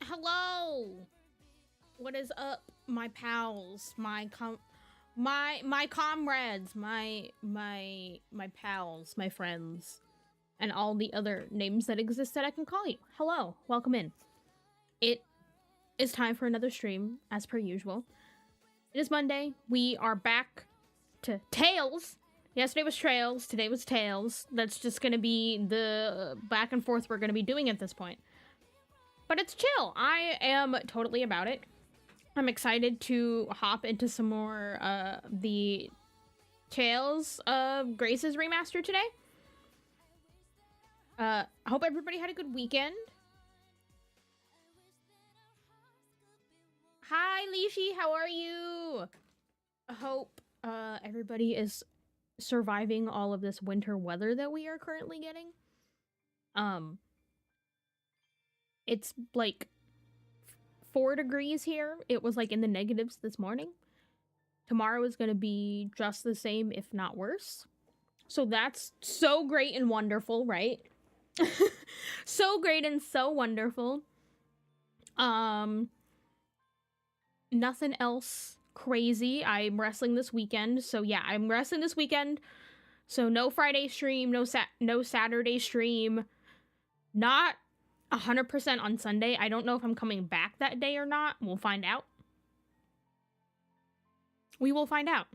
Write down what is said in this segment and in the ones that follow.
Hello. What is up, my pals, my comrades, my pals, my friends, and all the other names that exist that I can call you. Hello, welcome in. It is time for another stream, as per usual. It is Monday. We are back to Tales. Yesterday was Trails, today was Tales. That's just gonna be the back and forth we're gonna be doing at this point. But it's chill. I am totally about it. I'm excited to hop into some more the Tales of Grace's remaster today. I hope everybody had a good weekend. Hi, Lishi, how are you? I hope everybody is surviving all of this winter weather that we are currently getting. It's like 4 degrees here. It was like in the negatives this morning. Tomorrow is going to be just the same, if not worse. So that's so great and wonderful, right? So great and so wonderful. Nothing else crazy. I'm wrestling this weekend. So yeah, I'm wrestling this weekend. So no Friday stream, no Saturday stream. Not 100% on Sunday. I don't know if I'm coming back that day or not. We'll find out. We will find out.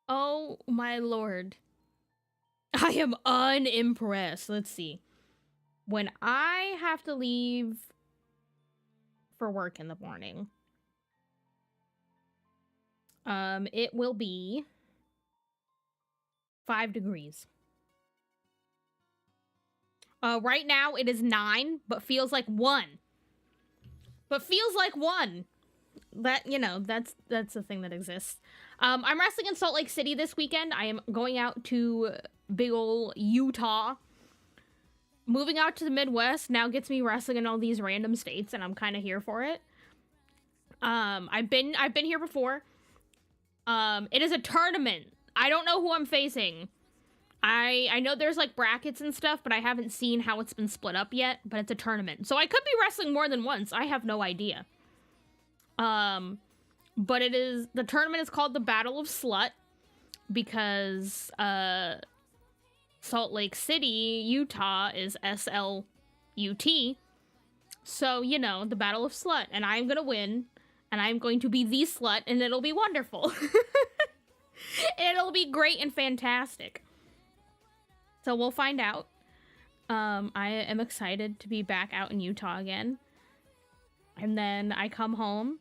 Oh my lord. I am unimpressed. Let's see. When I have to leave for work in the morning, it will be 5 degrees. Right now it is 9, but feels like 1. But feels like 1. That, you know, that's the thing that exists. I'm wrestling in Salt Lake City this weekend. I am going out to big ol' Utah. Moving out to the Midwest now gets me wrestling in all these random states, and I'm kind of here for it. I've been here before. It is a tournament. I don't know who I'm facing. I know there's like brackets and stuff, but I haven't seen how it's been split up yet, but it's a tournament. So I could be wrestling more than once. I have no idea. But the tournament is called the Battle of Slut because, Salt Lake City, Utah is SLUT. So, you know, the Battle of Slut, and I'm gonna win, and I'm going to be the slut, and it'll be wonderful. It'll be great and fantastic. So we'll find out. I am excited to be back out in Utah again. And then I come home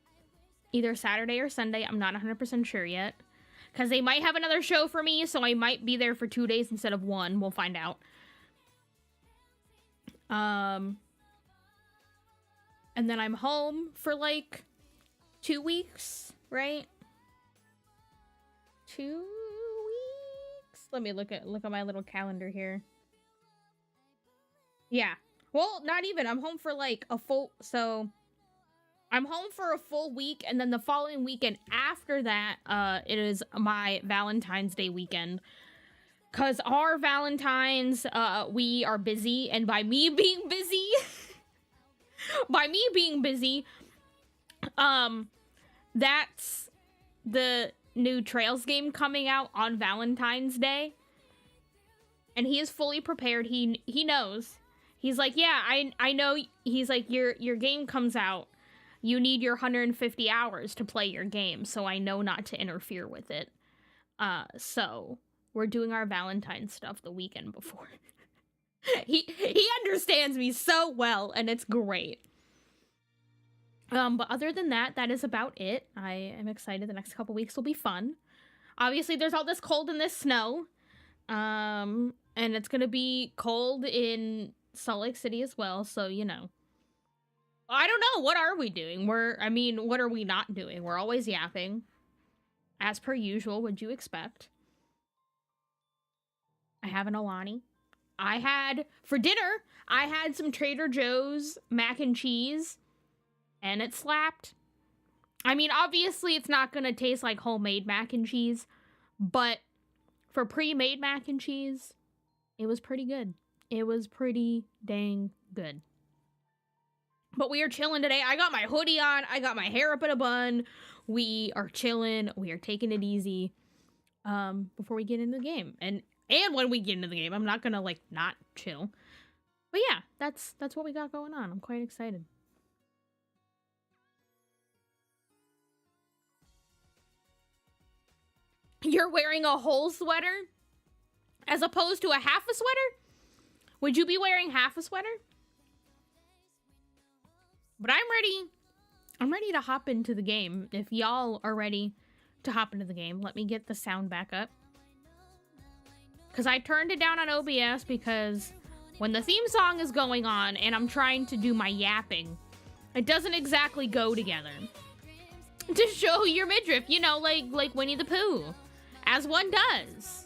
either Saturday or Sunday. I'm not 100% sure yet. Because they might have another show for me, so I might be there for 2 days instead of 1. We'll find out. And then I'm home for like 2 weeks, right? 2 weeks? Let me look at my little calendar here. Yeah. Well, not even. I'm home for like a full... So, I'm home for a full week, and then the following weekend after that, it is my Valentine's Day weekend. Because our Valentine's, we are busy, and by me being busy... that's the new Trails game coming out on Valentine's Day. And he is fully prepared. He knows. He's like, yeah, I know. He's like, your game comes out. You need your 150 hours to play your game, so I know not to interfere with it. So we're doing our Valentine's stuff the weekend before. He understands me so well, and it's great. But other than that, that is about it. I am excited. The next couple weeks will be fun. Obviously, there's all this cold and this snow. And it's gonna be cold in Salt Lake City as well, so, you know. I don't know, what are we doing? What are we not doing? We're always yapping. As per usual, would you expect? I have an Alani. For dinner, I had some Trader Joe's mac and cheese, and it slapped. I mean, obviously, it's not gonna taste like homemade mac and cheese, but for pre-made mac and cheese, it was pretty good. It was pretty dang good. But we are chilling today. I got my hoodie on. I got my hair up in a bun. We are chilling. We are taking it easy before we get into the game. And when we get into the game, I'm not gonna like not chill. But yeah, that's what we got going on. I'm quite excited. You're wearing a whole sweater as opposed to a half a sweater? Would you be wearing half a sweater? But I'm ready. I'm ready to hop into the game. If y'all are ready to hop into the game, let me get the sound back up. Because I turned it down on OBS because when the theme song is going on and I'm trying to do my yapping, it doesn't exactly go together. To show your midriff, you know, like Winnie the Pooh. As one does.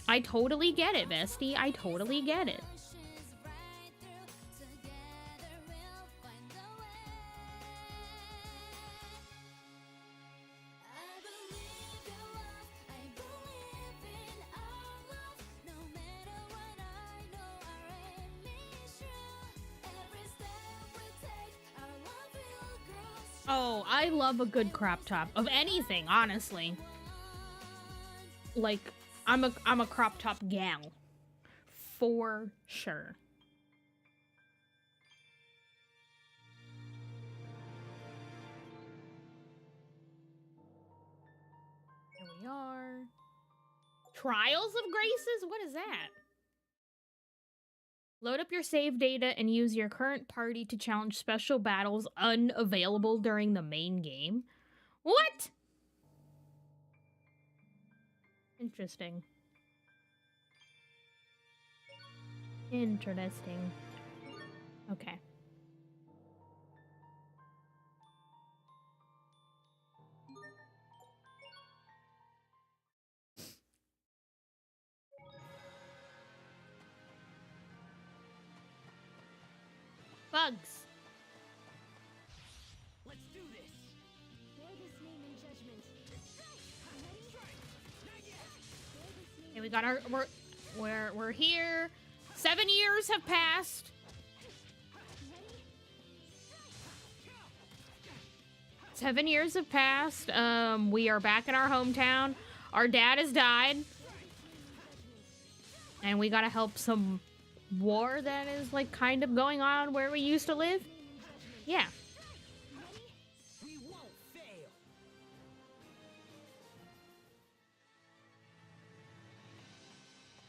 I totally get it, bestie. I totally get it. Oh, I love a good crop top of anything, honestly. Like, I'm a crop top gal. For sure. Here we are. Trials of Graces? What is that? Load up your save data and use your current party to challenge special battles unavailable during the main game. What? Interesting. Interesting. Okay. Bugs. Let's do this. Okay, we got our we're here. 7 years have passed. Seven years have passed. We are back in our hometown. Our dad has died. And we gotta help some war that is like kind of going on where we used to live. Yeah. We won't fail.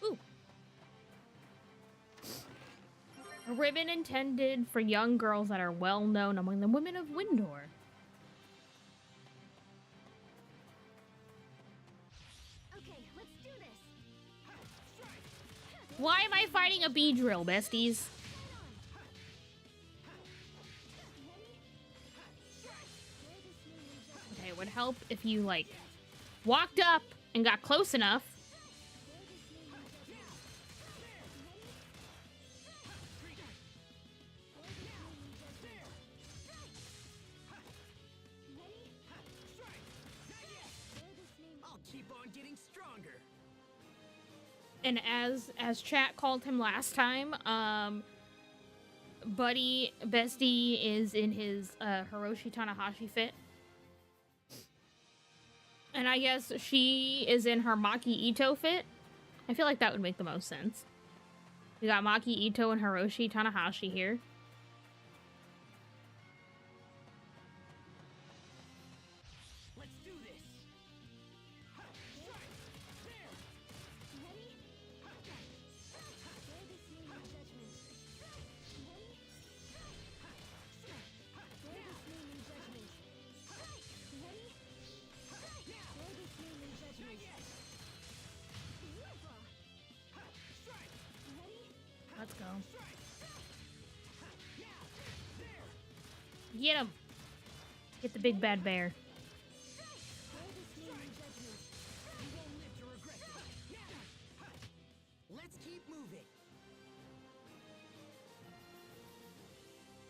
Ooh. A ribbon intended for young girls that are well known among the women of Windor. Okay, let's do this. Why am I fighting a bee drill, besties? Okay, it would help if you, like, walked up and got close enough. I'll keep on getting stronger. And as chat called him last time, Buddy Bestie is in his Hiroshi Tanahashi fit. And I guess she is in her Maki Ito fit. I feel like that would make the most sense. We got Maki Ito and Hiroshi Tanahashi here. Let's do this. Let's go. Get him. Get the big bad bear. Let's keep moving.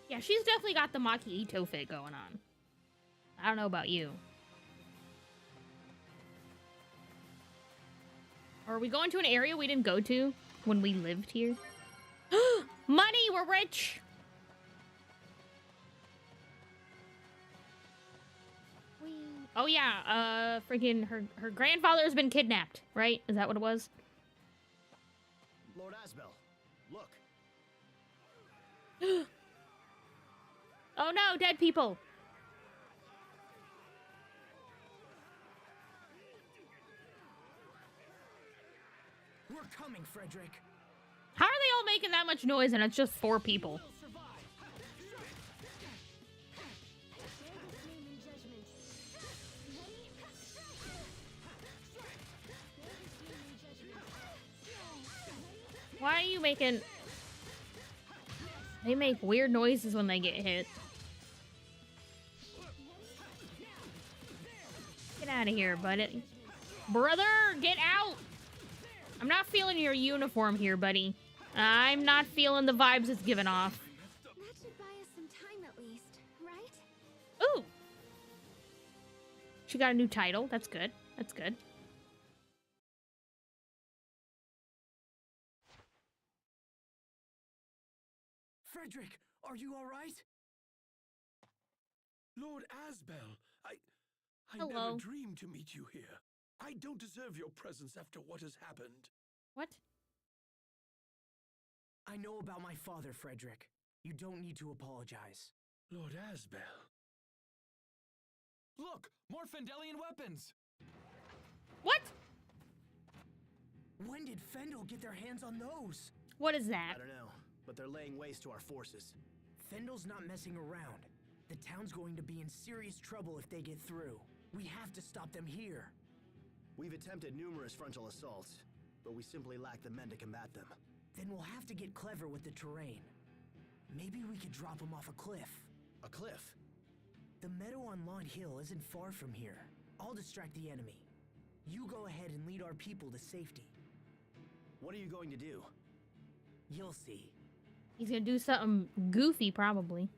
Yeah, she's definitely got the Maki Ito fit going on. I don't know about you. Are we going to an area we didn't go to when we lived here? Money! We're rich! Oh yeah, freaking her grandfather has been kidnapped, right? Is that what it was? Lord Asbel, look. Oh no, dead people. We're coming, Frederick. How are they all making that much noise and it's just 4 people? We'll survive. Why are you making... They make weird noises when they get hit. Get out of here, buddy. Brother, get out! I'm not feeling your uniform here, buddy. I'm not feeling the vibes it's giving off. That should buy us some time at least, right? Ooh! She got a new title. That's good. That's good. Frederick, are you all right? Lord Asbel, I Hello. never dreamed to meet you here. I don't deserve your presence after what has happened. What? I know about my father, Frederick. You don't need to apologize. Lord Asbel. Look! More Fendelian weapons! What? When did Fendel get their hands on those? What is that? I don't know, but they're laying waste to our forces. Fendel's not messing around. The town's going to be in serious trouble if they get through. We have to stop them here. We've attempted numerous frontal assaults, but we simply lack the men to combat them. Then we'll have to get clever with the terrain. Maybe we could drop them off a cliff. A cliff? The meadow on Lawn Hill isn't far from here. I'll distract the enemy. You go ahead and lead our people to safety. What are you going to do? You'll see. He's gonna do something goofy, probably.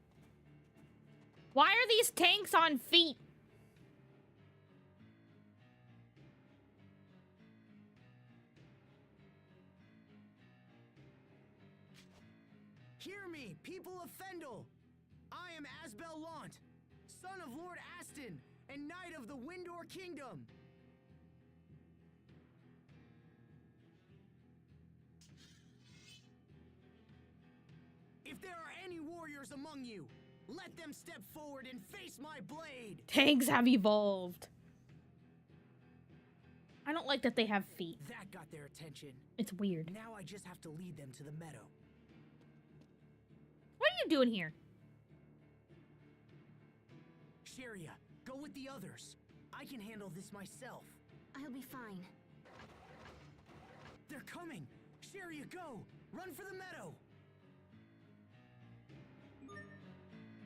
Why are these tanks on feet? Hear me, people of Fendel! I am Asbel Lant, son of Lord Aston, and knight of the Windor Kingdom. If there are any warriors among you, let them step forward and face my blade! Tanks have evolved. I don't like that they have feet. That got their attention. It's weird. Now I just have to lead them to the meadow. What are you doing here? Sharia, go with the others. I can handle this myself. I'll be fine. They're coming! Sharia, go! Run for the meadow!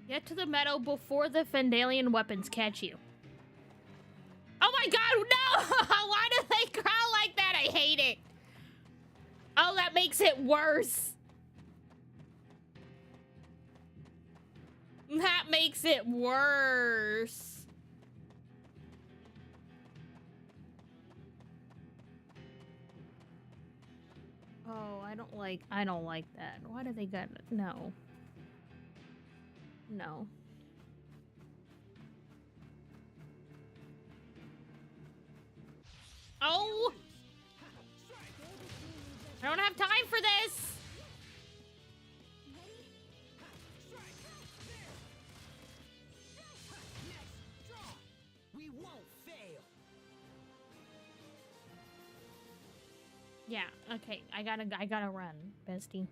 Get to the meadow before the Fendalian weapons catch you. Oh my god, no! Why do they growl like that? I hate it. Oh, that makes it worse. That makes it worse. Oh, I don't like that. Why do they got no. No. Oh! I don't have time for this! We won't fail! Yeah, okay. I gotta run, bestie.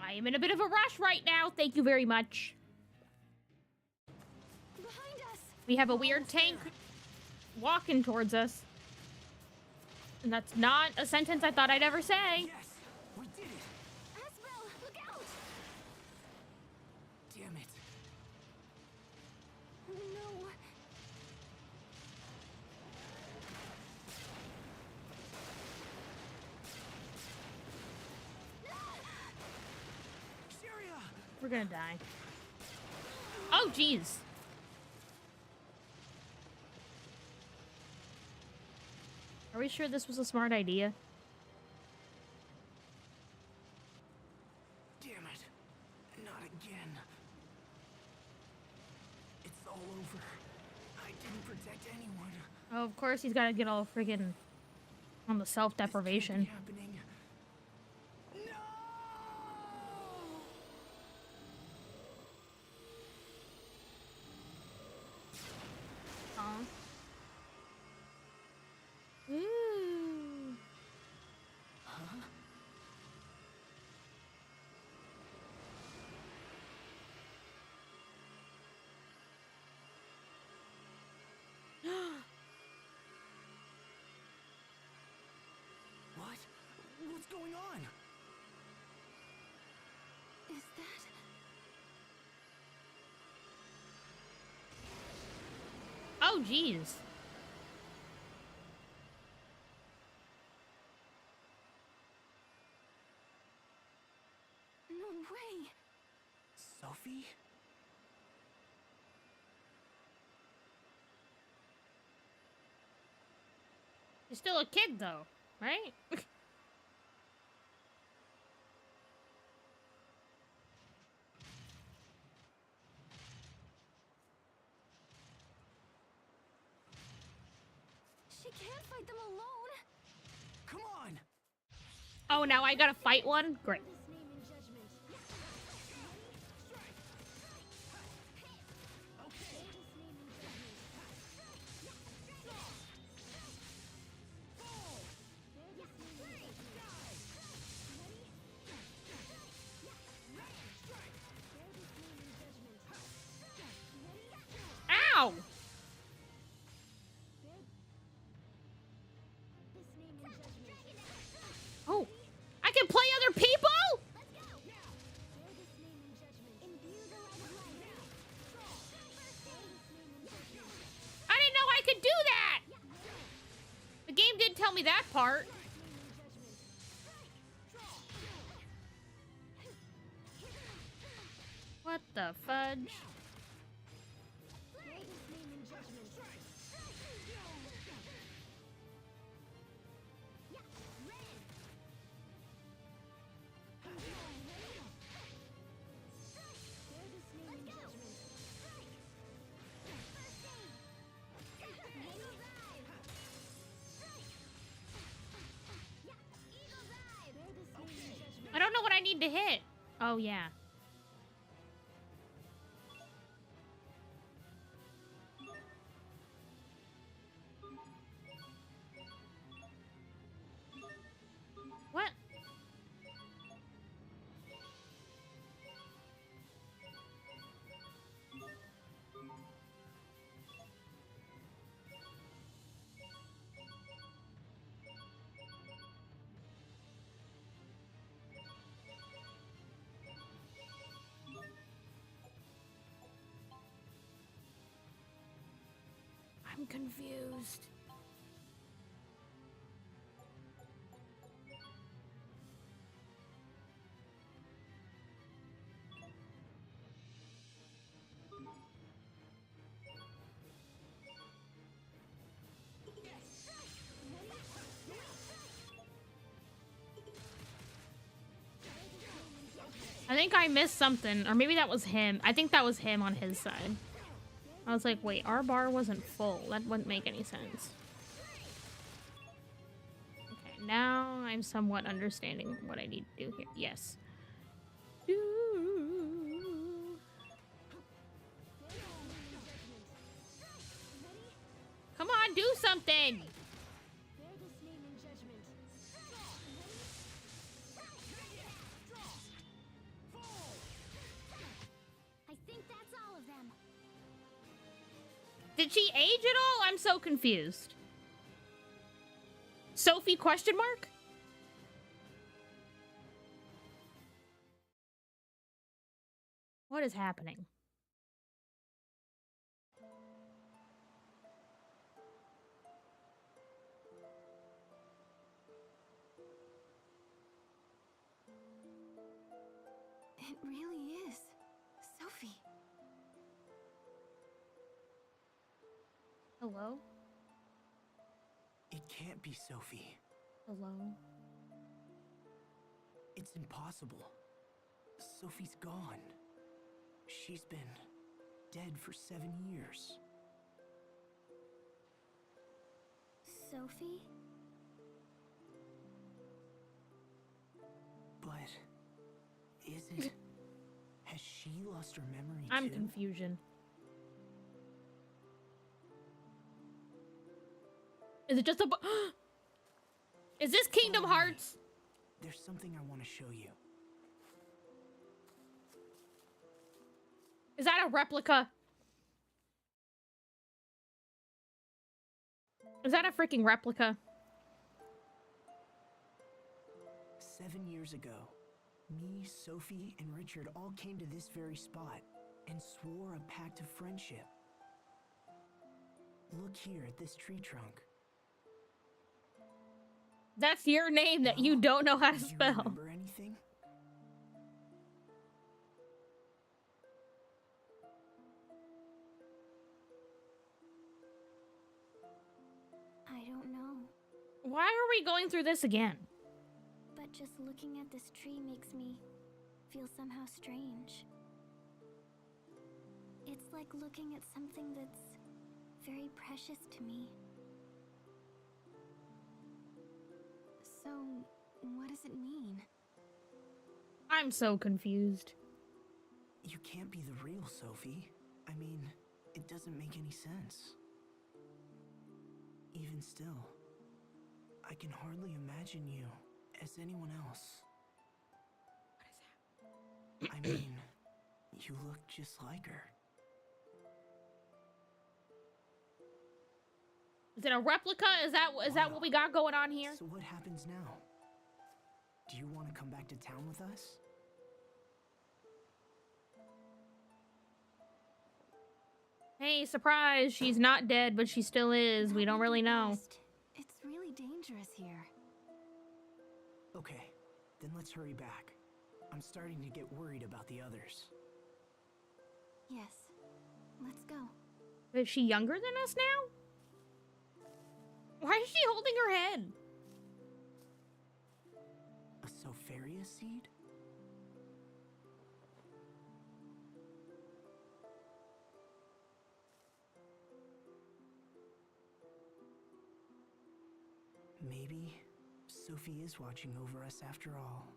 I am in a bit of a rush right now. Thank you very much. Behind us! We have a weird tank walking towards us. And that's not a sentence I thought I'd ever say. Yes! We did it! Asbel, look out! Damn it. Oh no. Sharia! We're gonna die. Oh, jeez. Are we sure this was a smart idea? Not again. It's all over. I didn't protect anyone. Oh, of course he's gotta get all friggin' on the self-deprivation. This can't be happening. No! Ooh. Huh? What? What's going on? Is that... Oh, jeez. No way! Sophie? She's still a kid, though, right? She can't fight them alone! Come on! Oh, now I gotta fight one? Great. This name in judgment. Ow! Oh, I can play other people? I didn't know I could do that! The game didn't tell me that part. What the fudge? I don't know what I need to hit. Oh, yeah. What? I'm confused. I think I missed something, or maybe that was him. I think that was him on his side. I was like, wait, our bar wasn't full. That wouldn't make any sense. Okay, now I'm somewhat understanding what I need to do here. Yes. Come on, do something! I think that's all of them. Did she age at all? I'm so confused. Sophie question mark? What is happening? It really is. Sophie. Hello? It can't be Sophie. Hello? It's impossible. Sophie's gone. She's been dead for 7 years. Sophie? But is it? Has she lost her memory I'm too? confusion. Is it just a Is this Kingdom Follow me. Hearts? There's something I want to show you. Is that a replica? Is that a freaking replica? 7 years ago, me, Sophie, and Richard all came to this very spot and swore a pact of friendship. Look here at this tree trunk. That's your name that you don't know how to Do you spell. remember anything? I don't know. Why are we going through this again? But just looking at this tree makes me feel somehow strange. It's like looking at something that's very precious to me. So, what does it mean? I'm so confused. You can't be the real Sophie. I mean, it doesn't make any sense. Even still, I can hardly imagine you as anyone else. What is I mean, you look just like her. Is it a replica? Is that what we got going on here? So what happens now? Do you want to come back to town with us? Hey, surprise! She's not dead, but she still is. That We don't would be really know. best. It's really dangerous here. Okay, then let's hurry back. I'm starting to get worried about the others. Yes. Let's go. Is she younger than us now? Why is she holding her head? A Sopharia seed? Maybe Sophie is watching over us after all.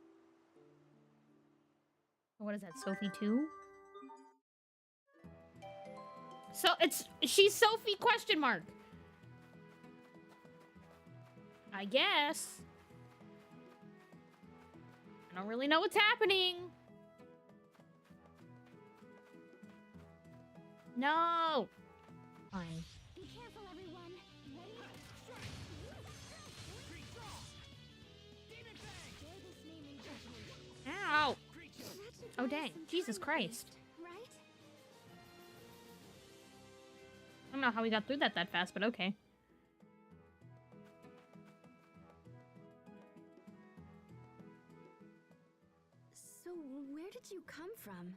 What is that, Sophie 2? So she's Sophie question mark. I guess. I don't really know what's happening. No. Fine. Be careful, everyone. Ready? Share this name in judgment. Ow. Ratchet Oh, has dang. some Jesus time Christ. left, right? I don't know how we got through that fast, but okay. So, where did you come from?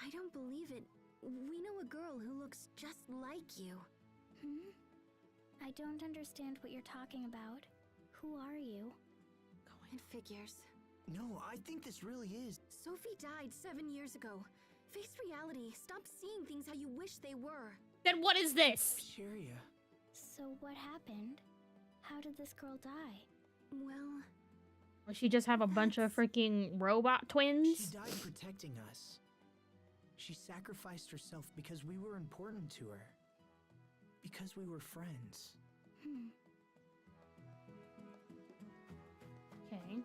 I don't believe it. We know a girl who looks just like you. I don't understand what you're talking about. Who are you? It figures. No, I think this really is. Sophie died 7 years ago. Face reality. Stop seeing things how you wish they were. Then what is this? Sharia. So what happened? How did this girl die? Well, Will she just have a bunch of freaking robot She twins? died protecting us. She sacrificed herself because we were important to her. Because we were friends. Okay.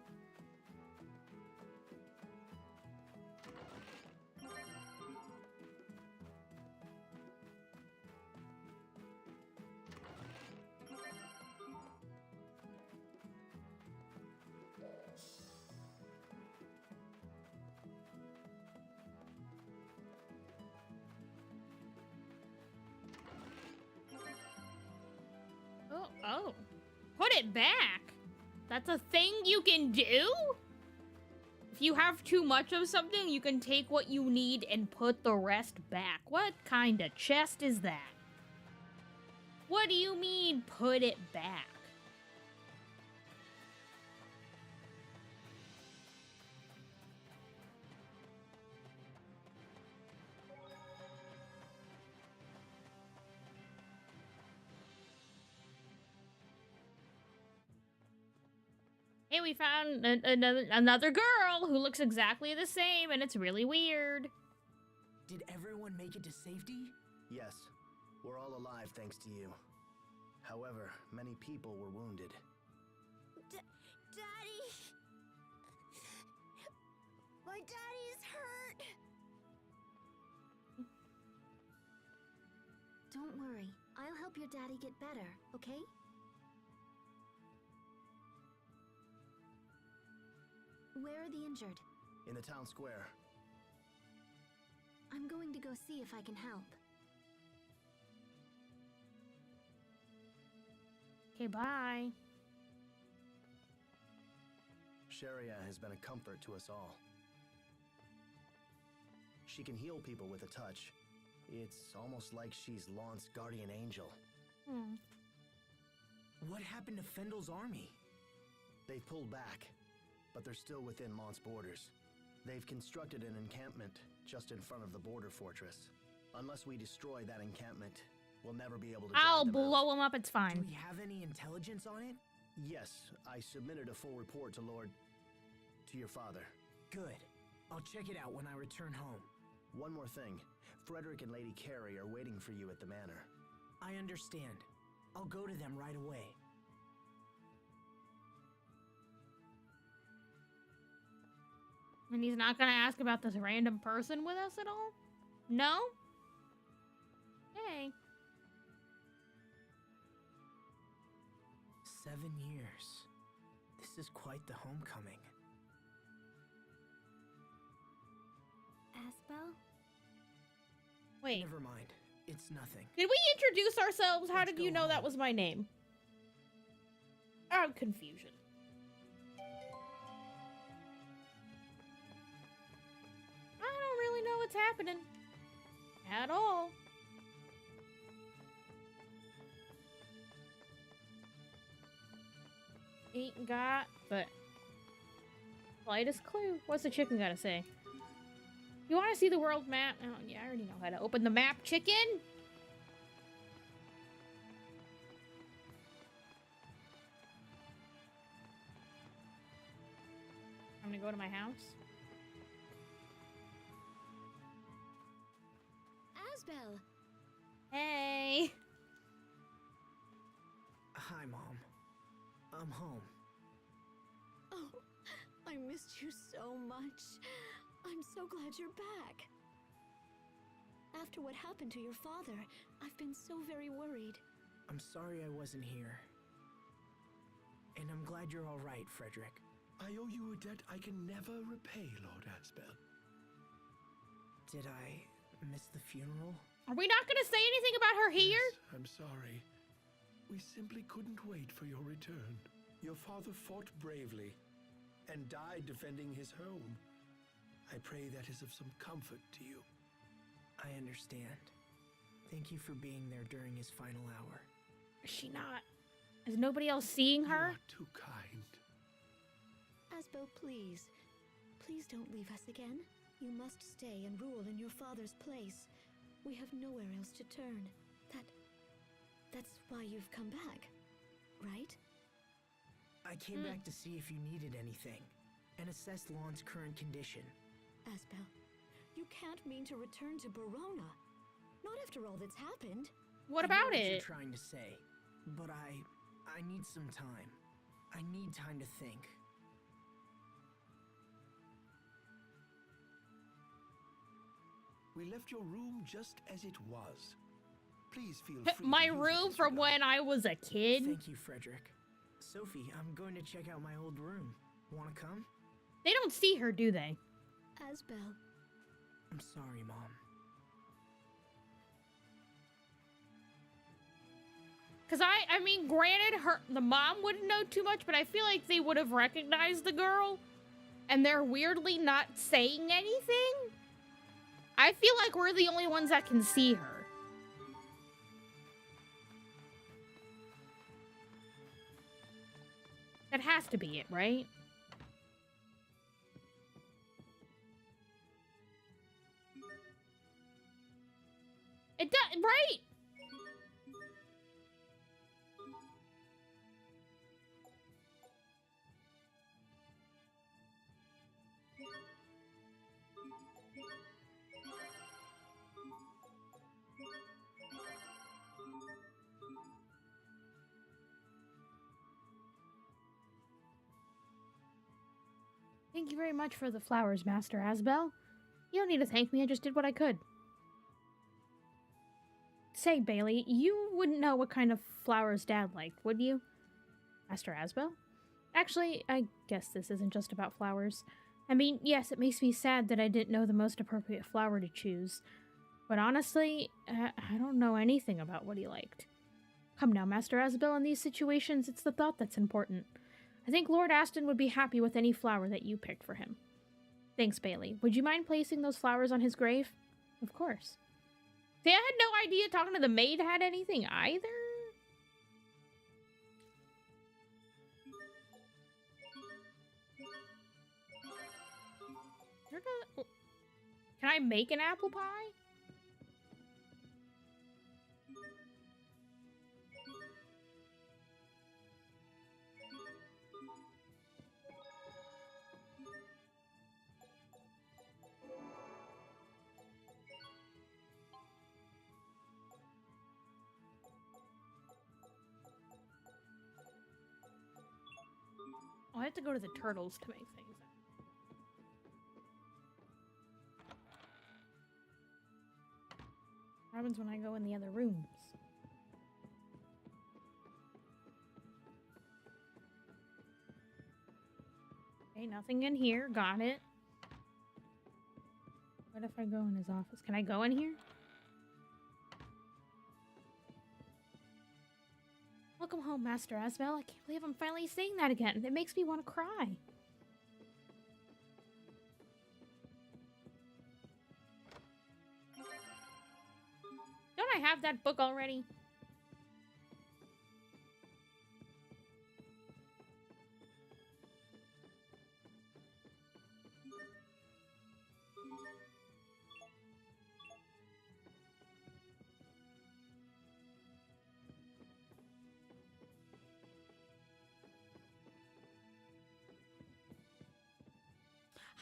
Oh. Put it back? That's a thing you can do? If you have too much of something, you can take what you need and put the rest back. What kind of chest is that? What do you mean, put it back? Hey, we found another girl who looks exactly the same, and it's really weird. Did everyone make it to safety? Yes, we're all alive thanks to you. However, many people were wounded. Daddy! My daddy is hurt! Don't worry. I'll help your daddy get better, okay? Where are the injured? In the town square. I'm going to go see if I can help. Okay, bye. Sharia has been a comfort to us all. She can heal people with a touch. It's almost like she's Launt's guardian angel. Hmm. What happened to Fendel's army? They've pulled back, but they're still within Mont's borders. They've constructed an encampment just in front of the border fortress. Unless we destroy that encampment, we'll never be able to I'll drive them blow out. him up, it's Do fine. we have any intelligence on it? Yes, I submitted a full report to your father. Good. I'll check it out when I return home. One more thing. Frederick and Lady Carrie are waiting for you at the manor. I understand. I'll go to them right away. And he's not gonna ask about this random person with us at all? No? Hey. 7 years. This is quite the homecoming. Asbel? Wait. Never mind. It's nothing. Did we introduce ourselves? How Let's did you go know that home. was my name? Oh, confusion. I don't really know what's happening. At all. Ain't got, but slightest clue. What's the chicken gotta say? You want to see the world map? Oh, yeah, I already know how to open the map, chicken. I'm gonna go to my house. Asbel! Hey. Hi, Mom. I'm home. Oh, I missed you so much. I'm so glad you're back. After what happened to your father, I've been so very worried. I'm sorry I wasn't here. And I'm glad you're all right, Frederick. I owe you a debt I can never repay, Lord Asbel. Did I miss the funeral? Are we not gonna say anything about her here? Yes, I'm sorry. We simply couldn't wait for your return. Your father fought bravely and died defending his home. I pray that is of some comfort to you. I understand. Thank you for being there during his final hour. Is she not? Is nobody else seeing You her? are too kind. Asbel, please. Please don't leave us again. You must stay and rule in your father's place. We have nowhere else to turn. That's why you've come back, right? I came back to see if you needed anything and assess Lon's current condition. Asbel, you can't mean to return to Barona. Not after all that's happened. What I know about what you're it? trying to say, but I need some time. I need time to think. We left your room just as it was. Please feel free to My use it room as from you when like. I was a kid. Thank you, Frederick. Sophie, I'm going to check out my old room. Wanna come? They don't see her, do they? Asbel, I'm sorry, Mom. Cause I mean, granted, the mom wouldn't know too much, but I feel like they would have recognized the girl, and they're weirdly not saying anything. I feel like we're the only ones that can see her. That has to be it, right? It does, right? Thank you very much for the flowers, Master Asbel. You don't need to thank me, I just did what I could. Say, Bailey, you wouldn't know what kind of flowers Dad liked, would you? Master Asbel? Actually, I guess this isn't just about flowers. I mean, yes, it makes me sad that I didn't know the most appropriate flower to choose. But honestly, I don't know anything about what he liked. Come now, Master Asbel, in these situations, it's the thought that's important. I think Lord Aston would be happy with any flower that you picked for him. Thanks, Bailey. Would you mind placing those flowers on his grave? Of course. See, I had no idea talking to the maid had anything either. Can I make an apple pie? Oh, I have to go to the turtles to make things. What happens when I go in the other rooms? Okay, nothing in here. Got it. What if I go in his office? Can I go in here? Welcome home, Master Asbel. I can't believe I'm finally saying that again. It makes me want to cry. Don't I have that book already?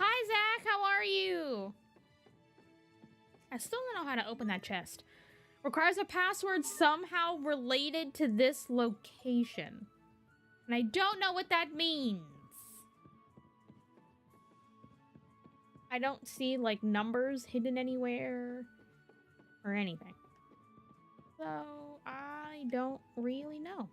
Hi, Zach. How are you? I still don't know how to open that chest. Requires a password somehow related to this location. And I don't know what that means. I don't see, like, numbers hidden anywhere or anything. So, I don't really know.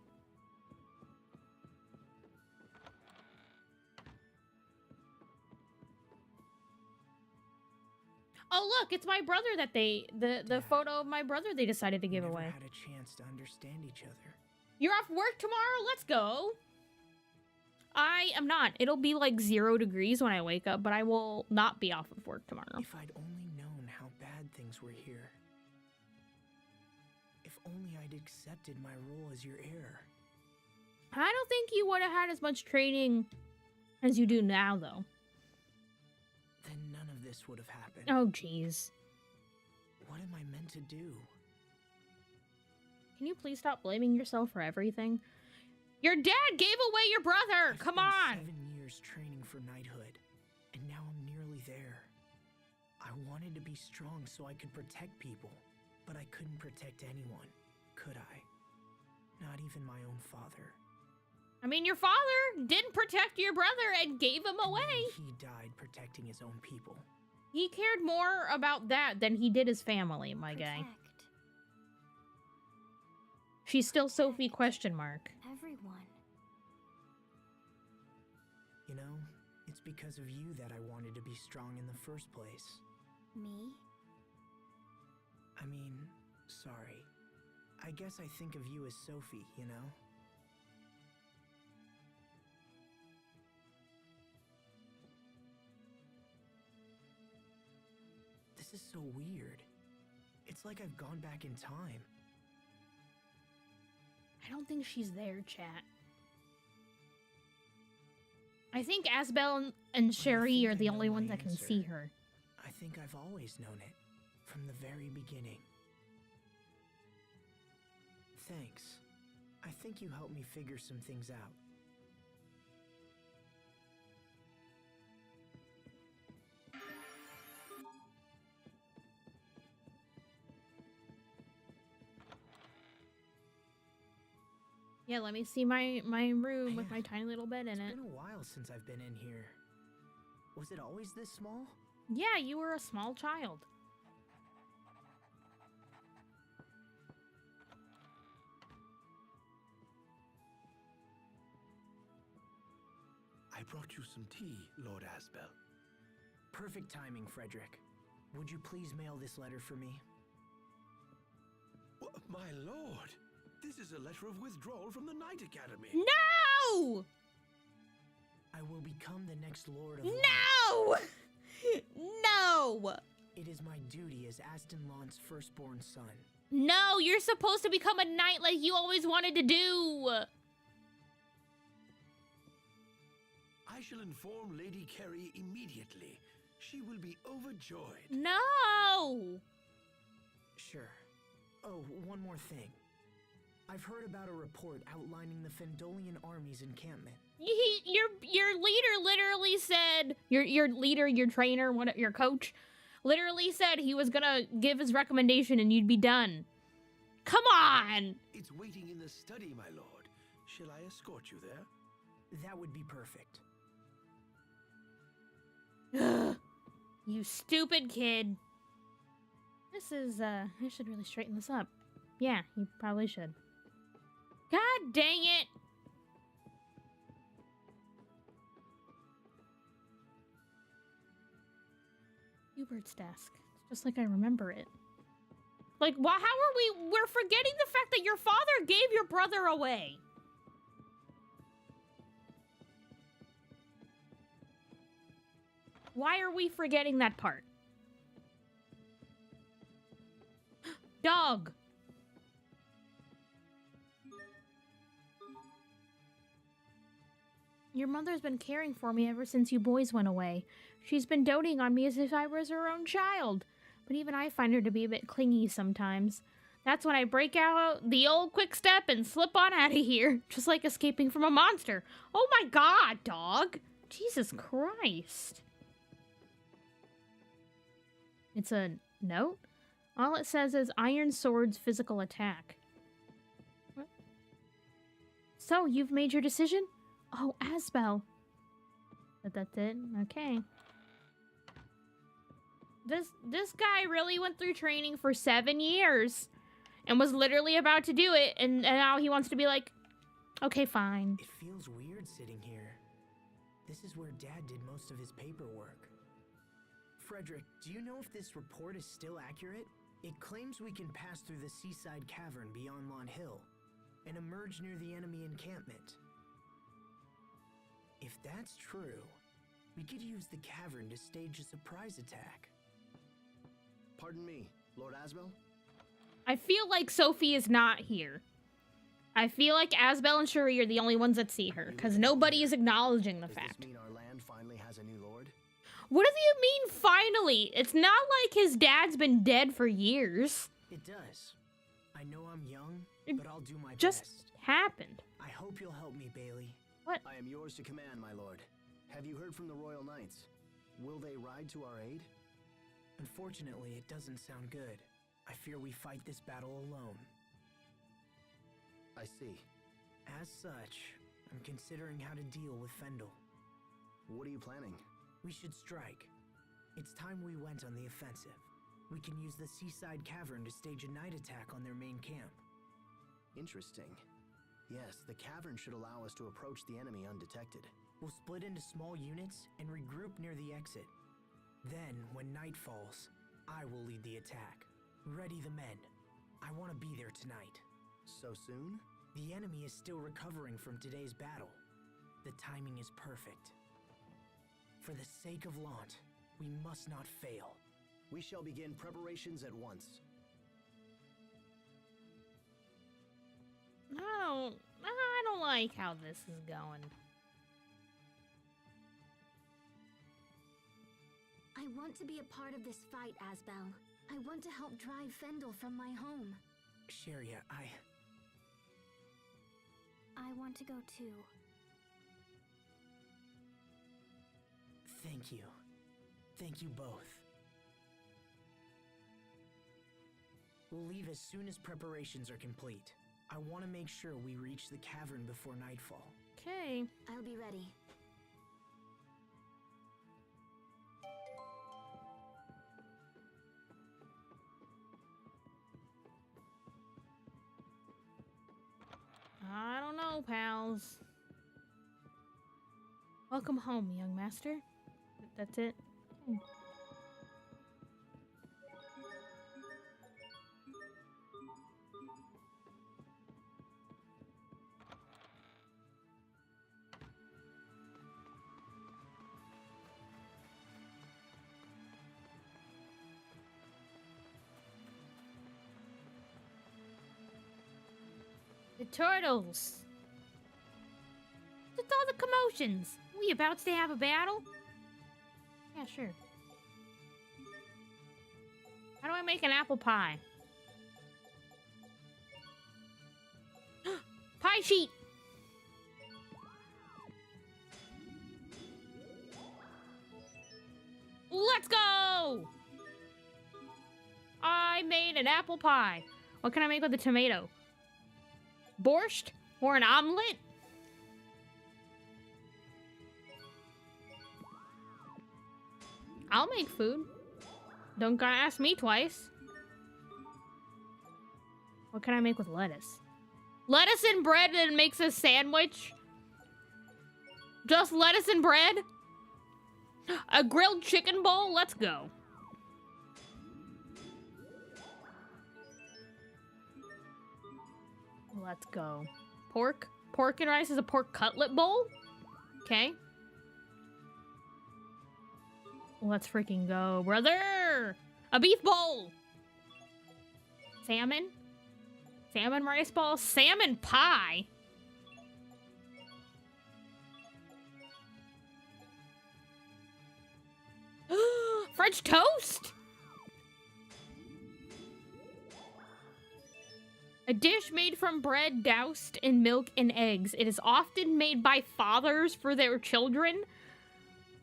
Oh, look, it's my brother that the photo of my brother they decided to give Never away. had a chance to understand each other. You're off work tomorrow? Let's go. I am not. It'll be like 0 degrees when I wake up, but I will not be off of work tomorrow. If I'd only known how bad things were here. If only I'd accepted my role as your heir. I don't think you would have had as much training as you do now, though. Then none of this would have happened. Oh, jeez. What am I meant to do? Can you please stop blaming yourself for everything? Your dad gave away your brother! I've Come spent on! 7 years training for knighthood, and now I'm nearly there. I wanted to be strong so I could protect people, but I couldn't protect anyone, could I? Not even my own father. I mean, your father didn't protect your brother and gave him away. And he died protecting his own people. He cared more about that than he did his family, my guy. Protect She's still Sophie question mark. everyone. You know, it's because of you that I wanted to be strong in the first place. Me? I mean, sorry. I guess I think of you as Sophie, you know? This is so weird. It's like I've gone back in time. I don't think she's there, chat. I think Asbel and Sherry think are I the know only my ones that can answer. see her. I think I've always known it, from the very beginning. Thanks. I think you helped me figure some things out. Yeah, let me see my room with Man, my tiny little bed in It's it. been a while since I've been in here. Was it always this small? Yeah, you were a small child. I brought you some tea, Lord Asbel. Perfect timing, Frederick. Would you please mail this letter for me? My lord! This is a letter of withdrawal from the Knight Academy. No! I will become the next Lord of Lawn. No! No! It is my duty as Aston Lawn's firstborn son. No, you're supposed to become a knight like you always wanted to do. I shall inform Lady Carey immediately. She will be overjoyed. No! Sure. Oh, one more thing. I've heard about a report outlining the Fendolian army's encampment. Your leader literally said, your leader, your trainer, your coach, literally said he was gonna give his recommendation and you'd be done. Come on! It's waiting in the study, my lord. Shall I escort you there? That would be perfect. Ugh, you stupid kid. This is, I should really straighten this up. Yeah, you probably should. God dang it! Hubert's desk. It's just like I remember it. Like, how are we're forgetting the fact that your father gave your brother away. Why are we forgetting that part? Dog. Your mother's been caring for me ever since you boys went away. She's been doting on me as if I was her own child. But even I find her to be a bit clingy sometimes. That's when I break out the old quick step and slip on out of here, just like escaping from a monster. Oh my god, dog! Jesus Christ. It's a note? All it says is Iron Sword's physical attack. What? So, you've made your decision? Oh, Asbel. But that's it? Okay. This guy really went through training for 7 years and was literally about to do it, and now he wants to be like, okay, fine. It feels weird sitting here. This is where Dad did most of his paperwork. Frederick, do you know if this report is still accurate? It claims we can pass through the seaside cavern beyond Lawn Hill and emerge near the enemy encampment. If that's true, we could use the cavern to stage a surprise attack. Pardon me, Lord Asbel? I feel like Sophie is not here. I feel like Asbel and Shuri are the only ones that see her, because nobody is acknowledging the Does fact. this mean our land finally has a new lord? What do you mean, finally? It's not like his dad's been dead for years. It does. I know I'm young, but I'll do my Just best. happened. I hope you'll help me, Bailey. What? I am yours to command, my lord. Have you heard from the Royal Knights? Will they ride to our aid? Unfortunately, it doesn't sound good. I fear we fight this battle alone. I see. As such, I'm considering how to deal with Fendel. What are you planning? We should strike. It's time we went on the offensive. We can use the seaside cavern to stage a night attack on their main camp. Interesting. Yes, the cavern should allow us to approach the enemy undetected. We'll split into small units and regroup near the exit. Then, when night falls, I will lead the attack. Ready the men. I want to be there tonight. So soon? The enemy is still recovering from today's battle. The timing is perfect. For the sake of Lant, we must not fail. We shall begin preparations at once. I don't like how this is going. I want to be a part of this fight, Asbel. I want to help drive Fendel from my home. Sharia, I want to go too. Thank you. Thank you both. We'll leave as soon as preparations are complete. I want to make sure we reach the cavern before nightfall. Okay. I'll be ready. No pals. Welcome home, young master. That's it. Okay. The turtles! What's all the commotions? We about to have a battle? Yeah, sure. How do I make an apple pie? Pie sheet! Let's go! I made an apple pie. What can I make with a tomato? Borscht? Or an omelet? I'll make food. Don't gotta ask me twice. What can I make with lettuce? Lettuce and bread and makes a sandwich? Just lettuce and bread? A grilled chicken bowl? Let's go. Let's go. Pork? Pork and rice is a pork cutlet bowl? Okay. Let's freaking go, brother! A beef bowl! Salmon? Salmon rice ball? Salmon pie? French toast? A dish made from bread doused in milk and eggs. It is often made by fathers for their children.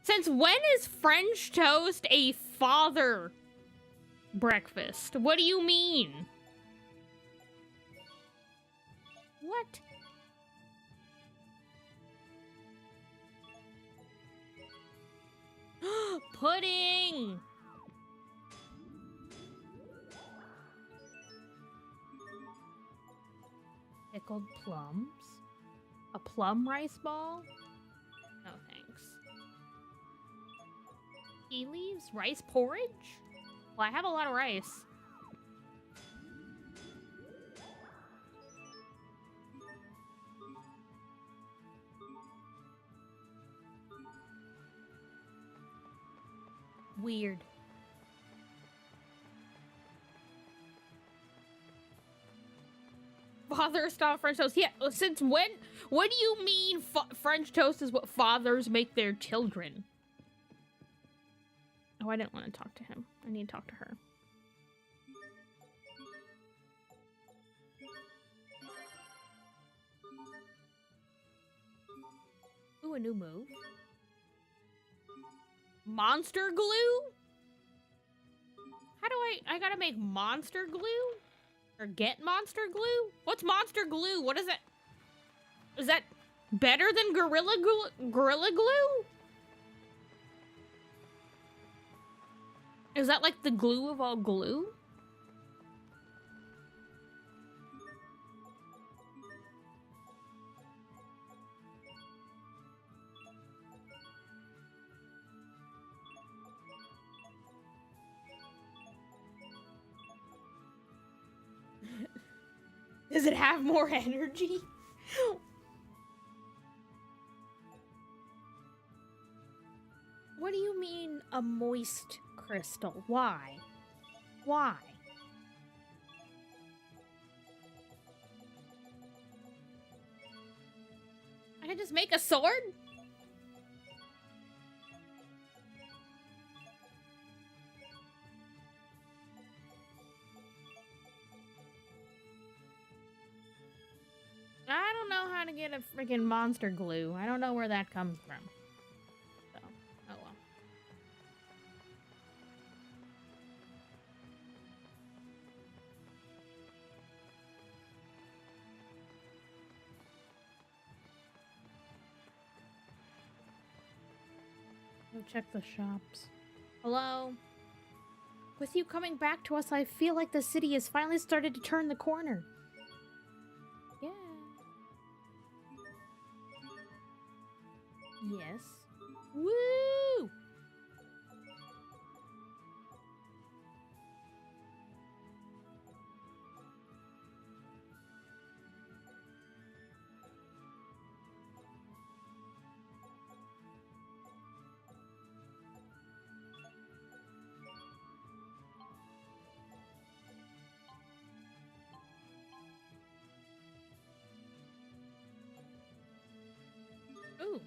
Since when is French toast a father breakfast? What do you mean? What? Pudding! Pickled plums? A plum rice ball? No thanks. Tea leaves? Rice porridge? Well, I have a lot of rice. Weird. Father style French toast. Yeah, since when? What do you mean French toast is what fathers make their children? Oh, I didn't want to talk to him. I need to talk to her. Ooh, a new move. Monster glue? How do I gotta make monster glue? Or get monster glue? What's monster glue? What is it? Is that better than gorilla glue? Is that like the glue of all glue? Does it have more energy? What do you mean a moist crystal? Why? Why? I can just make a sword? I don't know how to get a freaking monster glue. I don't know where that comes from. So, oh well. Go check the shops. Hello? With you coming back to us, I feel like the city has finally started to turn the corner. Yeah. Yes. Woo! Ooh.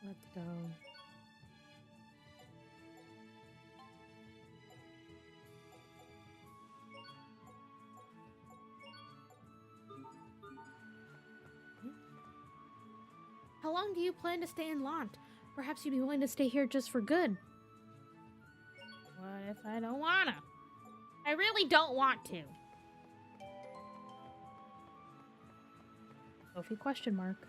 Let's go. How long do you plan to stay in Lant? Perhaps you'd be willing to stay here just for good. What if I don't wanna? I really don't want to. Sophie question mark.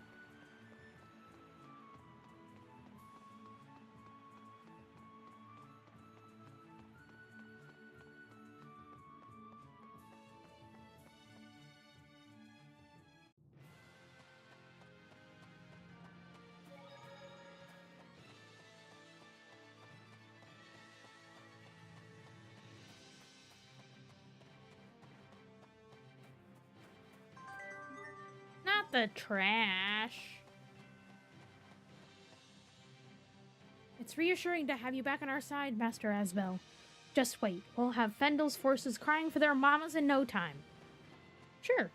Not the trash. It's reassuring to have you back on our side, Master Asbel. Just wait. We'll have Fendel's forces crying for their mamas in no time. Sure.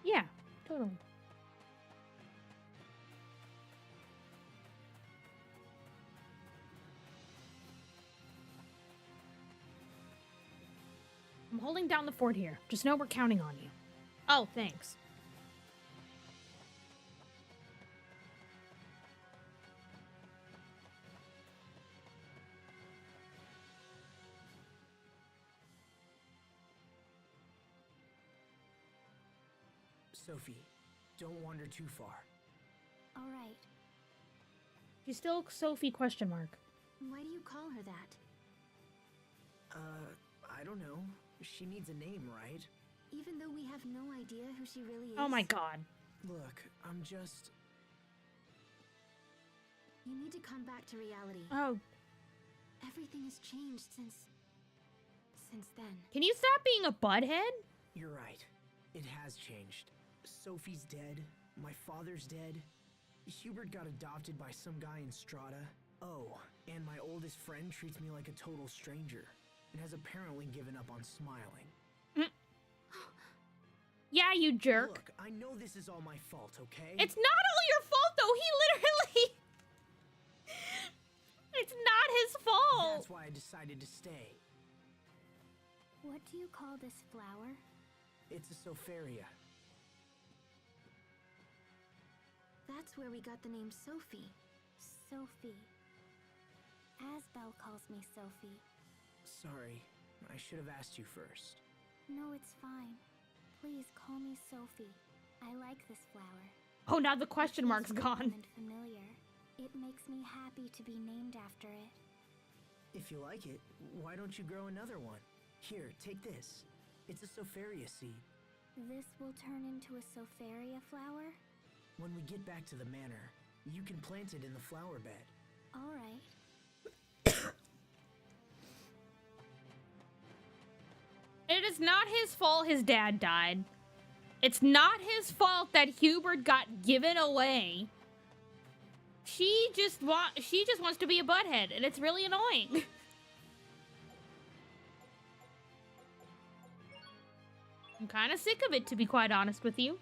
Yeah, totally. I'm holding down the fort here. Just know we're counting on you. Oh, thanks. Sophie, don't wander too far. All right. She's still Sophie question mark. Why do you call her that? I don't know. She needs a name, right? Even though we have no idea who she really is? Oh my god. Look, I'm just... You need to come back to reality. Oh, Everything has changed since then. can you stop being a butthead? You're right. It has changed. Sophie's dead. My father's dead. Hubert got adopted by some guy in Strata. Oh, and my oldest friend treats me like a total stranger and has apparently given up on smiling. Yeah, you jerk. Look, I know this is all my fault, okay? It's not all your fault, though. He literally... It's not his fault. That's why I decided to stay. What do you call this flower? It's a Sopharia. That's where we got the name Sophie. Sophie. Asbel calls me Sophie. Sorry, I should have asked you first. No, it's fine. Please call me Sophie. I like this flower. Oh, now the question mark's It's gone. and familiar. It makes me happy to be named after it. If you like it, why don't you grow another one? Here, take this. It's a Sopharia seed. This will turn into a Sopharia flower? When we get back to the manor, you can plant it in the flower bed. All right. It is not his fault his dad died. It's not his fault that Hubert got given away. She just wants to be a butthead, and it's really annoying. I'm kind of sick of it, to be quite honest with you.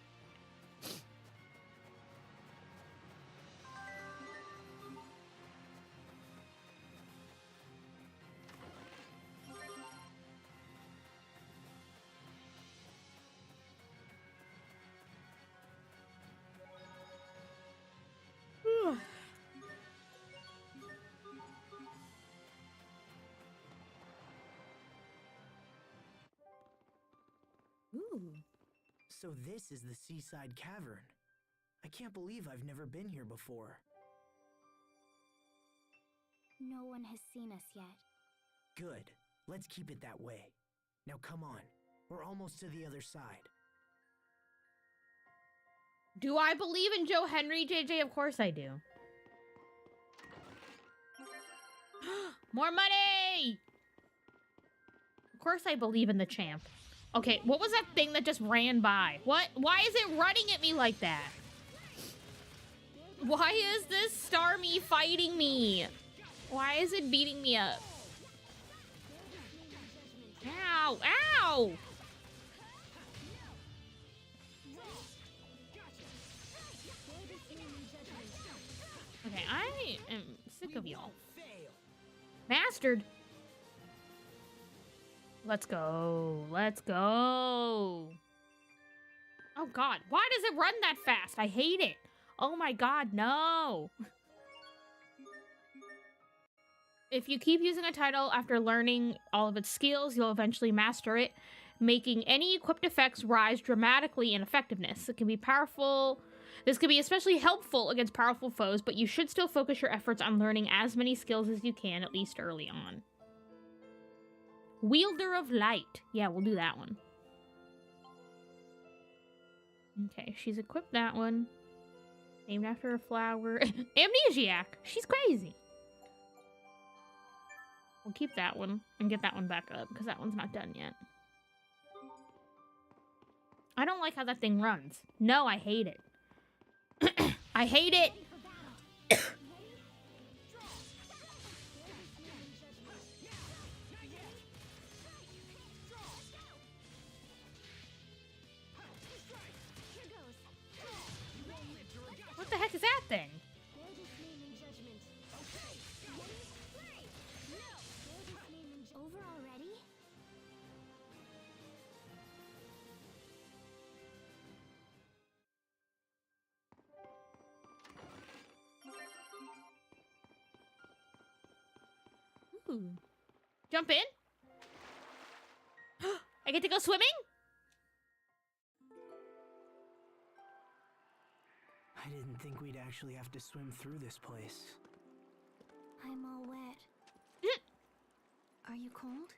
Ooh. So this is the seaside cavern. I can't believe I've never been here before. No one has seen us yet. Good. Let's keep it that way. Now come on. We're almost to the other side. Do I believe in Joe Henry, JJ? Of course I do. More money! Of course I believe in the champ. Okay, what was that thing that just ran by? What? Why is it running at me like that? Why is this Starmie fighting me? Why is it beating me up? Ow! Ow! Okay, I am sick of y'all. Mastered. Let's go. Let's go. Oh god, why does it run that fast? I hate it. Oh my god, no. If you keep using a title after learning all of its skills, you'll eventually master it, making any equipped effects rise dramatically in effectiveness. It can be powerful. This can be especially helpful against powerful foes, but you should still focus your efforts on learning as many skills as you can, at least early on. Wielder of Light. Yeah, we'll do that one. Okay, she's equipped that one. Named after a flower. Amnesiac. She's crazy. We'll keep that one and get that one back up, because that one's not done yet. I don't like how that thing runs. No, I hate it. I hate it! What the heck is that thing? Over already? Ooh. Jump in? I get to go swimming? I didn't think we'd actually have to swim through this place. I'm all wet. Are you cold?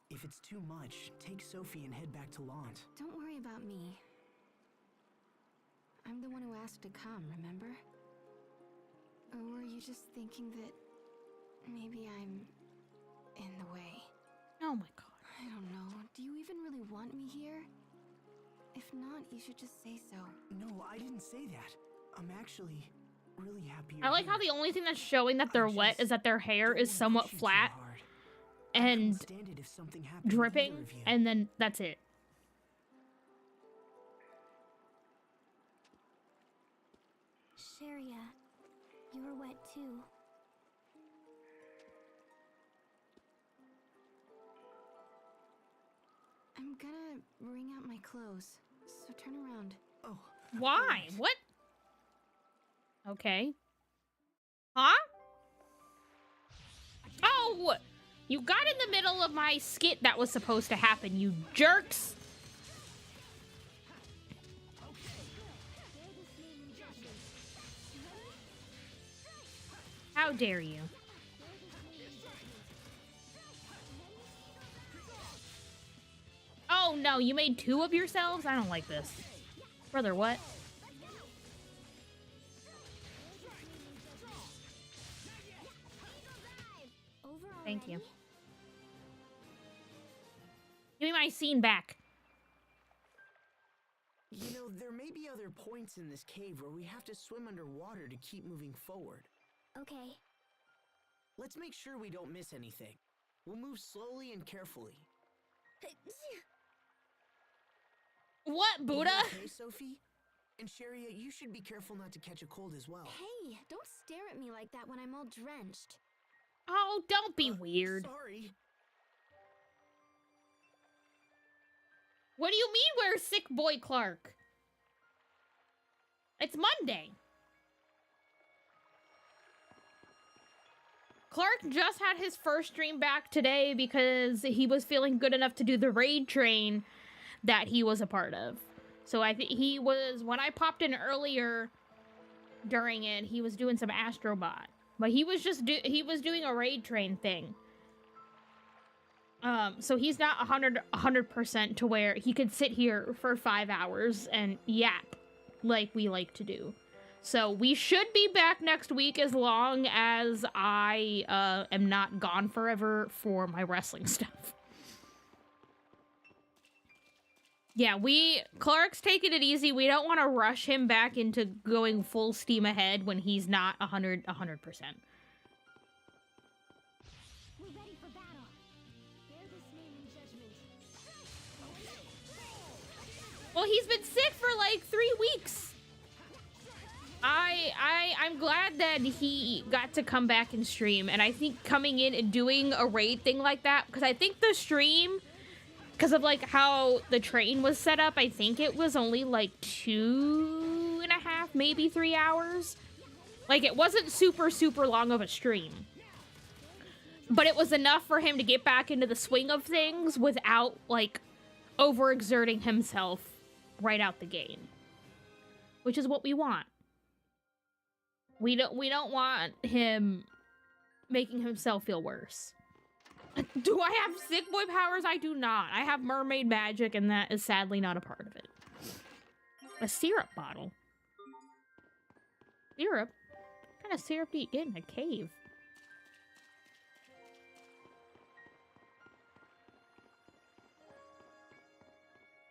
If it's too much, take Sophie and head back to Lant. Don't worry about me. I'm the one who asked to come, remember? Or were you just thinking that maybe I'm in the way? Oh my god. I don't know. Do you even really want me here? If not, you should just say so. No, I didn't say that. I'm actually really happy you're I like how here. the only thing that's showing that they're wet is that their hair Don't is wanna somewhat push you too flat hard. I couldn't and stand it if something happened to either dripping, of you. and then that's it. Sharia, you were wet too. I'm gonna wring out my clothes, so turn around. Oh, Why? alright. What? Okay. Huh? Oh! You got in the middle of my skit that was supposed to happen, you jerks! How dare you? Oh no, you made two of yourselves? I don't like this. Brother, what? Over Thank you. already? Give me my scene back. You know, there may be other points in this cave where we have to swim underwater to keep moving forward. Okay. Let's make sure we don't miss anything. We'll move slowly and carefully. What, You Buddha? okay, Sophie? And Sharia, you should be careful not to catch a cold as well. Hey, don't stare at me like that when I'm all drenched. Oh, don't be weird. Sorry. What do you mean we're sick boy Clark? It's Monday. Clark just had his first stream back today because he was feeling good enough to do the raid train that he was a part of. So I think he was, when I popped in earlier during it, he was doing some Astrobot. But he was just he was doing a raid train thing. So he's not 100% to where he could sit here for 5 hours and yap like we like to do. So we should be back next week as long as I am not gone forever for my wrestling stuff. Yeah, Clark's taking it easy. We don't want to rush him back into going full steam ahead when he's not 100%. We're ready for battle. Bear this name in judgment. Well, he's been sick for like 3 weeks. I'm glad that he got to come back and stream, and I think coming in and doing a raid thing like that, because I think the stream, because of like how the train was set up, I think it was only like 2.5, maybe 3 hours. Like, it wasn't super long of a stream. But it was enough for him to get back into the swing of things without, like, overexerting himself right out the gate. Which is what we want. We don't want him making himself feel worse. Do I have sick boy powers? I do not. I have mermaid magic, and that is sadly not a part of it. A syrup bottle. Syrup? What kind of syrup do you get in a cave?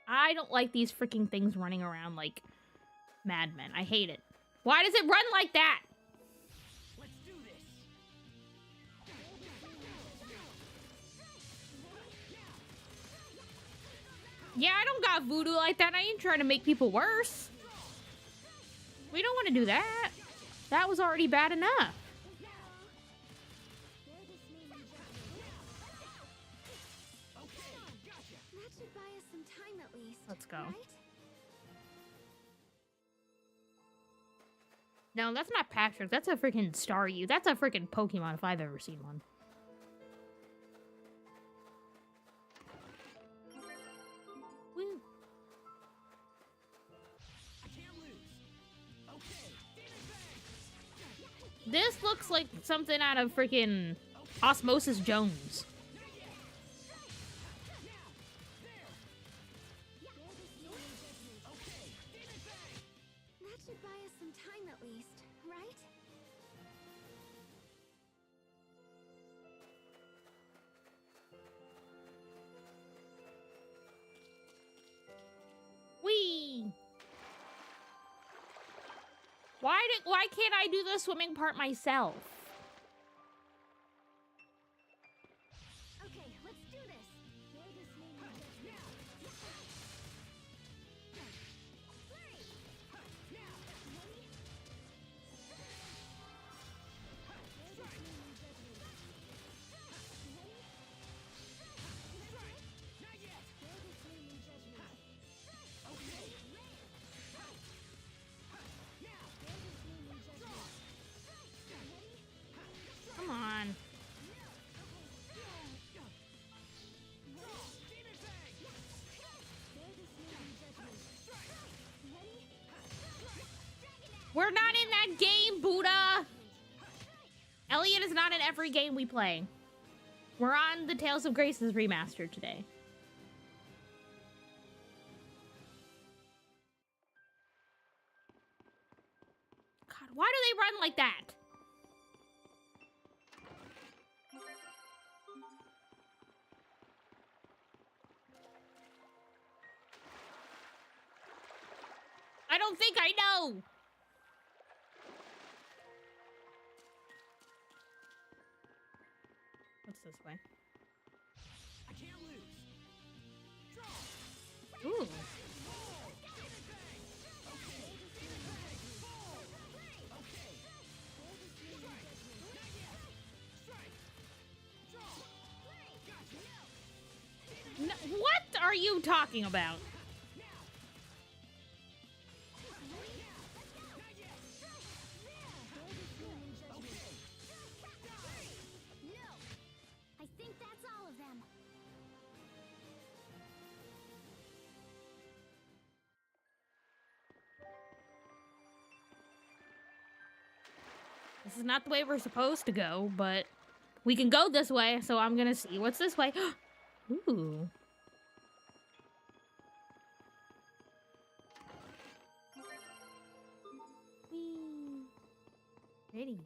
I don't like these freaking things running around like madmen. I hate it. Why does it run like that? Let's do this. Yeah, I don't got voodoo like that. I ain't trying to make people worse. We don't want to do that. That was already bad enough. That should buy us some time at least. Let's go. Right? No, that's not Patrick. That's a freaking Staryu. That's a freaking Pokemon if I've ever seen one. Woo. I can't lose. Okay. This looks like something out of freaking Osmosis Jones. That should buy us some time at least, right? Whee! Why can't I do the swimming part myself? Okay, let's do this. Bear this name in judgment. Come on. We're not in that game, Buddha! Elliot is not in every game we play. We're on the Tales of Graces remaster today. God, why do they run like that? I don't think I know. What's this way? I can't lose. Ooh. No, what are you talking about? This is not the way we're supposed to go, but we can go this way, so I'm gonna see what's this way. Ooh. Whee. Pretty.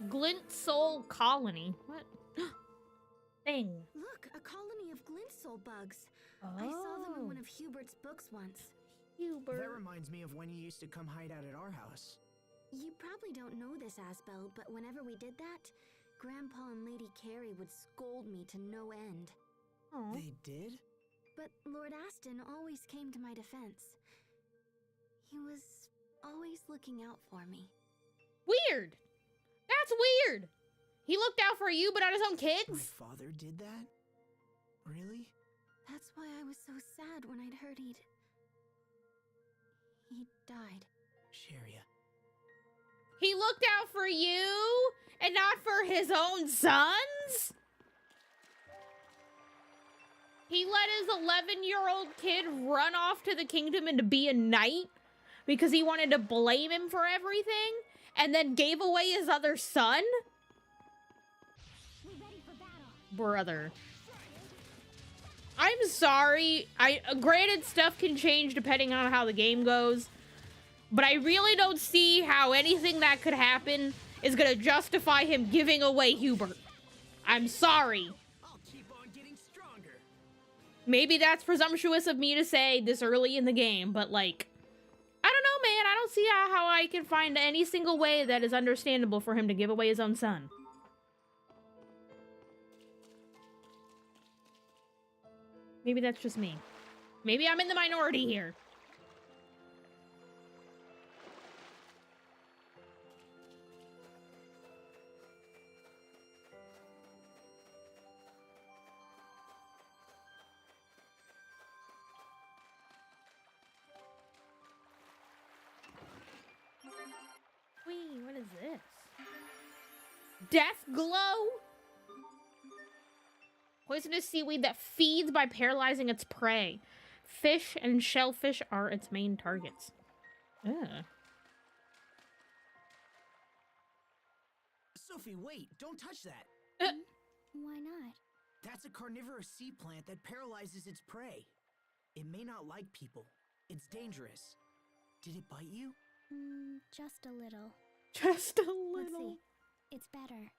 Glint Soul Colony. What? Thing. Look, a colony of glint soul bugs. I saw them in one of Hubert's books once. Hubert. That reminds me of when you used to come hide out at our house. You probably don't know this, Asbel, but whenever we did that, Grandpa and Lady Carrie would scold me to no end. Aw. They did? But Lord Aston always came to my defense. He was always looking out for me. Weird. That's weird. He looked out for you, but not his own My kids? father did that? Really? That's why I was so sad when I'd heard he died. Sharia. He looked out for you and not for his own sons? He let his 11-year-old kid run off to the kingdom and to be a knight because he wanted to blame him for everything and then gave away his other son? Brother. I'm sorry. Granted, stuff can change depending on how the game goes, but I really don't see how anything that could happen is gonna justify him giving away Hubert. I'm sorry. I'll keep on getting stronger. Maybe that's presumptuous of me to say this early in the game, but like, I don't know, man. I don't see how I can find any single way that is understandable for him to give away his own son. Maybe that's just me. Maybe I'm in the minority here. Wait, what is this? Death glow? Poisonous seaweed that feeds by paralyzing its prey. Fish and shellfish are its main targets. Ugh. Sophie, wait! Don't touch that! Why not? That's a carnivorous sea plant that paralyzes its prey. It may not like people. It's dangerous. Did it bite you? Just a little. Just a Let's little. see. It's better.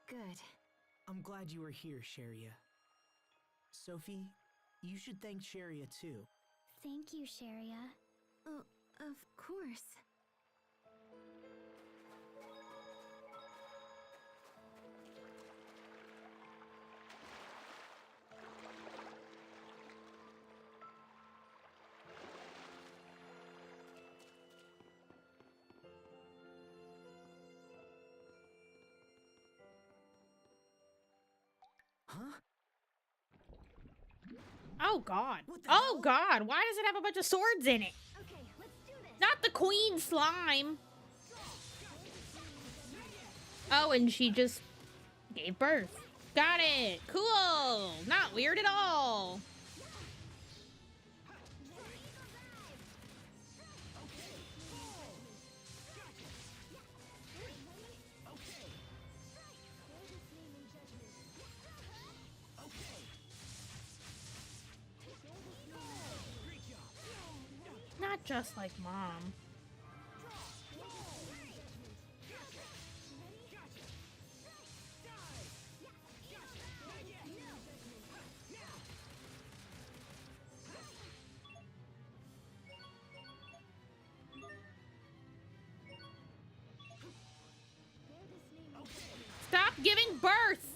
Good. I'm glad you were here, Sharia. Sophie, you should thank Sharia too. Thank you, Sharia. Oh, of course. Huh? Oh god. What the Oh hell? god. Why does it have a bunch of swords in it? Okay, let's do this. Not the queen slime. Oh, and she just gave birth. Got it. Cool. Not weird at all. Not just like mom. Stop giving birth!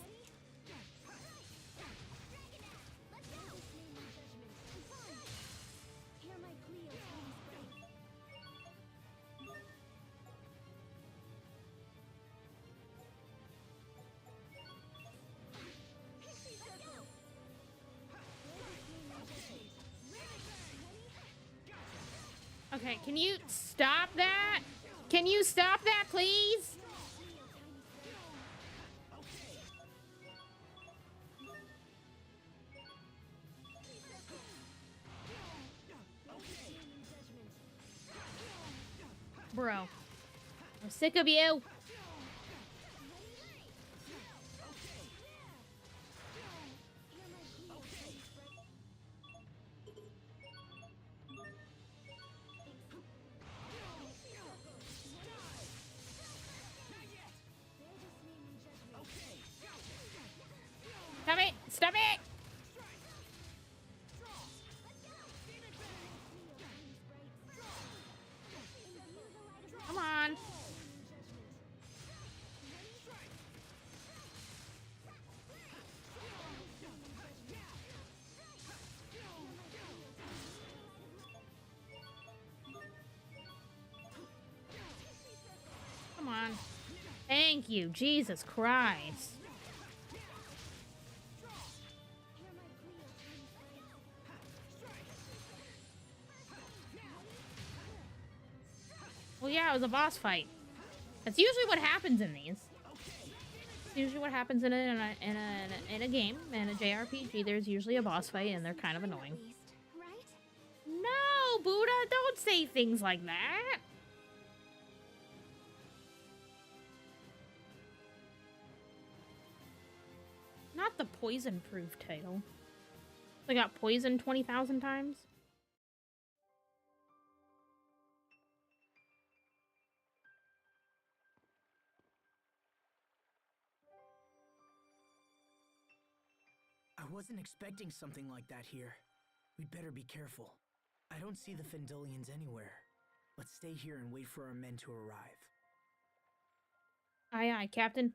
Okay, can you stop that? Can you stop that, please? Bro. I'm sick of you. Stop it! Stop it! Come on. Come on. Thank you, Jesus Christ. Well, yeah, it was a boss fight. That's usually what happens in these. It's usually what happens in a game, in a JRPG. There's usually a boss fight, and they're kind of annoying. At least, right? No, Buddha, don't say things like that. Not the poison-proof title. I got poisoned 20,000 times. I wasn't expecting something like that here. We'd better be careful. I don't see the Fendelians anywhere. Let's stay here and wait for our men to arrive. Aye, aye, Captain.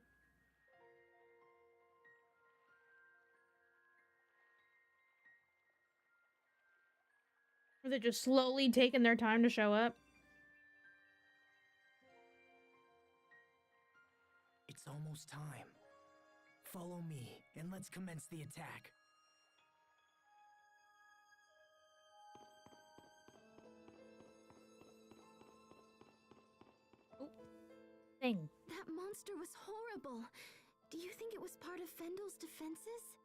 Or they're just slowly taking their time to show up. It's almost time. Follow me, and let's commence the attack. Oh, thing. That monster was horrible. Do you think it was part of Fendel's defenses?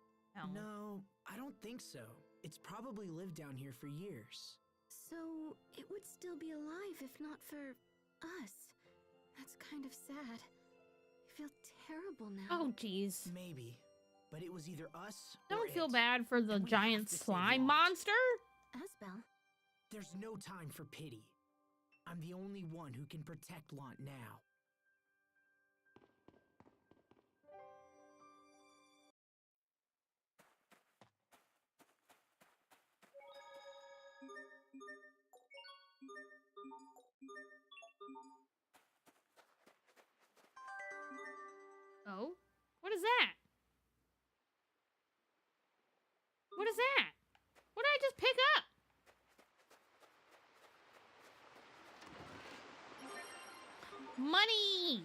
No, I don't think so. It's probably lived down here for years. So, it would still be alive if not for us. That's kind of sad. I feel terrible now. Oh, jeez. Maybe, but it was either us or Don't feel it. bad for the And we giant have to save slime Locke. monster. Asbel, There's no time for pity. I'm the only one who can protect Lant now. Oh? What is that? What is that? What did I just pick up? Money!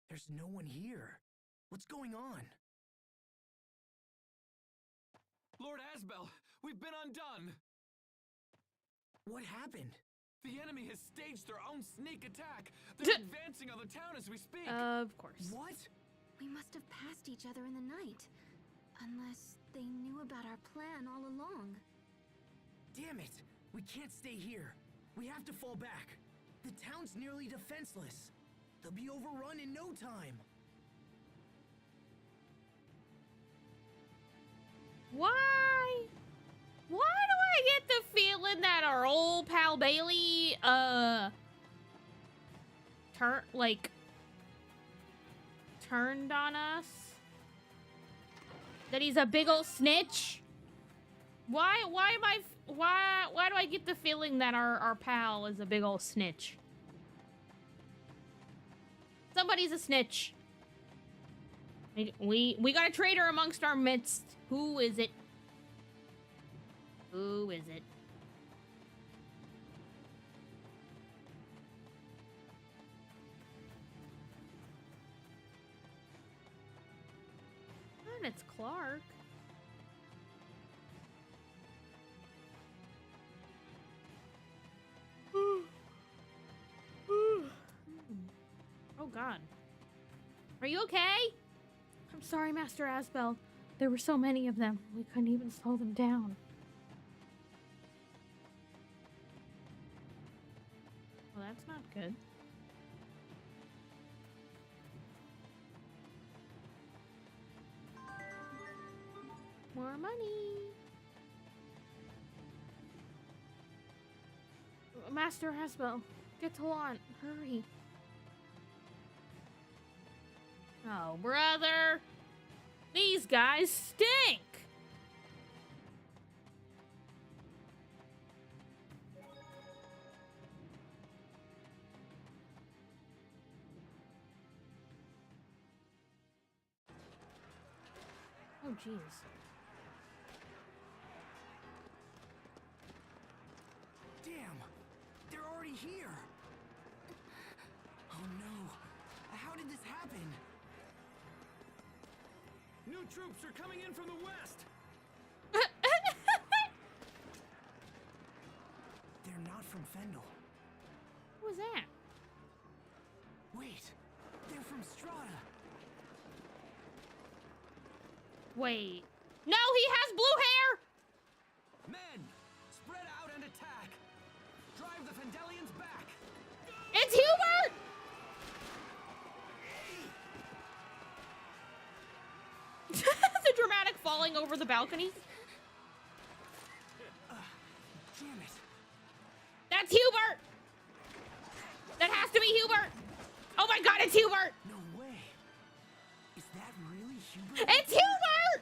There's no one here. What's going on? Lord Asbel, we've been undone! What happened? The enemy has staged their own sneak attack! They're advancing on the town as we speak! Of course. What? we must have passed each other in the night. Unless they knew about our plan all along. Damn it! We can't stay here. We have to fall back. The town's nearly defenseless. They'll be overrun in no time. Why? Why do I get the feeling that our old pal Bailey, turned on us? That he's a big old snitch? Why do I get the feeling that our pal is a big old snitch? Somebody's a snitch. We got a traitor amongst our midst. Who is it? Who is it? And it's Clark. Oh god. Are you okay? I'm sorry, Master Asbel. There were so many of them. We couldn't even slow them down. Well, that's not good. More money. Master Asbel, get to launch. Hurry. Oh, brother. These guys stink. Oh, jeez. Damn! They're already here! Oh no! How did this happen? New troops are coming in from the west. They're not from Fendel. What was that? Wait! They're from Strata! Wait. No, he has blue hair! Men, spread out and attack. Drive the Fendelians back. It's Hubert! The dramatic falling over the balcony. Damn it! That's Hubert! That has to be Hubert! Oh my god, it's Hubert! No way! Is that really Hubert? It's Hubert!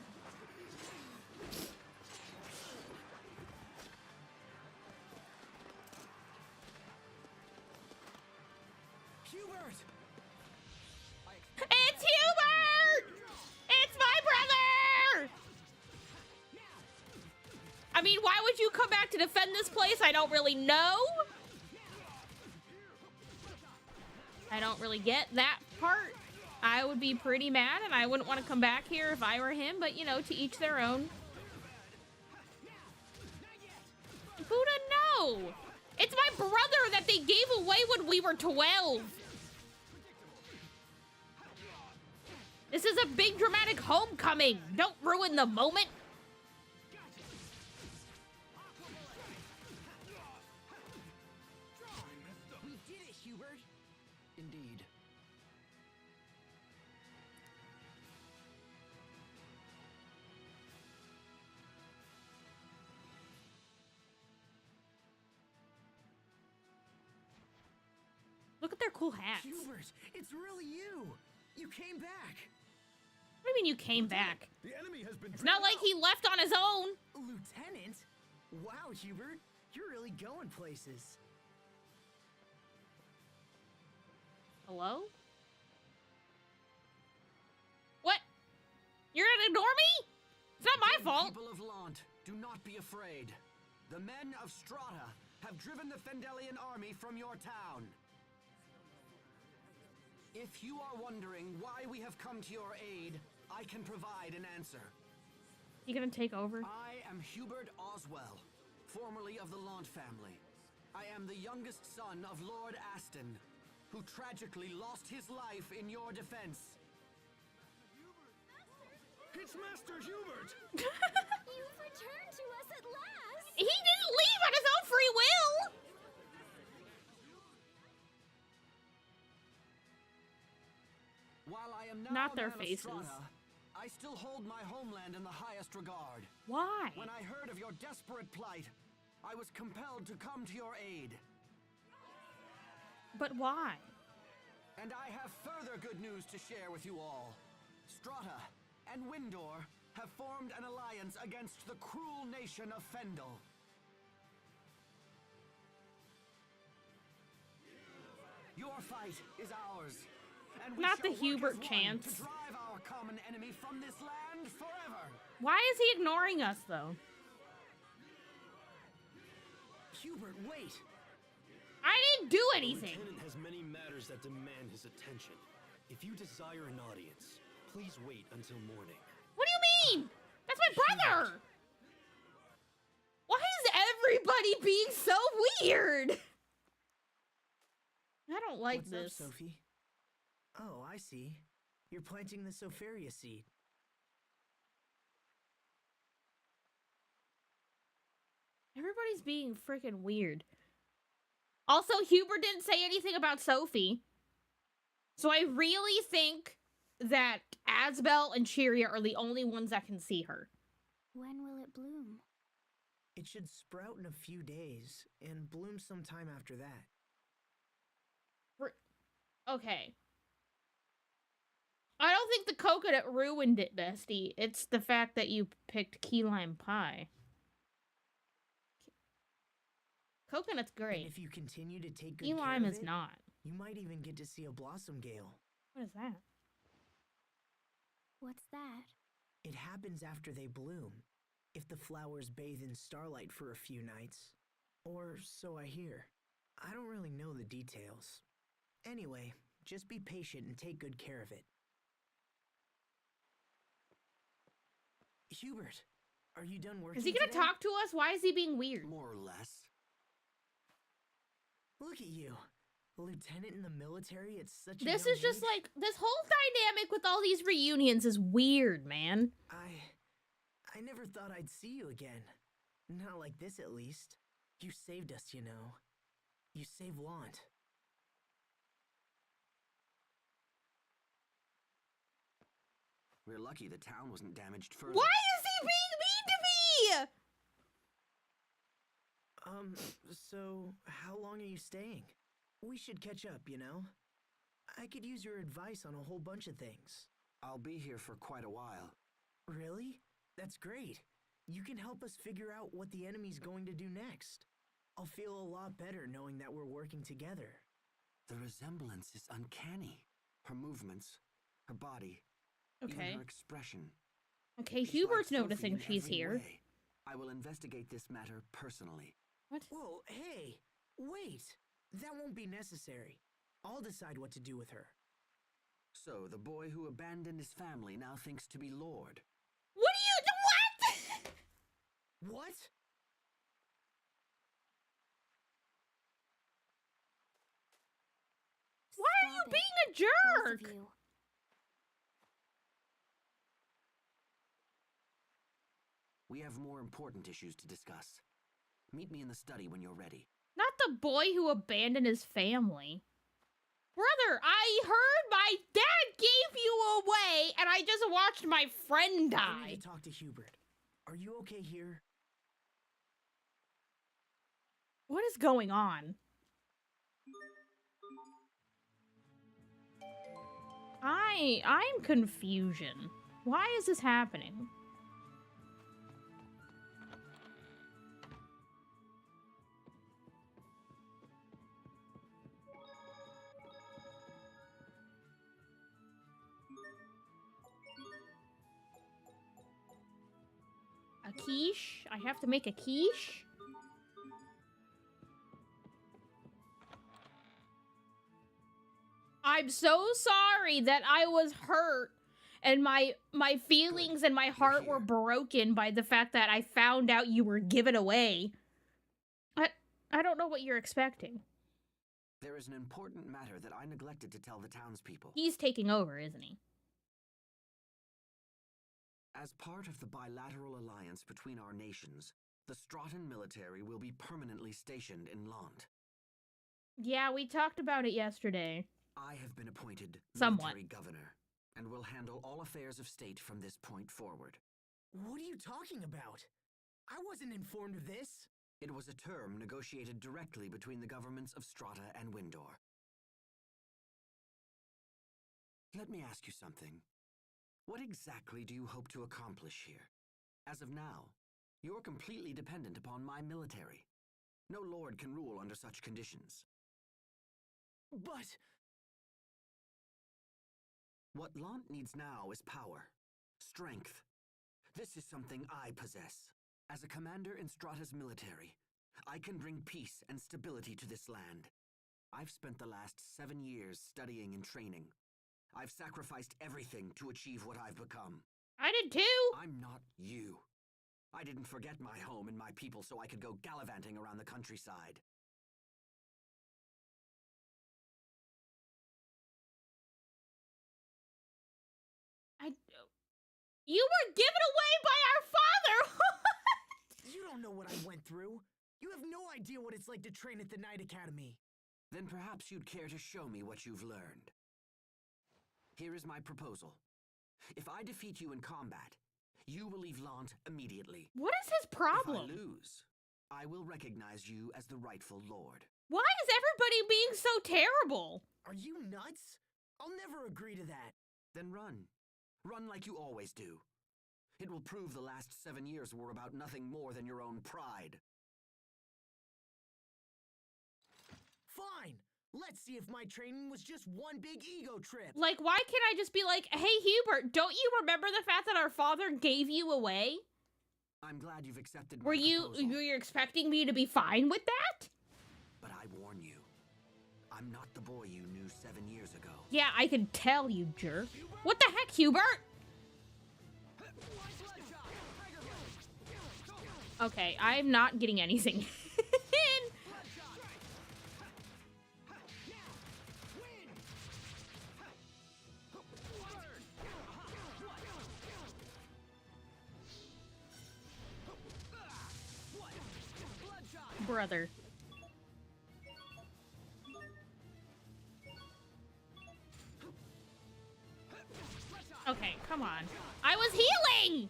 Hubert! It's Hubert! It's my brother! I mean, why would you come back to defend this place? I don't really know. I don't really get that part. I would be pretty mad, and I wouldn't want to come back here if I were him, but, you know, to each their own. Buddha, no! It's my brother that they gave away when we were 12. This is a big dramatic homecoming. Don't ruin the moment. We did it, Hubert! Indeed. Look at their cool hats. Hubert! It's really you! You came back! What do you mean you came back? The enemy has been. It's not like he left on his own. Lieutenant? Wow, Hubert! You're really going places. Hello? What? You're gonna ignore me? It's not my Good fault. People of Lant, do not be afraid. The men of Strata have driven the Fendelian army from your town. If you are wondering why we have come to your aid, I can provide an answer. You gonna take over? I am Hubert Oswell, formerly of the Lant family. I am the youngest son of Lord Aston, who tragically lost his life in your defense. It's Master Hubert. You've returned to us at last! He didn't leave on his own free will. While I am now Not a their man of faces. Strata, I still hold my homeland in the highest regard. Why? When I heard of your desperate plight, I was compelled to come to your aid. But why? And I have further good news to share with you all. Strata and Windor have formed an alliance against the cruel nation of Fendel. Your fight is ours. And we Not shall the work Hubert as one chance. to drive our common enemy from this land forever. Why is he ignoring us, though? Hubert, wait! I didn't do The anything. lieutenant has many matters that demand his attention. If you desire an audience, please wait until morning. What do you mean? That's my brother! Why is everybody being so weird? I don't like What's this. up, Sophie? Oh, I see. You're planting the Sopharia seed. Everybody's being freaking weird. Also, Hubert didn't say anything about Sophie. So I really think that Asbel and Cheeria are the only ones that can see her. When will it bloom? It should sprout in a few days and bloom sometime after that. Okay. I don't think the coconut ruined it, bestie. It's the fact that you picked key lime pie. Coconut's And great. if you continue to take good Key care lime of is it, not. you might even get to see a blossom gale. What is that? What's that? It happens after they bloom, if the flowers bathe in starlight for a few nights. Or so I hear. I don't really know the details. Anyway, just be patient and take good care of it. Hubert, are you done working Is he gonna today? talk to us? Why is he being weird? More or less. Look at you. A lieutenant in the military at such a This young is just age? like, this whole dynamic with all these reunions is weird, man. I never thought I'd see you again. Not like this, at least. You saved us, you know. You saved Lant. We're lucky the town wasn't damaged further. Why is he being mean to me? So how long are you staying? We should catch up, you know? I could use your advice on a whole bunch of things. I'll be here for quite a while. Really? That's great. You can help us figure out what the enemy's going to do next. I'll feel a lot better knowing that we're working together. The resemblance is uncanny. Her movements, her body, Okay. even her expression. Okay, She's Hubert's like Sophie noticing in she's every here. way. I will investigate this matter personally. What? Whoa, hey! Wait! That won't be necessary. I'll decide what to do with her. So, the boy who abandoned his family now thinks to be Lord. What do you, what? What? Why are you Stop it. being a Both jerk? of you. We have more important issues to discuss. Meet me in the study when you're ready. Not the boy who abandoned his family. Brother, I heard my dad gave you away, and I just watched my friend I die. need to talk to Hubert. Are you okay here? What is going on? I'm confusion. Why is this happening? A quiche? I have to make a quiche? I'm so sorry that I was hurt and my feelings and my heart were broken by the fact that I found out you were given away. I don't know what you're expecting. There is an important matter that I neglected to tell the townspeople. He's taking over, isn't he? As part of the bilateral alliance between our nations, the Strahtan military will be permanently stationed in Lant. Yeah, we talked about it yesterday. I have been appointed Somewhat. military governor, and will handle all affairs of state from this point forward. What are you talking about? I wasn't informed of this. It was a term negotiated directly between the governments of Strata and Windor. Let me ask you something. What exactly do you hope to accomplish here? As of now, you're completely dependent upon my military. No lord can rule under such conditions. But... What Lant needs now is power, strength. This is something I possess. As a commander in Strata's military, I can bring peace and stability to this land. I've spent the last 7 years studying and training. I've sacrificed everything to achieve what I've become. I did too. I'm not you. I didn't forget my home and my people so I could go gallivanting around the countryside. You were given away by our father! You don't know what I went through. You have no idea what it's like to train at the Night Academy. Then perhaps you'd care to show me what you've learned. Here is my proposal. If I defeat you in combat, you will leave Lant immediately. What is his problem? If I lose, I will recognize you as the rightful lord. Why is everybody being so terrible? Are you nuts? I'll never agree to that. Then run. Run like you always do. It will prove the last 7 years were about nothing more than your own pride. Fine. Let's see if my training was just one big ego trip. Like, why can't I just be like, hey, Hubert, don't you remember the fact that our father gave you away? I'm glad you've accepted my Were proposal. you expecting me to be fine with that? But I warn you, I'm not the boy you knew 7 years ago. Yeah, I can tell, you jerk. What the heck, Hubert? Okay, I'm not getting anything in. Brother. Okay, come on. I was healing!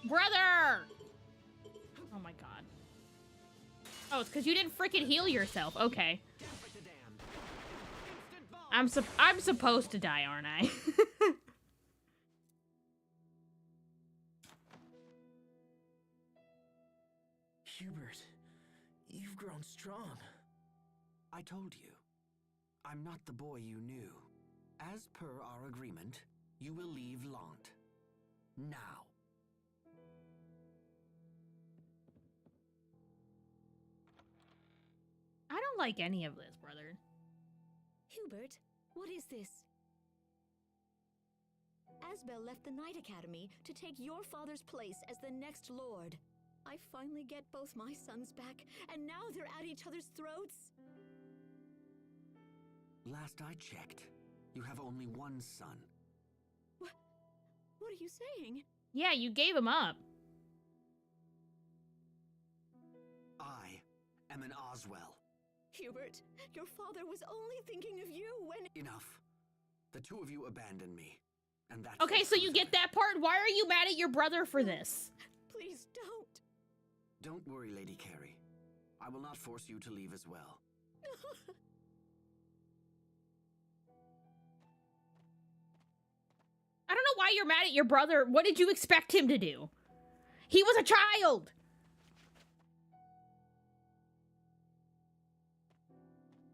Brother! Oh my god. Oh, it's because you didn't freaking heal yourself. Okay. I'm supposed to die, aren't I? Hubert, you've grown strong. I told you, I'm not the boy you knew. As per our agreement, you will leave Lant. Now. I don't like any of this, brother. Hubert, what is this? Asbel left the Night Academy to take your father's place as the next lord. I finally get both my sons back, and now they're at each other's throats? Last I checked, you have only one son. What are you saying? Yeah, you gave him up. I am an Oswell. Hubert, your father was only thinking of you when— Enough. The two of you abandoned me, and that's— Okay, so you get that part? Why are you mad at your brother for this? Please don't. Don't worry, Lady Carrie. I will not force you to leave as well. I don't know why you're mad at your brother. What did you expect him to do? He was a child!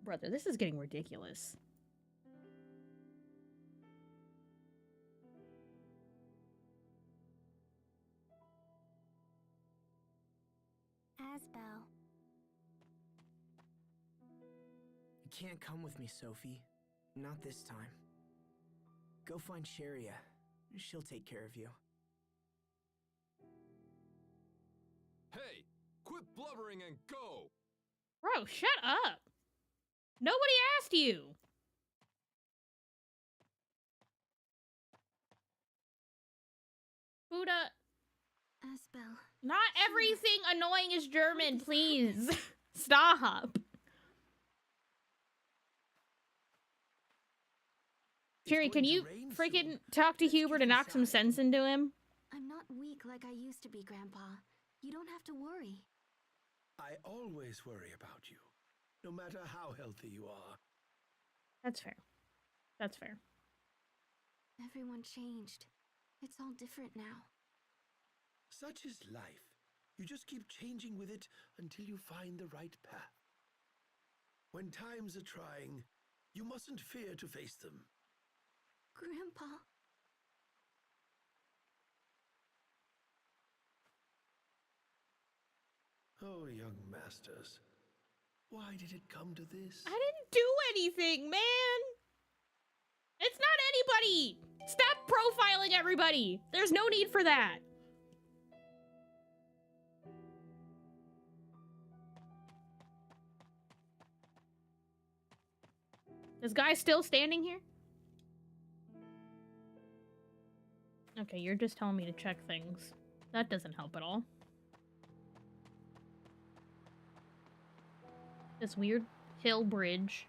Brother, this is getting ridiculous. Asbel. You can't come with me, Sophie. Not this time. Go find Sharia. She'll take care of you. Hey, quit blubbering and go! Bro, shut up. Nobody asked you. Buddha. Asbel. Not everything annoying is German, please. Stop. Fury, can you freaking talk to Hubert and knock some sense into him? I'm not weak like I used to be, Grandpa. You don't have to worry. I always worry about you, no matter how healthy you are. That's fair. That's fair. Everyone changed. It's all different now. Such is life. You just keep changing with it until you find the right path. When times are trying, you mustn't fear to face them. Grandpa. Oh, young masters, why did it come to this? I didn't do anything, man. It's not anybody. Stop profiling everybody. There's no need for that. This guy's still standing here? Okay, you're just telling me to check things. That doesn't help at all. This weird hill bridge.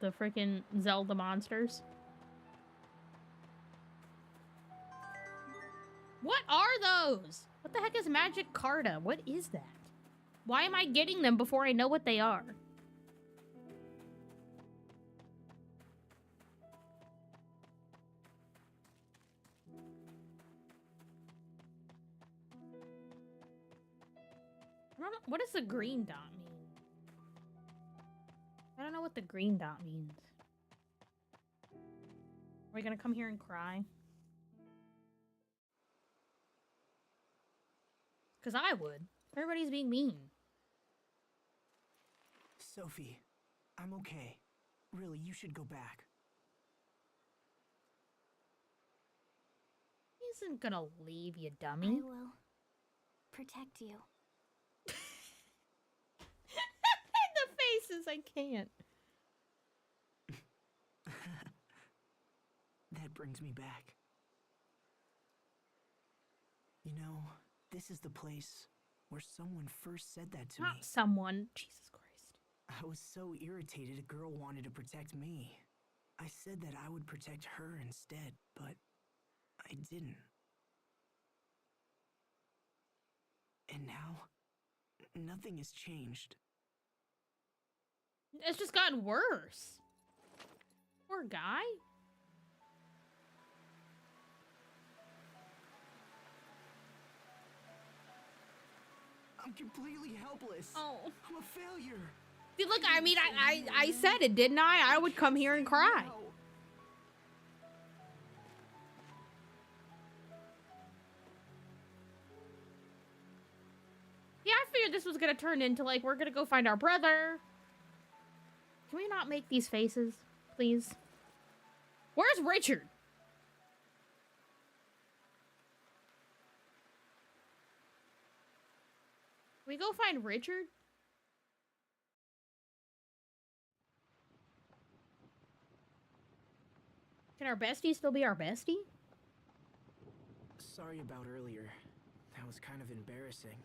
The freaking Zelda monsters. What are those? What the heck is Magic Carta? What is that? Why am I getting them before I know what they are? I don't know. What does the green dot mean? I don't know what the green dot means. Are we gonna come here and cry? Because I would. Everybody's being mean. Sophie, I'm okay. Really, you should go back. He isn't gonna leave, you I dummy. will protect you. The faces, I can't. That brings me back. You know, this is the place where someone first said that to me. Not someone. Jesus Christ. I was so irritated a girl wanted to protect me. I said that I would protect her instead, but I didn't. And now, nothing has changed. It's just gotten worse. Poor guy. I'm completely helpless. Oh. I'm a failure. See, look, I mean, I said it, didn't I? I would come here and cry. No. Yeah, I figured this was gonna turn into, like, we're gonna go find our brother. Can we not make these faces, please? Where's Richard? Can we go find Richard? Can our bestie still be our bestie? Sorry about earlier. That was kind of embarrassing.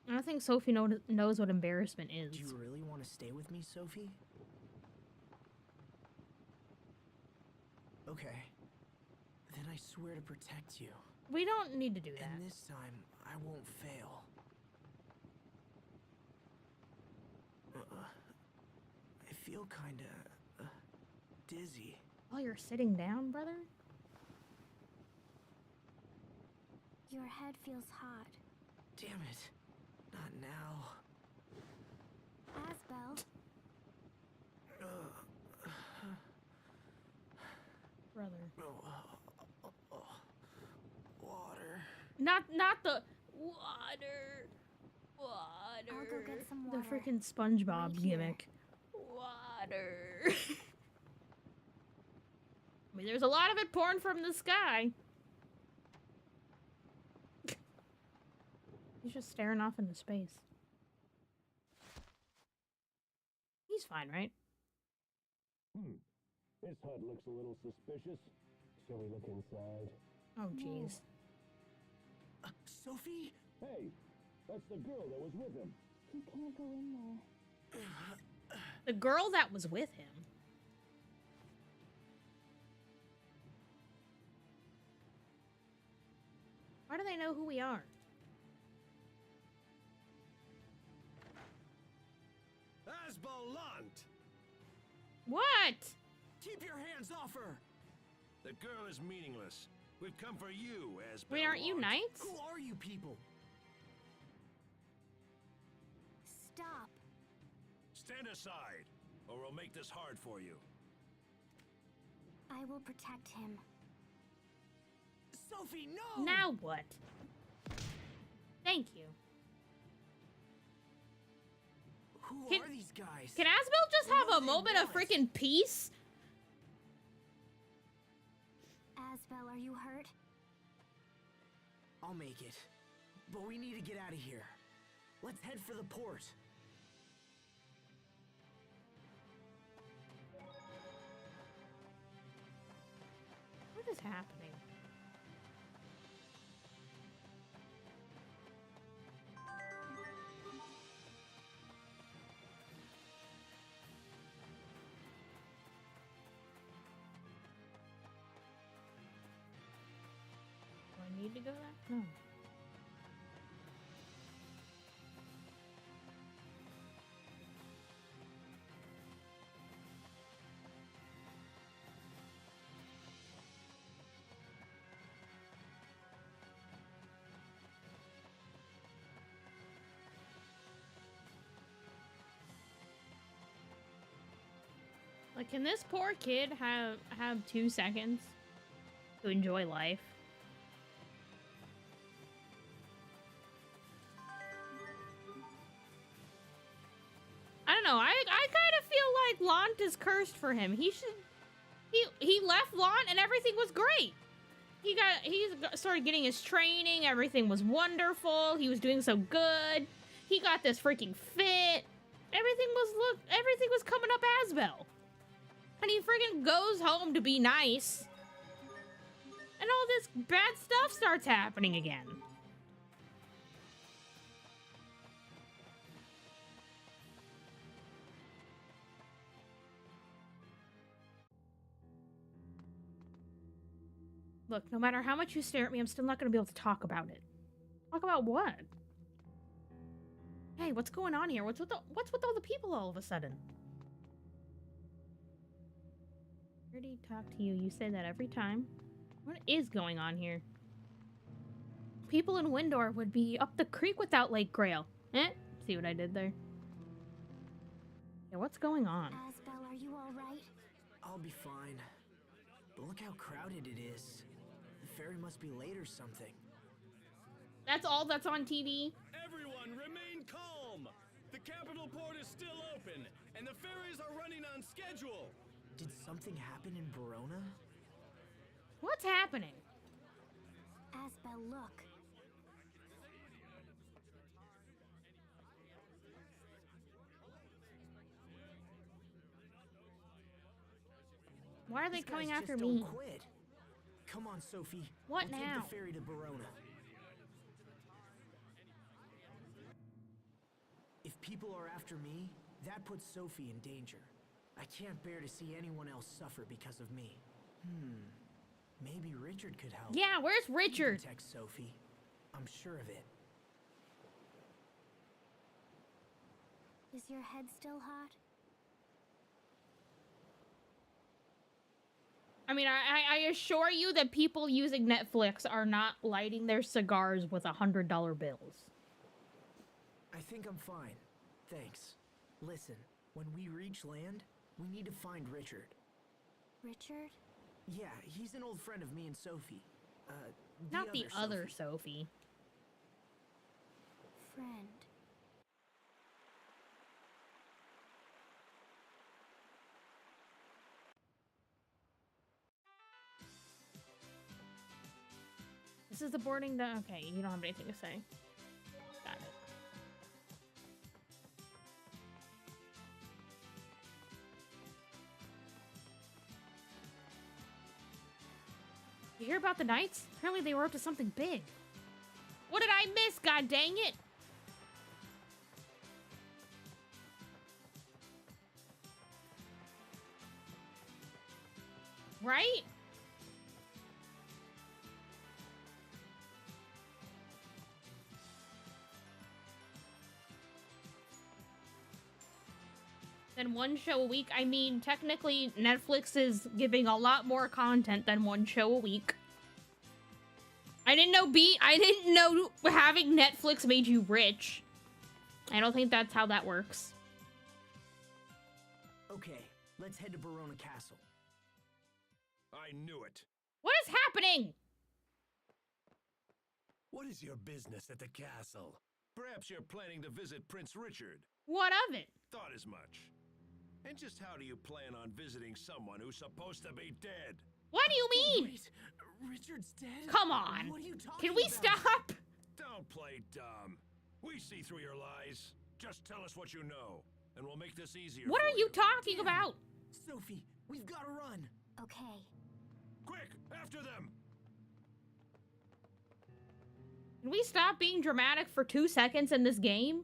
I don't think Sophie knows what embarrassment is. Do you really want to stay with me, Sophie? Okay. Then I swear to protect you. We don't need to do that. And this time, I won't fail. I feel kinda dizzy. Oh, you're sitting down, brother? Your head feels hot. Damn it. Not now. Asbel, Brother. Water. Not the water. Water. I'll go get some The water. freaking SpongeBob Right here. gimmick. Water. I mean, there's a lot of it pouring from the sky. He's just staring off into space. He's fine, right? This hut looks a little suspicious. Shall we look inside? Oh, jeez. Sophie? Hey, that's the girl that was with him. you can't go in there. The girl that was with him. Why do they know who we are? Asbalant! What? Keep your hands off her! The girl is meaningless. We've come for you, Asbalant. Wait, aren't you knights? Who are you people? Stop. Stand aside, or we'll make this hard for you. I will protect him. Sophie, no! Now what? Thank Thank you. Who Can- are these guys? Can Asbel just What have do a they moment of want? freaking peace? Asbel, are you hurt? I'll make it. But we need to get out of here. Let's head for the port. What is happening? Do I need to go that? No. Like, can this poor kid have 2 seconds to enjoy life? I don't know. I kind of feel like Lant is cursed for him. He left Lant and everything was great. He started getting his training. Everything was wonderful. He was doing so good. He got this freaking fit. Everything was coming up Asbel. And he freaking goes home to be nice. And all this bad stuff starts happening again. Look, no matter how much you stare at me, I'm still not going to be able to talk about it. Talk about what? Hey, what's going on here? What's with all the people all of a sudden? I already talked to you. You say that every time. What is going on here? People in Windor would be up the creek without Lake Grail. Eh? See what I did there? Yeah, what's going on? Asbel, are you alright? I'll be fine. But look how crowded it is. The ferry must be late or something. That's all that's on TV? Everyone remain calm! The capital port is still open, and the ferries are running on schedule! Did something happen in Verona? What's happening? Asbel, look. Why are they These guys coming just after don't me? quit. Come on, Sophie. What we'll now? Take the ferry to Verona. If people are after me, that puts Sophie in danger. I can't bear to see anyone else suffer because of me. Maybe Richard could help. Yeah, where's Richard? Protect Sophie. I'm sure of it. Is your head still hot? I mean, I assure you that people using Netflix are not lighting their cigars with $100 bills. I think I'm fine. Thanks. Listen, when we reach land, we need to find Richard. Richard? Yeah, he's an old friend of me and Sophie. Not the other Sophie. Sophie. Friend. This is the boarding dock. Okay, you don't have anything to say. Got it. You hear about the Knights? Apparently they were up to something big. What did I miss, god dang it? Right? Than one show a week. I mean, technically, Netflix is giving a lot more content than one show a week. I didn't know having Netflix made you rich. I don't think that's how that works. Okay, let's head to Verona Castle. I knew it. What is happening? What is your business at the castle? Perhaps you're planning to visit Prince Richard. What of it? Thought as much. And just how do you plan on visiting someone who's supposed to be dead? What do you mean? Wait, Richard's dead? Come on. What are you talking Can we about? stop? Don't play dumb. We see through your lies. Just tell us what you know, and we'll make this easier. What for are you talking about? Sophie, we've got to run. Okay. Quick, after them! Can we stop being dramatic for 2 seconds in this game?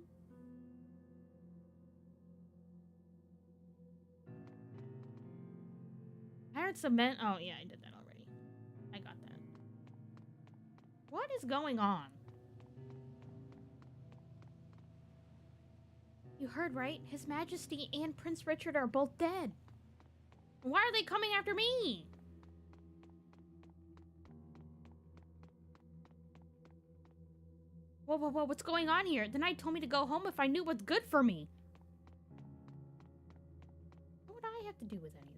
Iron cement. Oh, yeah, I did that already. I got that. What is going on? You heard right. His Majesty and Prince Richard are both dead. Why are they coming after me? Whoa, whoa, whoa, what's going on here? The knight told me to go home if I knew what's good for me. What would I have to do with anything?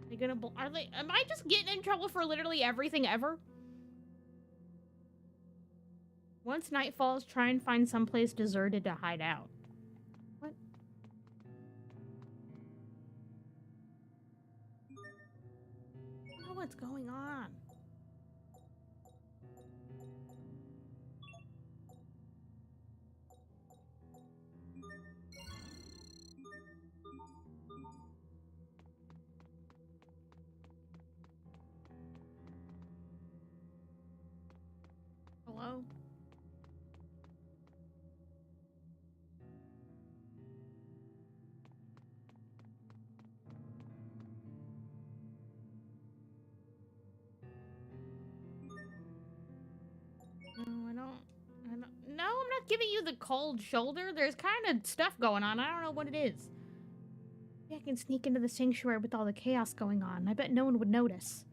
Are they gonna, am I just getting in trouble for literally everything ever? Once night falls, try and find someplace deserted to hide out. What? I don't know what's going on. Hello? No, I don't. No, I'm not giving you the cold shoulder. There's kind of stuff going on. I don't know what it is. Maybe I can sneak into the sanctuary with all the chaos going on. I bet no one would notice.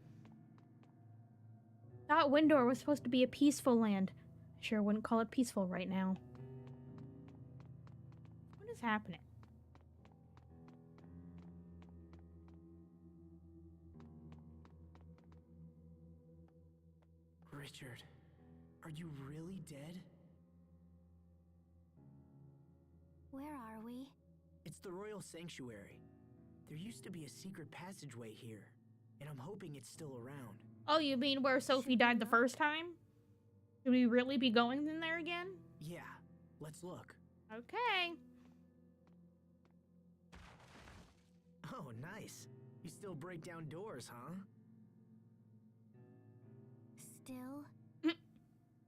Thought Windor was supposed to be a peaceful land. I sure wouldn't call it peaceful right now. What is happening? Richard, are you really dead? Where are we? It's the Royal Sanctuary. There used to be a secret passageway here, and I'm hoping it's still around. Oh, you mean where Sophie died the first time? Should we really be going in there again? Yeah, let's look. Okay. Oh, nice. You still break down doors, huh? Still?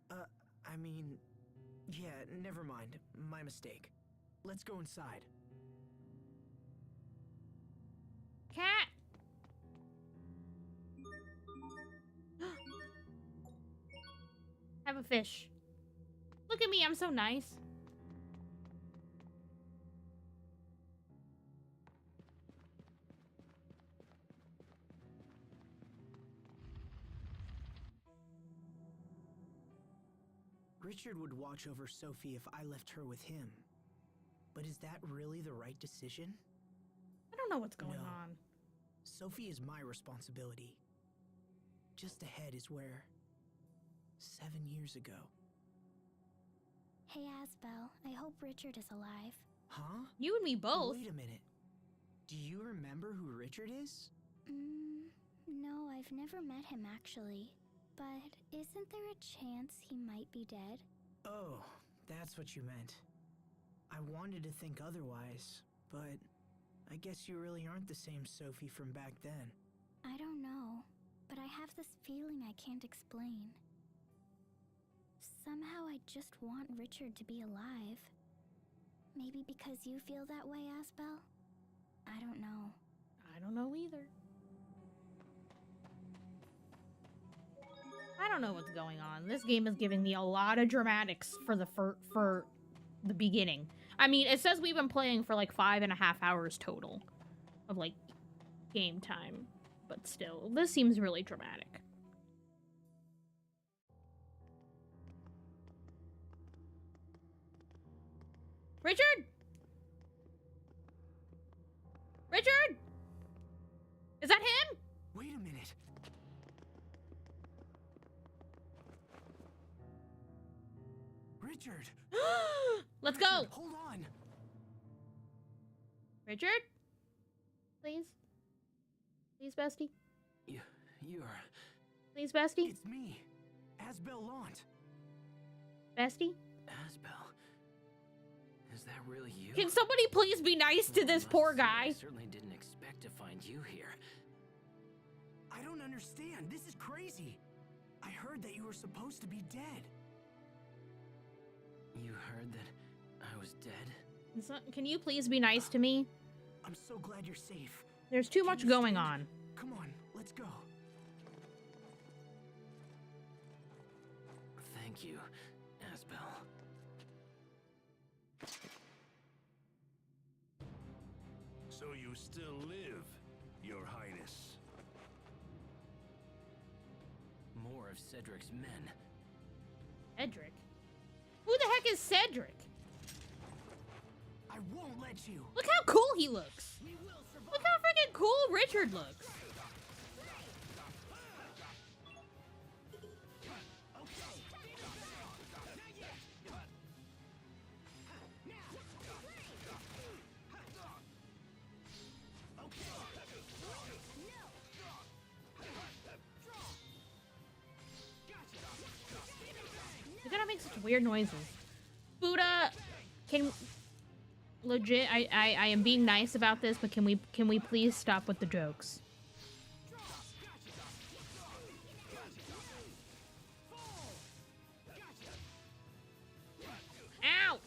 I mean, yeah, never mind. My mistake. Let's go inside. Cat! Have a fish. Look at me, I'm so nice. Richard would watch over Sophie if I left her with him. But is that really the right decision? I don't know what's going No. on. Sophie is my responsibility. Just ahead is where... 7 years ago. Hey, Asbel, I hope Richard is alive. Huh? You and me both. Wait a minute. Do you remember who Richard is? No, I've never met him actually. But isn't there a chance he might be dead? Oh, that's what you meant. I wanted to think otherwise, but I guess you really aren't the same Sophie from back then. I don't know, but I have this feeling I can't explain. Somehow I just want Richard to be alive. Maybe because you feel that way, Asbel? I don't know. I don't know either. I don't know what's going on. This game is giving me a lot of dramatics for the beginning. I mean, it says we've been playing for like 5.5 hours total of like game time, but still, this seems really dramatic. Richard? Richard? Is that him? Wait a minute. Richard! Let's go. Hold on. Richard? Please? Please, bestie? You're... Please, bestie? It's me, Asbel Lant. Bestie? Asbel. Is that really you? Can somebody please be nice to this poor guy? I certainly didn't expect to find you here. I don't understand. This is crazy. I heard that you were supposed to be dead. You heard that I was dead? Can you please be nice to me? I'm so glad you're safe. There's too Can much you going stand? on. Come on, let's go. Thank you, Asbel. So you still live, Your Highness. More of Cedric's men. Cedric? Who the heck is Cedric? I won't let you. Look how cool he looks. Look how freaking cool Richard looks. You're gonna make such weird noises. Buddha, can legit I am being nice about this, but can we please stop with the jokes? Ow!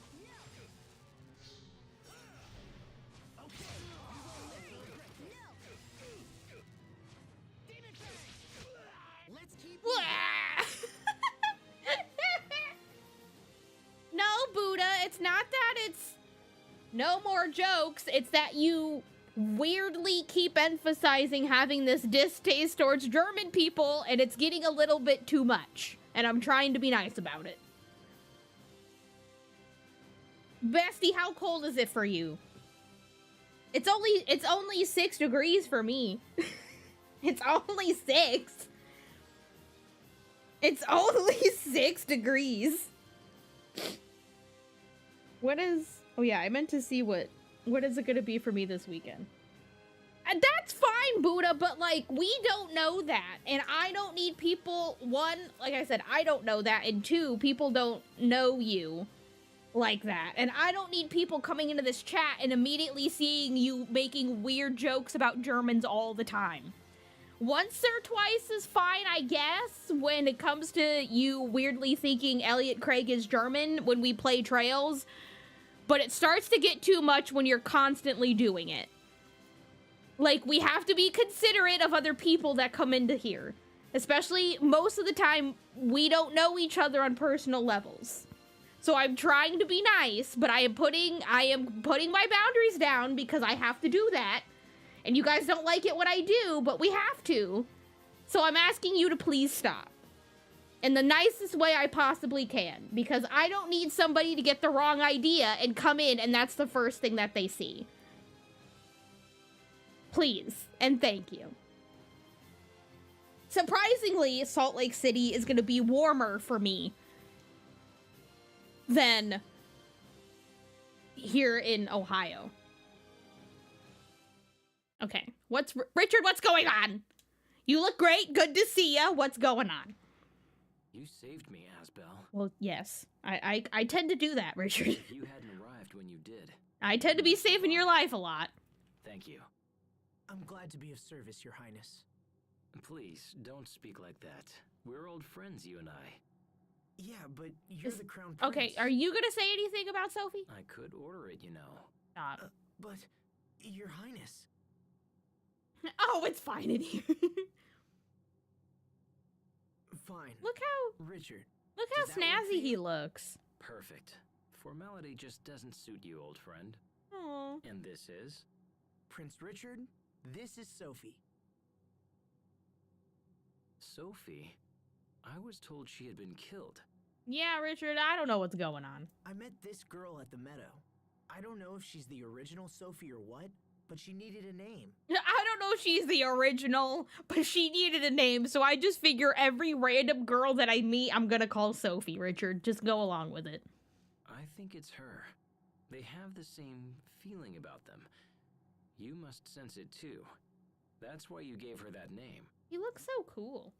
No, Buddha, it's not that it's no more jokes. It's that you weirdly keep emphasizing having this distaste towards German people, and it's getting a little bit too much. And I'm trying to be nice about it. Bestie, how cold is it for you? It's only 6 degrees for me. It's only 6. It's only 6 degrees. What is... Oh yeah, I meant to see what is it gonna be for me this weekend. And that's fine, Buddha, but like, we don't know that. And I don't need people, one, like I said, I don't know that. And two, people don't know you like that. And I don't need people coming into this chat and immediately seeing you making weird jokes about Germans all the time. Once or twice is fine, I guess, when it comes to you weirdly thinking Elliot Craig is German when we play Trails. But it starts to get too much when you're constantly doing it. Like, we have to be considerate of other people that come into here. Especially, most of the time, we don't know each other on personal levels. So I'm trying to be nice, but I am putting my boundaries down because I have to do that. And you guys don't like it when I do, but we have to. So I'm asking you to please stop. In the nicest way I possibly can. Because I don't need somebody to get the wrong idea and come in and that's the first thing that they see. Please. And thank you. Surprisingly, Salt Lake City is going to be warmer for me than here in Ohio. Okay. Richard, what's going on? You look great. Good to see ya. What's going on? You saved me, Asbel. Well, yes. I tend to do that, Richard. If you hadn't arrived when you did. I tend to be saving your life a lot. Thank you. I'm glad to be of service, Your Highness. Please, don't speak like that. We're old friends, you and I. Yeah, but you're the crown prince. Okay, are you gonna say anything about Sophie? I could order it, you know. Stop. But, Your Highness... Oh, it's fine in here. Fine. Look how Richard. Look does how that work for snazzy he you? looks. Perfect. Formality just doesn't suit you, old friend. Aww. And this is? Prince Richard, this is Sophie. Sophie? I was told she had been killed. Yeah, Richard, I don't know what's going on. I met this girl at the meadow. I don't know if she's the original Sophie or what, but she needed a name. I don't know if she's the original, but she needed a name, so I just figure every random girl that I meet, I'm gonna call Sophie, Richard. Just go along with it. I think it's her. They have the same feeling about them. You must sense it too. That's why you gave her that name. You look so cool.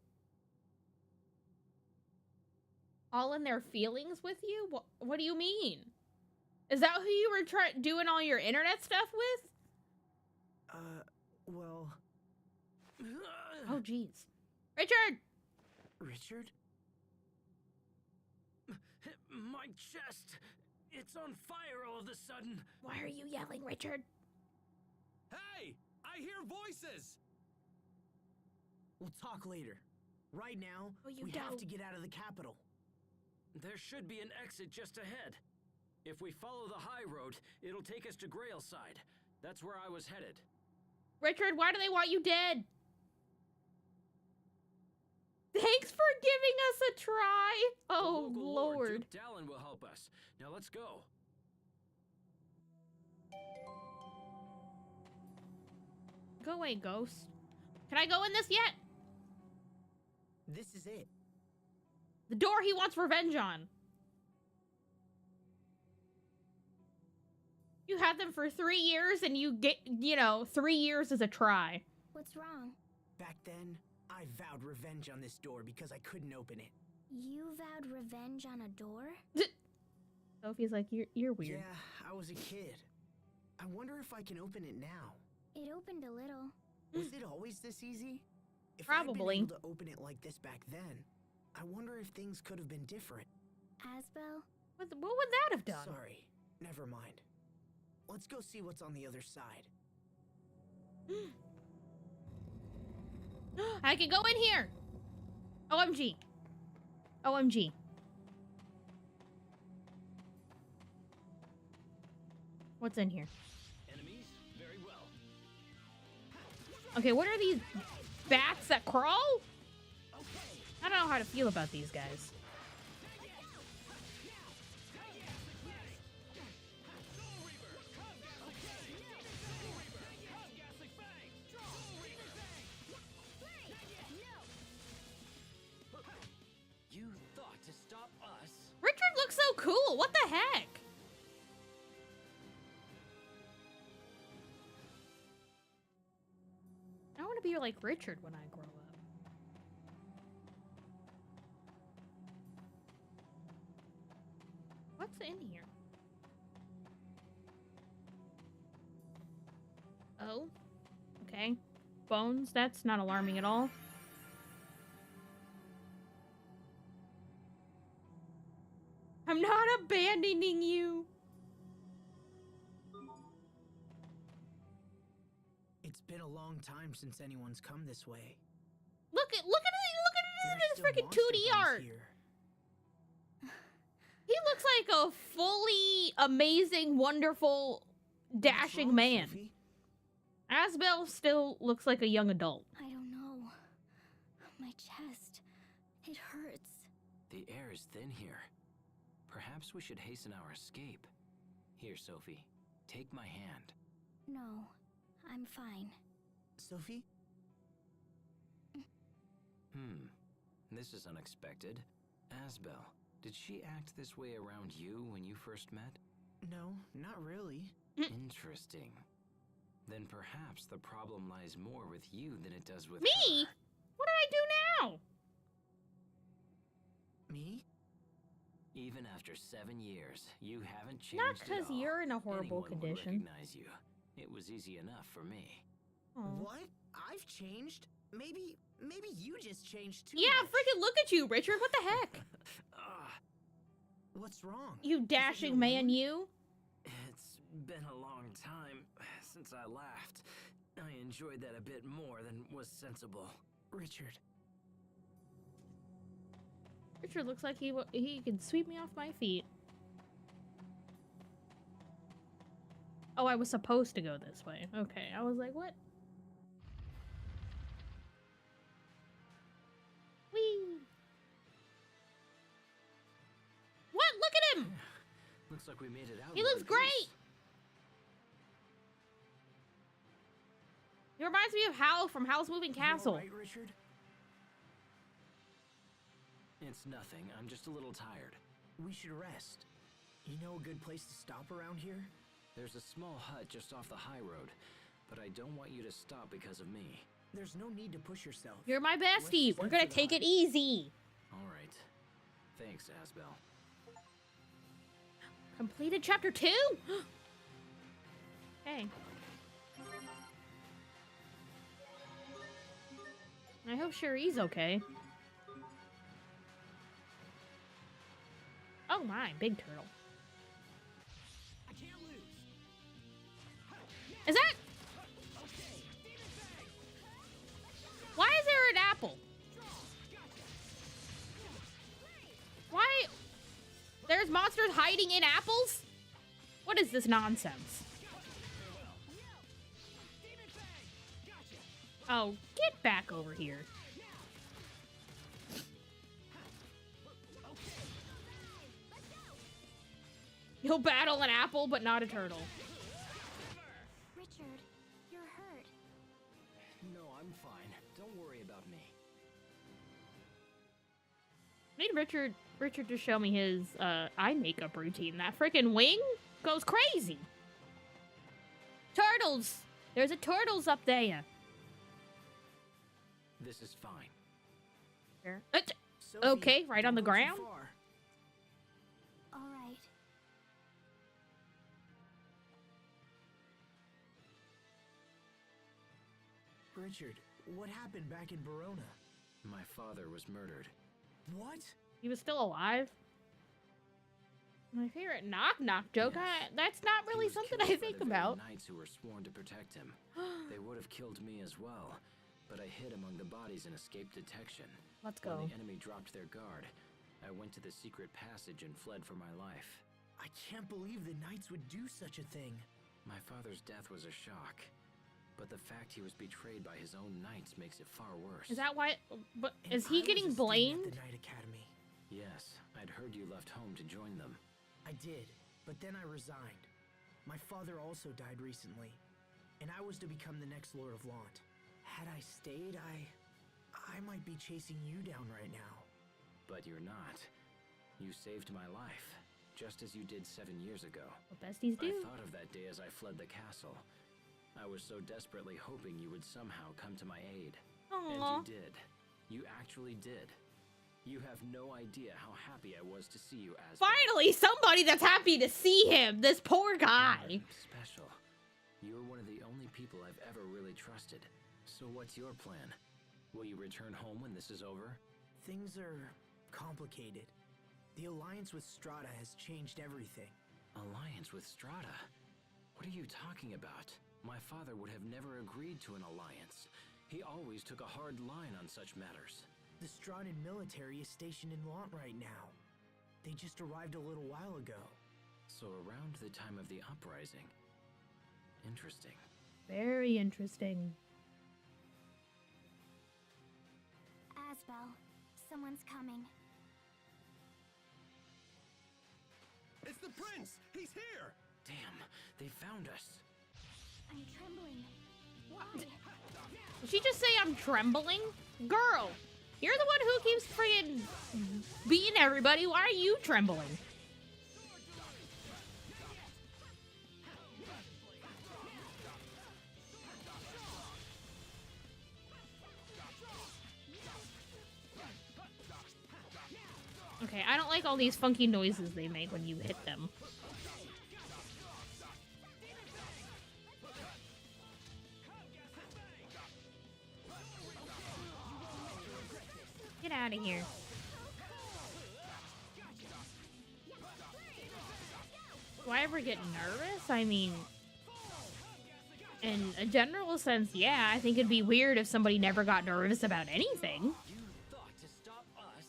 All in their feelings with you? What do you mean? Is that who you were doing all your internet stuff with? Well... Oh, jeez. Richard! Richard? My chest! It's on fire all of a sudden! Why are you yelling, Richard? Hey! I hear voices! We'll talk later. Right now, Oh, you we have don't. to get out of the capital. There should be an exit just ahead. If we follow the high road, it'll take us to Grailside. That's where I was headed. Richard, why do they want you dead? Thanks for giving us a try. The Oh, local Lord. Duke Dallin will help us. Now let's go. Go away, ghost. Can I go in this yet? This is it. The door he wants revenge on. You had them for 3 years and you get, 3 years is a try. What's wrong? Back then, I vowed revenge on this door because I couldn't open it. You vowed revenge on a door? Sophie's like, you're weird. Yeah, I was a kid. I wonder if I can open it now. It opened a little. Was it always this easy? If Probably. I'd been able to open it like this back then, I wonder if things could have been different. Asbel? What would that have done? Sorry, never mind. Let's go see what's on the other side. I can go in here. OMG. OMG. What's in here? Enemies? Very well. Okay, what are these bats that crawl? I don't know how to feel about these guys. You thought to stop us? Richard looks so cool. What the heck? I want to be like Richard when I grow up. What's in here? Oh, okay. Bones, that's not alarming at all. I'm not abandoning you. It's been a long time since anyone's come this way. Look at There's this still freaking monster 2D bugs art. here. He looks like a fully amazing, wonderful, What's dashing wrong, man. Sophie? Asbel still looks like a young adult. I don't know. My chest. It hurts. The air is thin here. Perhaps we should hasten our escape. Here, Sophie. Take my hand. No, I'm fine. Sophie? This is unexpected. Asbel, did she act this way around you when you first met? No, not really. Interesting. Then perhaps the problem lies more with you than it does with Me? her. What did I do now? Me? Even after 7 years, you haven't changed Not at because all. you're in a horrible Anyone would condition. recognize you. It was easy enough for me. Aw. What? I've changed? Maybe you just changed too. Yeah, much. freaking look at you, Richard. What the heck? What's wrong? You Is it dashing your man, wound? you. It's been a long time since I laughed. I enjoyed that a bit more than was sensible. Richard. Richard looks like he can sweep me off my feet. Oh, I was supposed to go this way. Okay, I was like, what? Whee! What? Look at him! Looks like we made it out. He in looks one piece. great! me of Hal from Hal's Moving Castle. You all right, Richard? It's nothing. I'm just a little tired. We should rest. You know a good place to stop around here? There's a small hut just off the high road, but I don't want you to stop because of me. There's no need to push yourself. You're my Let's bestie. just We're head gonna for the take hut. it easy. All right. Thanks, Asbel. Completed chapter 2? Hey. I hope Cherie's okay. Oh my, big turtle. I can't lose. Is that? Why is there an apple? Why? There's monsters hiding in apples? What is this nonsense? Oh, get back over here. You'll battle an apple, but not a turtle. Richard, you're hurt. No, I'm fine. Don't worry about me. I need Richard to show me his eye makeup routine. That freaking wing goes crazy. Turtles! There's a turtles up there. This is fine. Sophie, Okay, right on don't the go too ground. far. All right. Richard, what happened back in Verona? My father was murdered. What? He was still alive. My favorite knock-knock joke. Yes. That's not really He was something killed I by think the very about. knights who were sworn to protect him. They would have killed me as well, but I hid among the bodies and escaped detection. Let's When go. the enemy dropped their guard, I went to the secret passage and fled for my life. I can't believe the Knights would do such a thing. My father's death was a shock, but the fact he was betrayed by his own knights makes it far worse. Is that why? But And is I he was getting a student blamed? at the Knight Academy. Yes, I'd heard you left home to join them. I did, but then I resigned. My father also died recently, and I was to become the next Lord of Lant. Had I stayed, I might be chasing you down right now. But you're not. You saved my life, just as you did 7 years ago. What besties do? I thought of that day as I fled the castle. I was so desperately hoping you would somehow come to my aid. Aww. And you did. You actually did. You have no idea how happy I was to see you as Finally, somebody that's happy to see him. This poor guy. You're special. You're one of the only people I've ever really trusted. So what's your plan? Will you return home when this is over? Things are complicated. The alliance with Strata has changed everything. Alliance with Strata? What are you talking about? My father would have never agreed to an alliance. He always took a hard line on such matters. The Stratan military is stationed in Lant right now. They just arrived a little while ago. So around the time of the uprising. Interesting. Very interesting. Asbel, someone's coming. It's the prince! He's here! Damn, they found us. I'm trembling. Why? Did she just say I'm trembling? Girl, you're the one who keeps friggin' beating everybody. Why are you trembling? Okay, I don't like all these funky noises they make when you hit them. Get out of here. Do I ever get nervous? I mean, in a general sense, yeah. I think it'd be weird if somebody never got nervous about anything. You thought to stop us?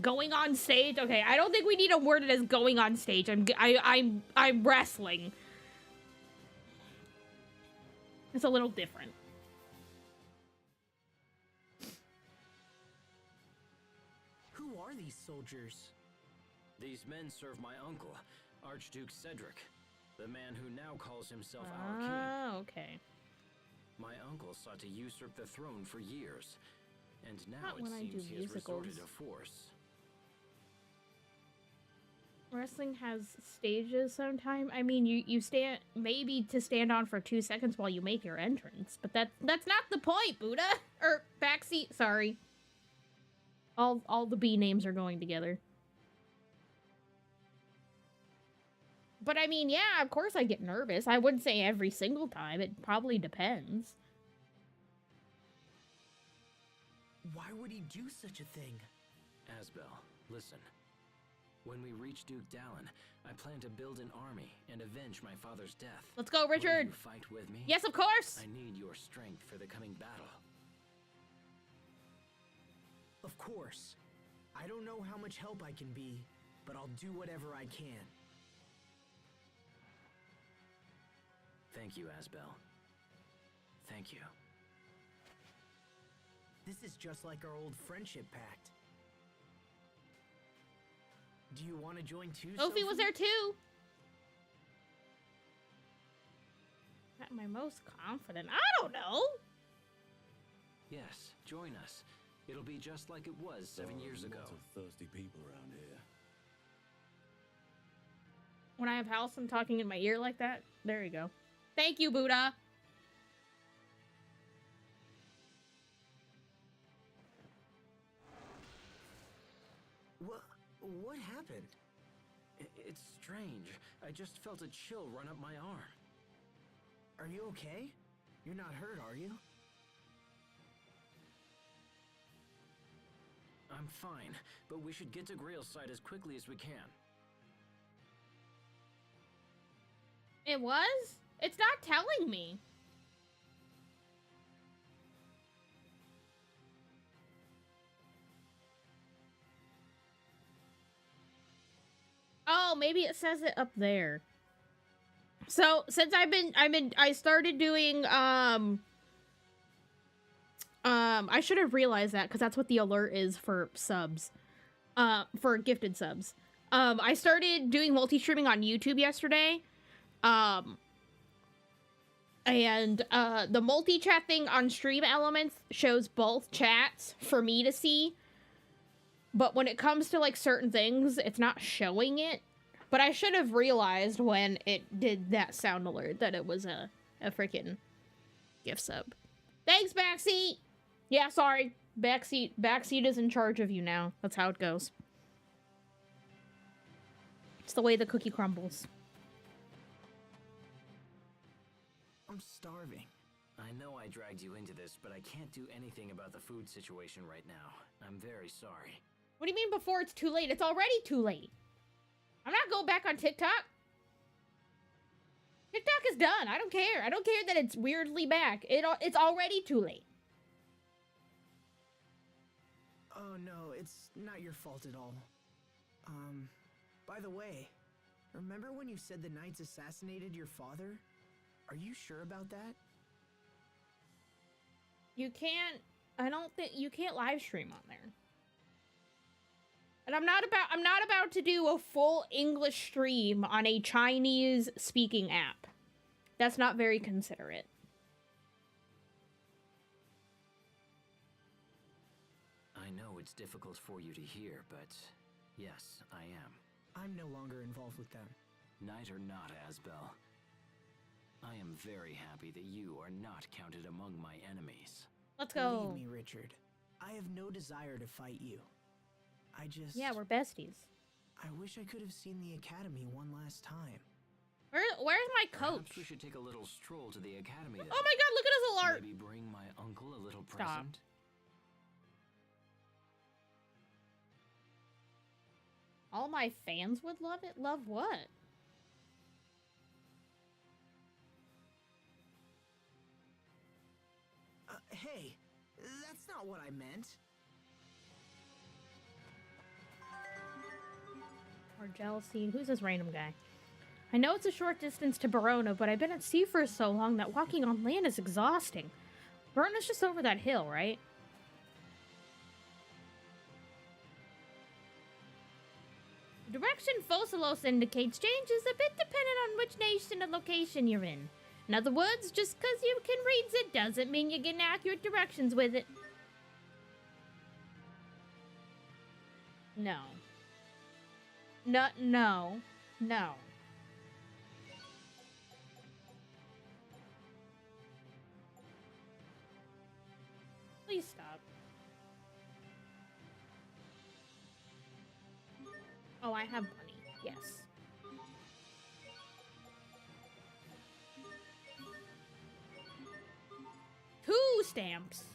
Going on stage? Okay, I don't think we need to word it as going on stage. I'm wrestling. It's a little different. Who are these soldiers? These men serve my uncle, Archduke Cedric, the man who now calls himself our king. Oh, okay. My uncle sought to usurp the throne for years, and now Not when I it do seems he has resorted musicals. to force. Wrestling has stages sometime. I mean, you stand maybe to stand on for 2 seconds while you make your entrance, but that's not the point, Buddha. Or backseat, sorry. All the B names are going together. But I mean, yeah, of course I get nervous. I wouldn't say every single time. It probably depends. Why would he do such a thing? Asbel, listen. When we reach Duke Dallin, I plan to build an army and avenge my father's death. Let's go, Will Richard. you fight with me? Yes, of course. I need your strength for the coming battle. Of course. I don't know how much help I can be, but I'll do whatever I can. Thank you, Asbel. Thank you. This is just like our old friendship pact. Do you want to join too, Sophie was there too. Not my most confident. I don't know. Yes, join us. It'll be just like it was 7 years ago. Lots of thirsty people around here. When I have Halcyon talking in my ear like that, there you go. Thank you, Buddha. What happened? It's strange. I just felt a chill run up my arm. Are you okay? You're not hurt, are you? I'm fine, but we should get to Grail's side as quickly as we can. It was? It's not telling me. Oh, maybe it says it up there. So, since I started doing, I should have realized that, because that's what the alert is for subs. For gifted subs. I started doing multi-streaming on YouTube yesterday. And, the multi-chat thing on Stream Elements shows both chats for me to see. But when it comes to, like, certain things, it's not showing it. But I should have realized when it did that sound alert that it was a freaking gift sub. Thanks, Backseat! Yeah, sorry. Backseat is in charge of you now. That's how it goes. It's the way the cookie crumbles. I'm starving. I know I dragged you into this, but I can't do anything about the food situation right now. I'm very sorry. What do you mean before it's too late? It's already too late. I'm not going back on TikTok. TikTok is done. I don't care. I don't care that it's weirdly back. It's already too late. Oh no, it's not your fault at all. By the way, remember when you said the Knights assassinated your father? Are you sure about that? You can't, I don't think, you can't live stream on there. And I'm not about to do a full English stream on a Chinese speaking app. That's not very considerate. I know it's difficult for you to hear, but yes, I am. I'm no longer involved with them. Knight or not, Asbel, I am very happy that you are not counted among my enemies. Let's go. Believe me, Richard. I have no desire to fight you. I just... Yeah, we're besties. I wish I could have seen the Academy one last time. Where's my coach? Perhaps we should take a little stroll to the academy then. Oh my god, look at his alert! Maybe bring my uncle a little Stop. present. All my fans would love it? Love what? Hey, that's not what I meant. Or jealousy. Who's this random guy? I know it's a short distance to Verona, but I've been at sea for so long that walking on land is exhausting. Verona's just over that hill, right? The direction Fossilos indicates changes a bit depending on which nation and location you're in. In other words, just because you can read it doesn't mean you're getting accurate directions with it. No. No, no, no. Please stop. Oh, I have money. Yes. Two stamps.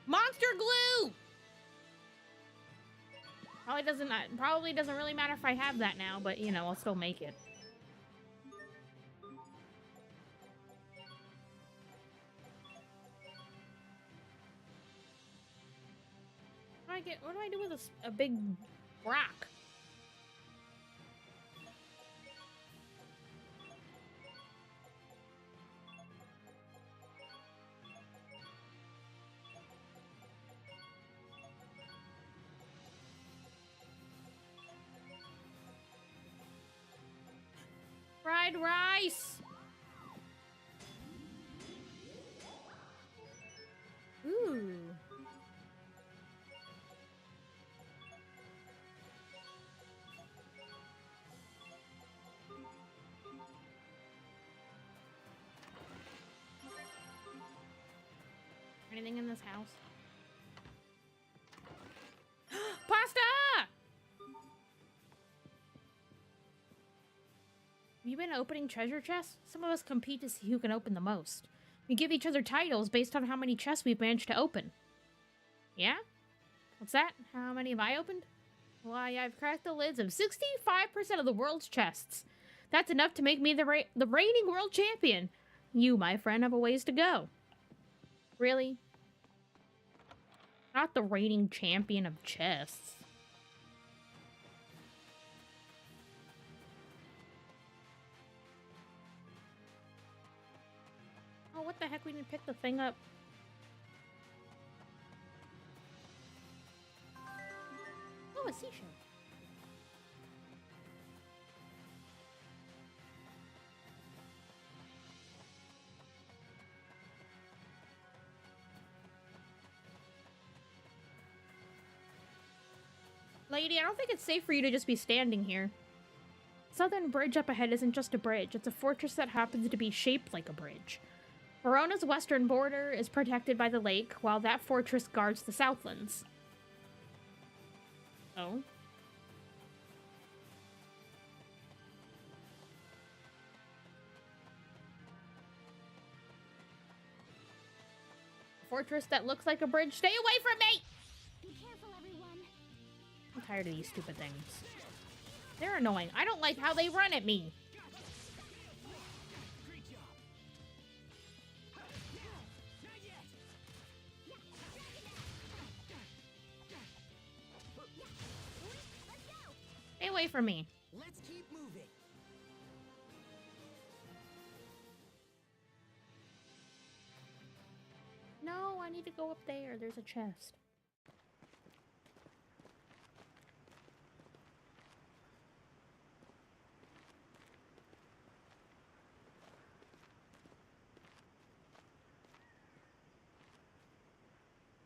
Monster glue! Probably doesn't really matter if I have that now, but you know, I'll still make it. What do I do with a big rock? Fried rice! Ooh. Anything in this house? Pasta! Have you been opening treasure chests? Some of us compete to see who can open the most. We give each other titles based on how many chests we've managed to open. Yeah? What's that? How many have I opened? Why, I've cracked the lids of 65% of the world's chests. That's enough to make me the reigning world champion. You, my friend, have a ways to go. Really? Not the reigning champion of chests. Oh, what the heck? We didn't pick the thing up. Oh, a seashell. Lady, I don't think it's safe for you to just be standing here. Southern Bridge up ahead isn't just a bridge. It's a fortress that happens to be shaped like a bridge. Verona's western border is protected by the lake, while that fortress guards the southlands. Oh? Fortress that looks like a bridge. Stay away from me! Be careful, everyone. I'm tired of these stupid things. They're annoying. I don't like how they run at me. Stay away from me. Let's keep moving. No, I need to go up there. There's a chest.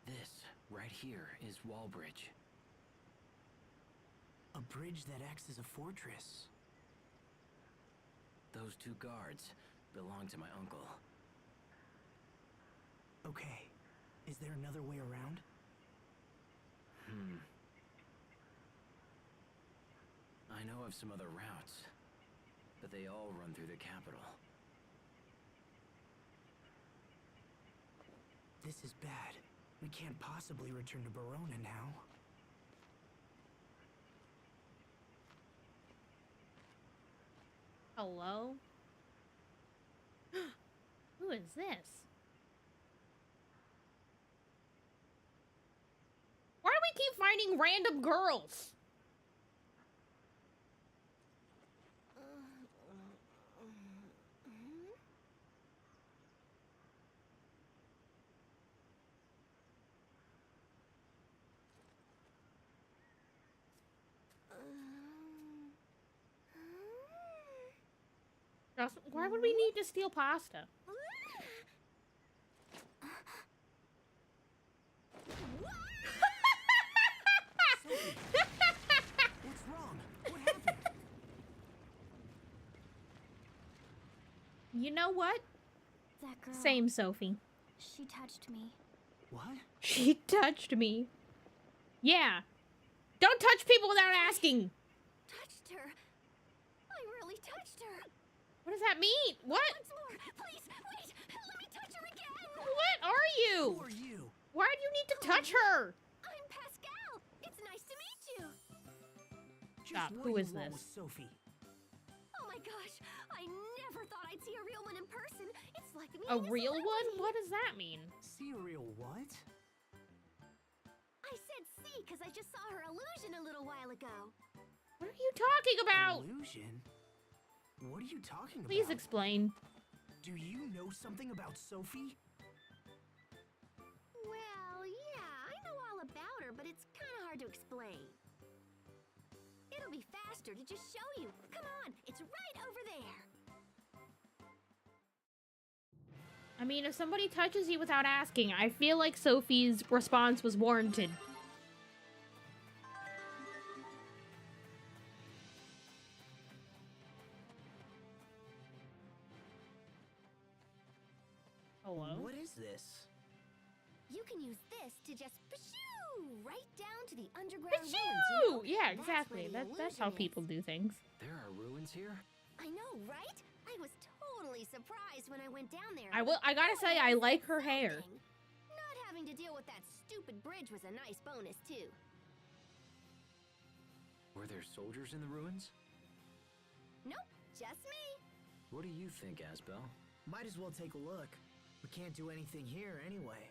This, right here, is Wallbridge. A bridge that acts as a fortress. Those two guards belong to my uncle. Okay, is there another way around? I know of some other routes, but they all run through the capital. This is bad. We can't possibly return to Verona now. Hello? Who is this? Why do we keep finding random girls? Why would we need to steal pasta? What's wrong? What happened? You know what? That girl. Same, Sophie. She touched me. What? She touched me. Yeah. Don't touch people without asking. Touched her. I really touched her. What does that mean? What? Once more. Please, wait. Let me touch her again. What are you? Who are you? Why do you need to touch her? I'm Pascal. It's nice to meet you. Stop. Just Who what is you want this? with Sophie? Oh my gosh. I never thought I'd see a real one in person. It's like meeting A real one? celebrity. What does that mean? See a real what? I said see because I just saw her illusion a little while ago. What are you talking about? Illusion? What are you talking Please about? explain. Do you know something about Sophie? Well, yeah, I know all about her, but it's kind of hard to explain. It'll be faster to just show you. Come on, it's right over there. I mean, if somebody touches you without asking, I feel like Sophie's response was warranted. Hello? What is this? You can use this to just pshoo right down to the underground ruins. Achoo! Yeah, That's exactly. where the That's how illusion is. people do things. There are ruins here? I know, right? I was totally surprised when I went down there. I gotta say, I like her hair. Something. Not having to deal with that stupid bridge was a nice bonus, too. Were there soldiers in the ruins? Nope, just me. What do you think, Asbel? Might as well take a look. We can't do anything here anyway.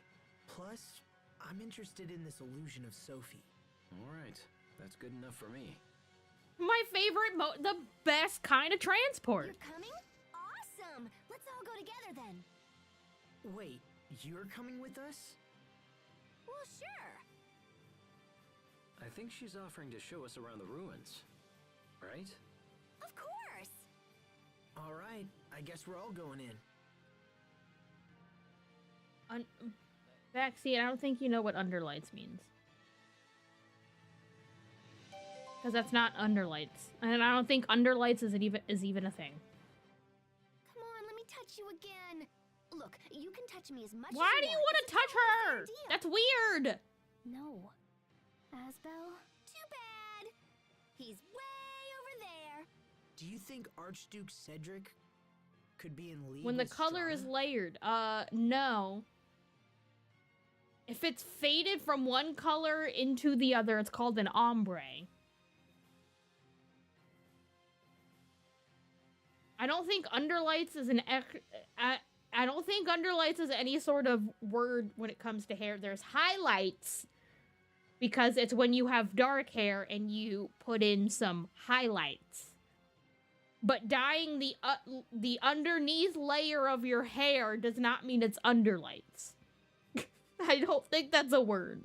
Plus, I'm interested in this illusion of Sophie. Alright, that's good enough for me. My favorite the best kind of transport. You're coming? Awesome! Let's all go together then. Wait, you're coming with us? Well, sure. I think she's offering to show us around the ruins. Right? Of course. All right, I guess we're all going in. Backseat, I don't think you know what underlights means. Because that's not underlights. And I don't think underlights is even a thing. Come on, let me touch you again. Look, you can touch me as much as Why do you want It's to a touch totally her? fair deal. That's weird. No. Asbel? Too bad. He's way over there. Do you think Archduke Cedric could be in league When the with color is Strahd? layered. No. If it's faded from one color into the other, it's called an ombre. I don't think underlights is I don't think underlights is any sort of word when it comes to hair. There's highlights because it's when you have dark hair and you put in some highlights. But dyeing the underneath layer of your hair does not mean it's underlights. I don't think that's a word.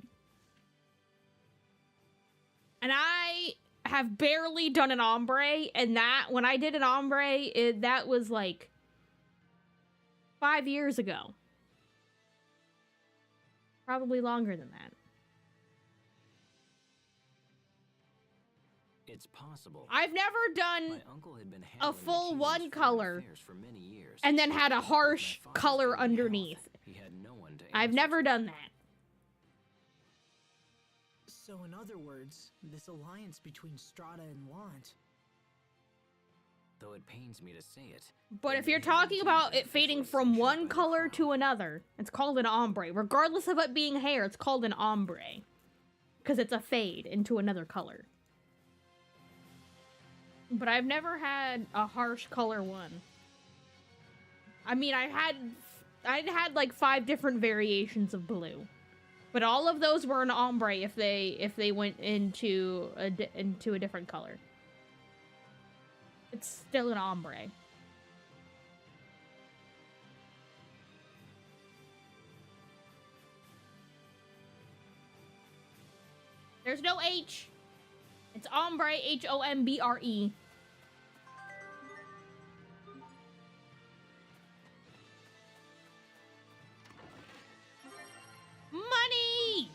And I have barely done an ombre, and when I did an ombre, that was like 5 years ago. Probably longer than that. It's possible. I've never done My uncle had been a handling the full kingdom's one foreign color affairs for many years. and then had a With harsh my father's color failing underneath. health, he had no one to I've answer never to. done that. So in other words, this alliance between Strahd and Lant. though it pains me to say it. But it if you're may have talking indeed about been it fading officially from sanctioned one by the color crown. to another, it's called an ombre. Regardless of it being hair, it's called an ombre. Because it's a fade into another color. But I've never had a harsh color one. I mean, I had like 5 different variations of blue. But all of those were an ombre if they went into a different color. It's still an ombre. There's no H. It's ombre, H-O-M-B-R-E. Money!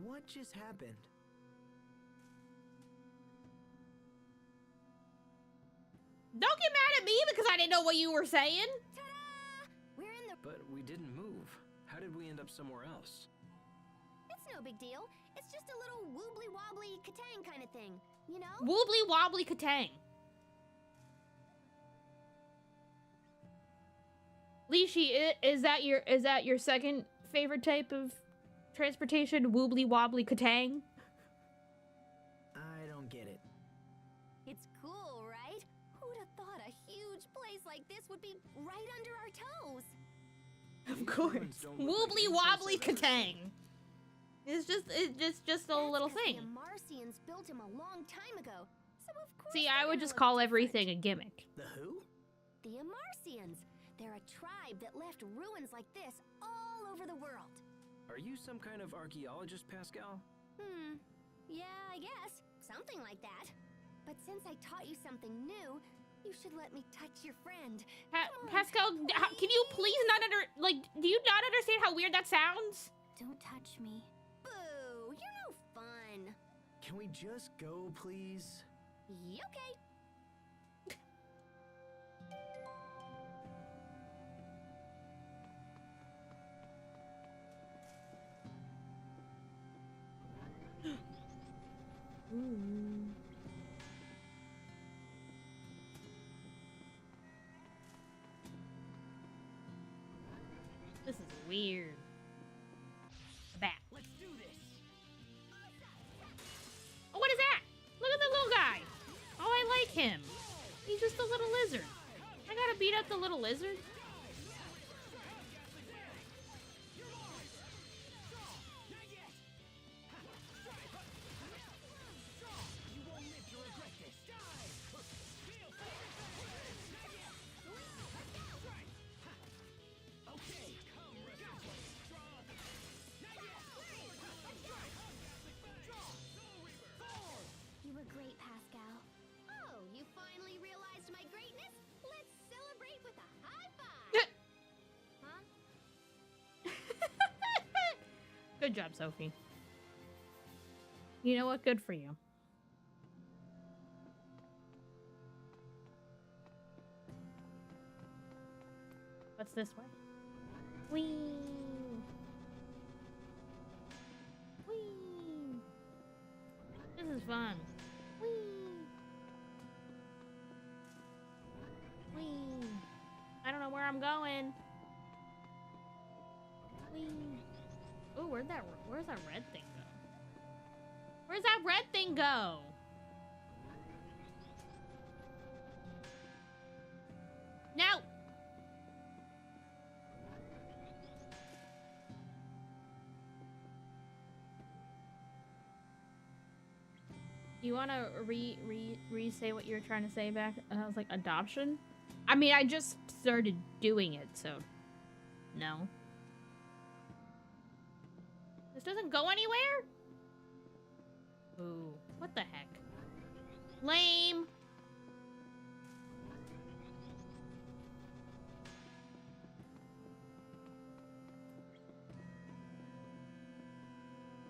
What just happened? Don't get mad at me because I didn't know what you were saying. Ta-da! We're in the... But we didn't move. How did we end up somewhere else? It's no big deal. It's just a little wobbly-wobbly katang kind of thing, you know? Woobly wobbly katang. Lishi, is that your second favorite type of transportation? Woobly wobbly katang? I don't get it. It's cool, right? Who'd have thought a huge place like this would be right under our toes? Of course. Humans don't look like Woobly any place wobbly I've ever katang. seen. It's just a That's little 'cause thing. The Marcians built him a long time ago, so of course See, they're I would gonna just look call different. everything a gimmick. The who? The Amarcians. They're a tribe that left ruins like this all over the world. Are you some kind of archaeologist, Pascal? Yeah, I guess. Something like that. But since I taught you something new, you should let me touch your friend. Come on, Pascal, can you please do you not understand how weird that sounds? Don't touch me. Boo! You're no fun. Can we just go, please? Okay. This is weird. Bat. Let's do this. Oh, what is that? Look at the little guy. Oh, I like him. He's just a little lizard. I gotta beat up the little lizard. You were great, Pascal. Oh, you finally realized my greatness? Let's celebrate with a high five. Huh? Good job, Sophie. You know what? Good for you. What's this way? Whee! Whee! This is fun. Whee! Whee! I don't know where I'm going. Whee! Oh, where's that red thing go? Where's that red thing go? No! You wanna re-say what you were trying to say back? I was like, adoption? I mean, I just started doing it, so... No. This doesn't go anywhere? Ooh, what the heck? Lame!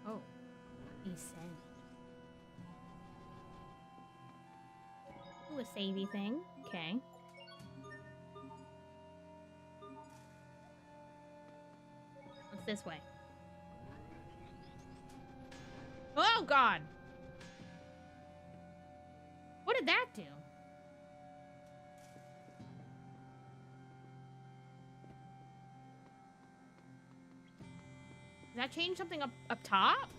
Oh, he said. Ooh, a savey thing. Okay. It's this way. Oh, God. What did that do? Did that change something up top?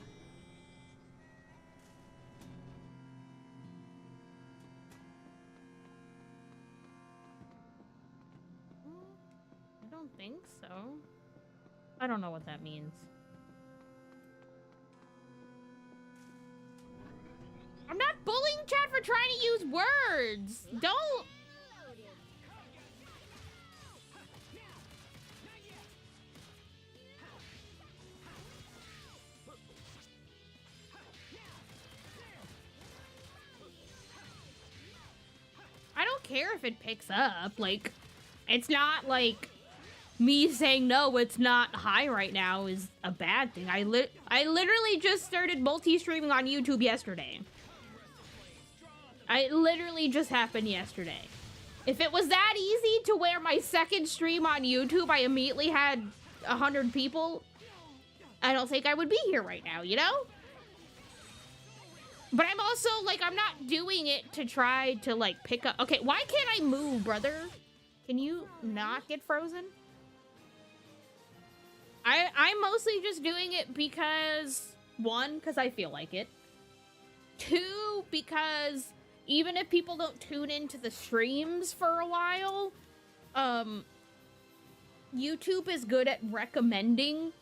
I don't think so. I don't know what that means. I'm not bullying chat for trying to use words. Don't. I don't care if it picks up. Like, it's not like me saying no, it's not high right now is a bad thing. I literally just started multi-streaming on YouTube yesterday. It literally just happened yesterday. If it was that easy to where my second stream on YouTube, I immediately had 100 people, I don't think I would be here right now, you know? But I'm also, like, I'm not doing it to try to, like, pick up. Okay, why can't I move, brother? Can you not get frozen? I'm mostly just doing it because, one, because I feel like it. Two, because even if people don't tune into the streams for a while, YouTube is good at recommending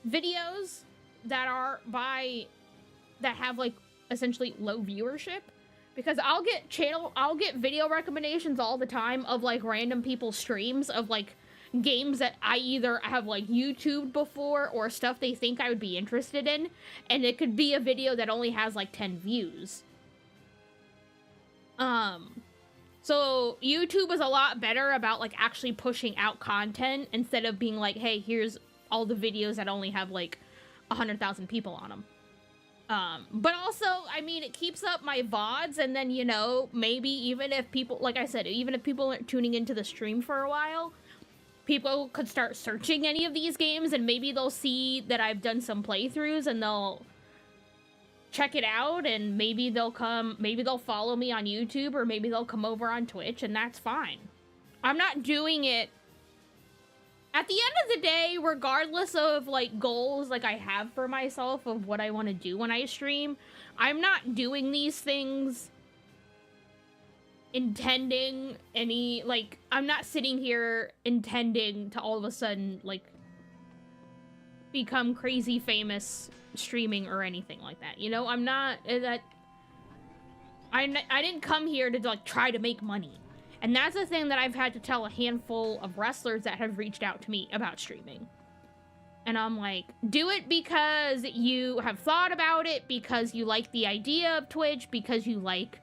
videos that are that have, like, essentially low viewership. Because I'll get video recommendations all the time of, like, random people's streams of, like, games that I either have, like, YouTubed before or stuff they think I would be interested in, and it could be a video that only has, like, 10 views. So YouTube is a lot better about, like, actually pushing out content instead of being like, hey, here's all the videos that only have, like, 100,000 people on them. But also, I mean, it keeps up my VODs, and then, you know, maybe even if people, like I said, even if people aren't tuning into the stream for a while, people could start searching any of these games, and maybe they'll see that I've done some playthroughs, and they'll check it out, and maybe they'll follow me on YouTube, or maybe they'll come over on Twitch, and that's fine. I'm not doing it. At the end of the day, regardless of, like, goals like I have for myself of what I want to do when I stream, I'm not doing these things intending any, like, I'm not sitting here intending to all of a sudden, like, become crazy famous streaming or anything like that. You know, I'm not, I didn't come here to, like, try to make money. And that's the thing that I've had to tell a handful of wrestlers that have reached out to me about streaming. And I'm like, do it because you have thought about it, because you like the idea of Twitch, because you like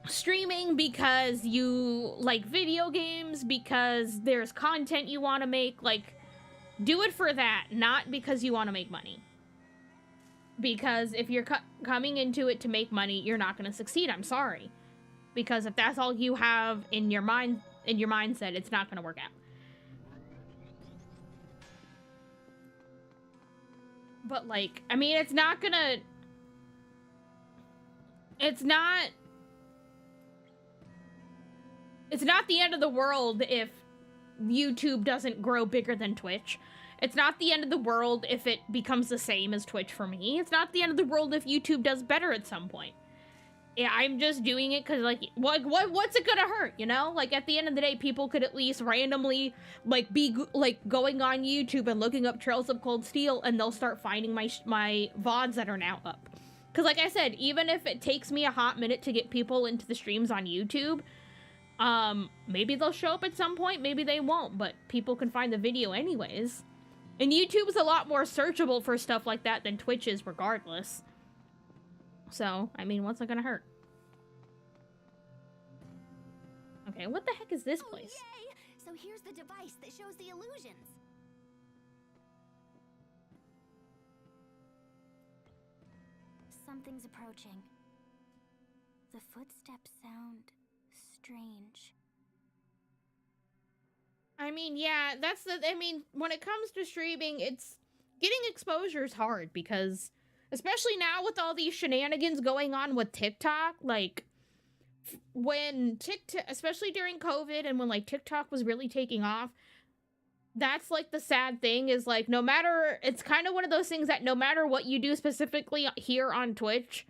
streaming, because you like video games, because there's content you want to make. Like, do it for that, not because you want to make money. Because if you're coming into it to make money, you're not going to succeed. I'm sorry. Because if that's all you have in your mind, in your mindset, it's not going to work out. But, like, I mean, it's not gonna... It's not the end of the world if YouTube doesn't grow bigger than Twitch. It's not the end of the world if it becomes the same as Twitch for me. It's not the end of the world if YouTube does better at some point. Yeah, I'm just doing it because, like, what's it gonna hurt, you know? Like, at the end of the day, people could at least randomly, like, be, like, going on YouTube and looking up Trails of Cold Steel, and they'll start finding my VODs that are now up. Because, like I said, even if it takes me a hot minute to get people into the streams on YouTube, maybe they'll show up at some point, maybe they won't, but people can find the video anyways. And YouTube's a lot more searchable for stuff like that than Twitch is regardless. So, I mean, what's it gonna hurt? Okay, what the heck is this place? Oh, yay! So here's the device that shows the illusions. Something's approaching. The footsteps sound strange. I mean, yeah, that's the. I mean, when it comes to streaming, it's getting exposure is hard because, especially now with all these shenanigans going on with TikTok, like when TikTok, especially during COVID and when like TikTok was really taking off, that's like the sad thing is like no matter, it's kind of one of those things that no matter what you do specifically here on Twitch,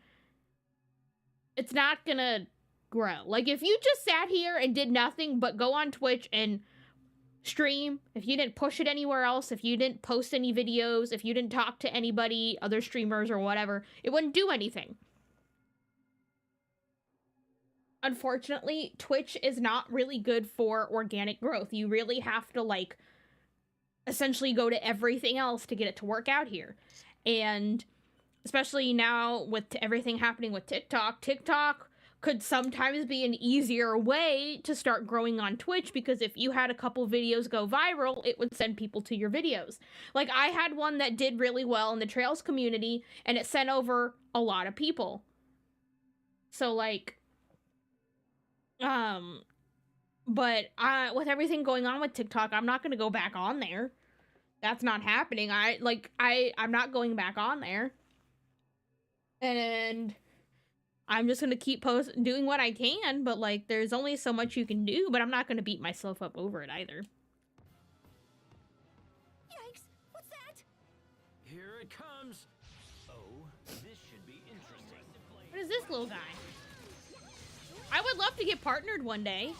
it's not gonna grow. Like if you just sat here and did nothing but go on Twitch and stream, if you didn't push it anywhere else, if you didn't post any videos, if you didn't talk to anybody, other streamers or whatever, it wouldn't do anything. Unfortunately, Twitch is not really good for organic growth. You really have to like essentially go to everything else to get it to work out here. And especially now with everything happening with TikTok, TikTok could sometimes be an easier way to start growing on Twitch because if you had a couple videos go viral, it would send people to your videos. Like I had one that did really well in the Trails community and it sent over a lot of people. So like, but with everything going on with TikTok, I'm not going to go back on there. That's not happening. I'm not going back on there. And I'm just going to keep doing what I can, but like there's only so much you can do, but I'm not going to beat myself up over it either. Yikes! What's that? Here it comes. Oh, this should be interesting. What is this little guy? I would love to get partnered one day.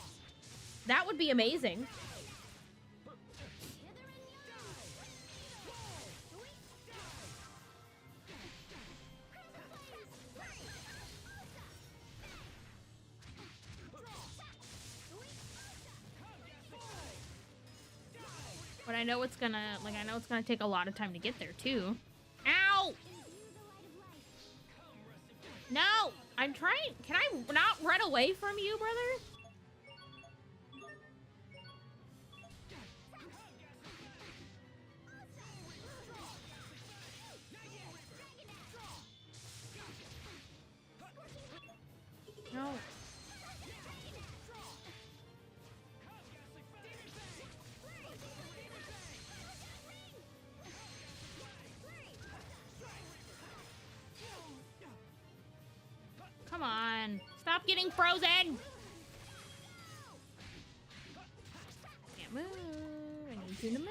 That would be amazing. But I know it's gonna, like, I know it's gonna take a lot of time to get there, too. Ow! No! I'm trying. Can I not run away from you, brother? No. Come on. Stop getting frozen. Can't move. I need you to move.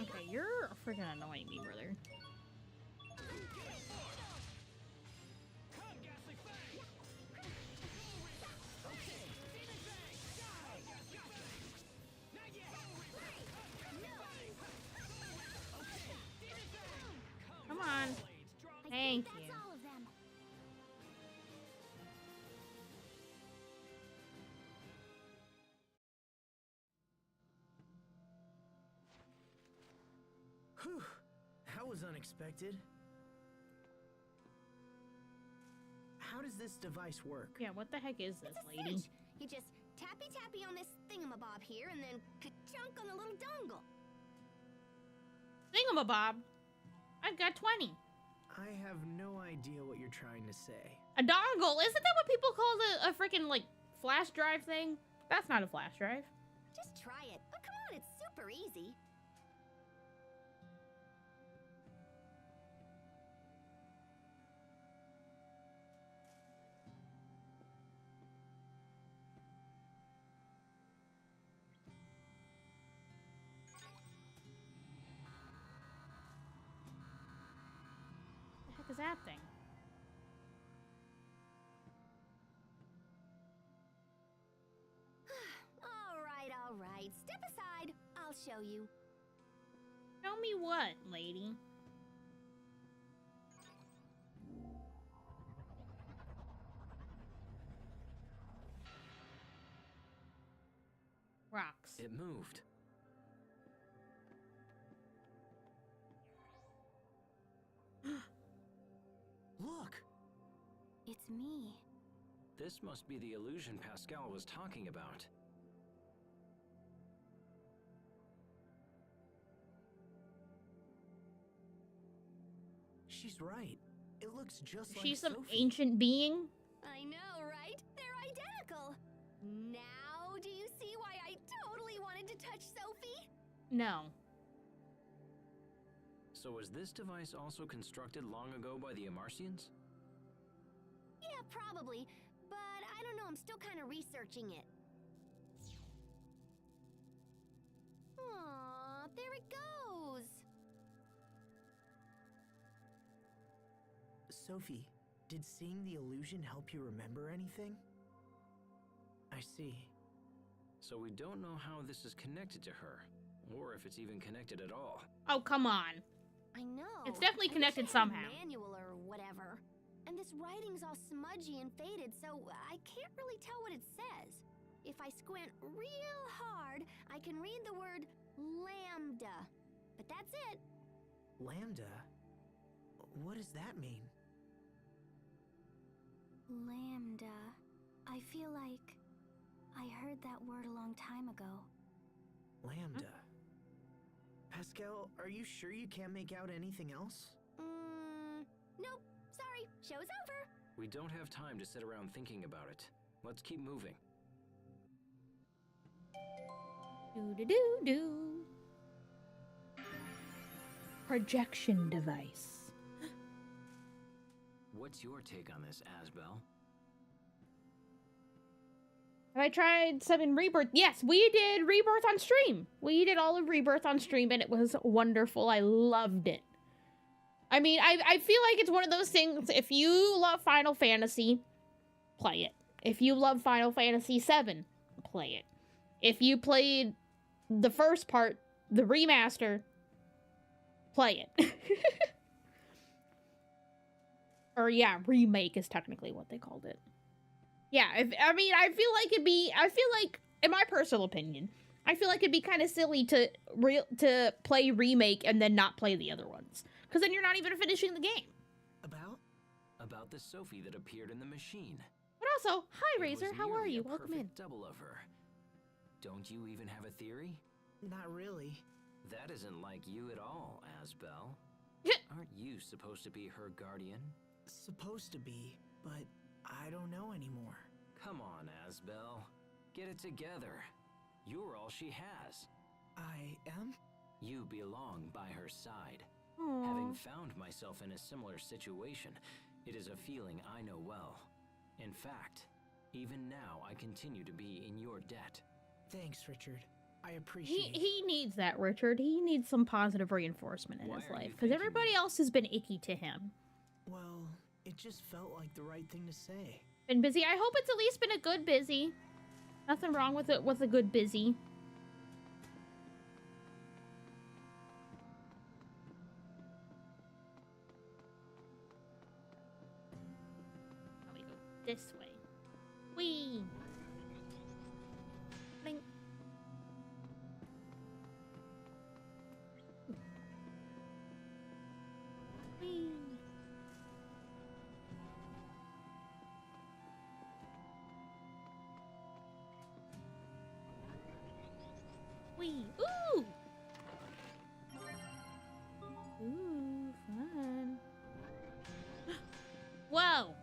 Okay, you're freaking annoying me, brother. Come on. Thank you. That's all of them. Whew, that was unexpected. How does this device work? Yeah, what the heck is this, It's a lady? cinch. You just tappy on this thingamabob here and then ka-chunk on the little dongle. Thingamabob. I've got 20. I have no idea what you're trying to say. A dongle? Isn't that what people call a freaking, like, flash drive thing? That's not a flash drive. Just try it. Oh, come on, it's super easy. What the heck is that thing? All right. Step aside. I'll show you. Show me what, lady? Rocks. It moved. It's me. This must be the illusion Pascal was talking about. She's right. It looks just like She's some Sophie. ancient being. I know, right? They're identical. Now, do you see why I totally wanted to touch Sophie? No. So was this device also constructed long ago by the Amarcians? Yeah, probably. But I don't know, I'm still kind of researching it. Aw, there it goes. Sophie, did seeing the illusion help you remember anything? I see. So we don't know how this is connected to her, or if it's even connected at all. Oh, come on. I know. It's definitely I connected wish I had a somehow. manual or whatever. And this writing's all smudgy and faded, so I can't really tell what it says. If I squint real hard, I can read the word lambda. But that's it. Lambda? What does that mean? Lambda. I feel like I heard that word a long time ago. Lambda. Pascal, are you sure you can't make out anything else? Nope. Sorry. Show's over. We don't have time to sit around thinking about it. Let's keep moving. Do-do-do-do. Projection device. What's your take on this, Asbel? Have I tried 7 Rebirth? Yes, we did Rebirth on stream. We did all of Rebirth on stream, and it was wonderful. I loved it. I mean, I feel like it's one of those things, if you love Final Fantasy, play it. If you love Final Fantasy VII, play it. If you played the first part, the remaster, play it. Or yeah, remake is technically what they called it. Yeah, I mean, I feel like, in my personal opinion, I feel like it'd be kind of silly to play remake and then not play the other ones. Because then you're not even finishing the game. About the Sophie that appeared in the machine. But also, hi It Razor, was how are nearly you? a Welcome in. perfect double of her. Don't you even have a theory? Not really. That isn't like you at all, Asbel. Aren't you supposed to be her guardian? Supposed to be, but I don't know anymore. Come on, Asbel. Get it together. You're all she has. I am? You belong by her side. Aww. Having found myself in a similar situation, it is a feeling I know well. In fact, even now I continue to be in your debt. Thanks, Richard. I appreciate it. He needs that, Richard. He needs some positive reinforcement in Why his are you life. Because thanking everybody me? else has been icky to him. Well, it just felt like the right thing to say. Been busy. I hope it's at least been a good busy. Nothing wrong with it with a good busy. Now we go this way. Whee! Blink. Whee! Whee! Ooh! Ooh, fun. Whoa!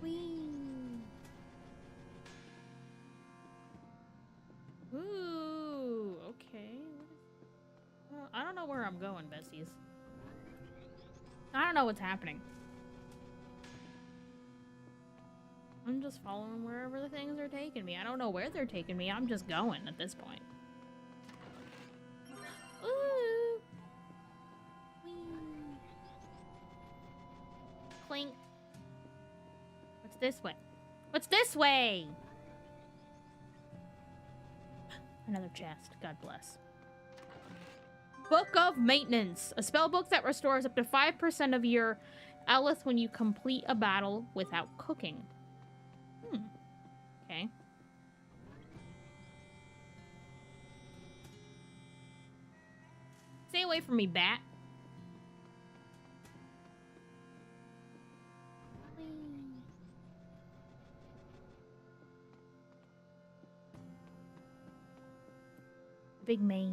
Whee! Ooh, okay. Well, I don't know where I'm going, besties. I don't know what's happening. I'm just following wherever the things are taking me. I don't know where they're taking me. I'm just going at this point. Ooh! Whee! Clink. What's this way? What's this way? Another chest. God bless. Book of Maintenance. A spell book that restores up to 5% of your Ellis when you complete a battle without cooking. Okay. Stay away from me, bat. Big maze.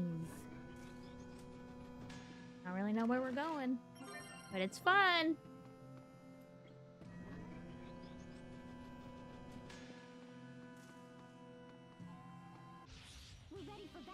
I don't really know where we're going, but it's fun. We're ready for battle.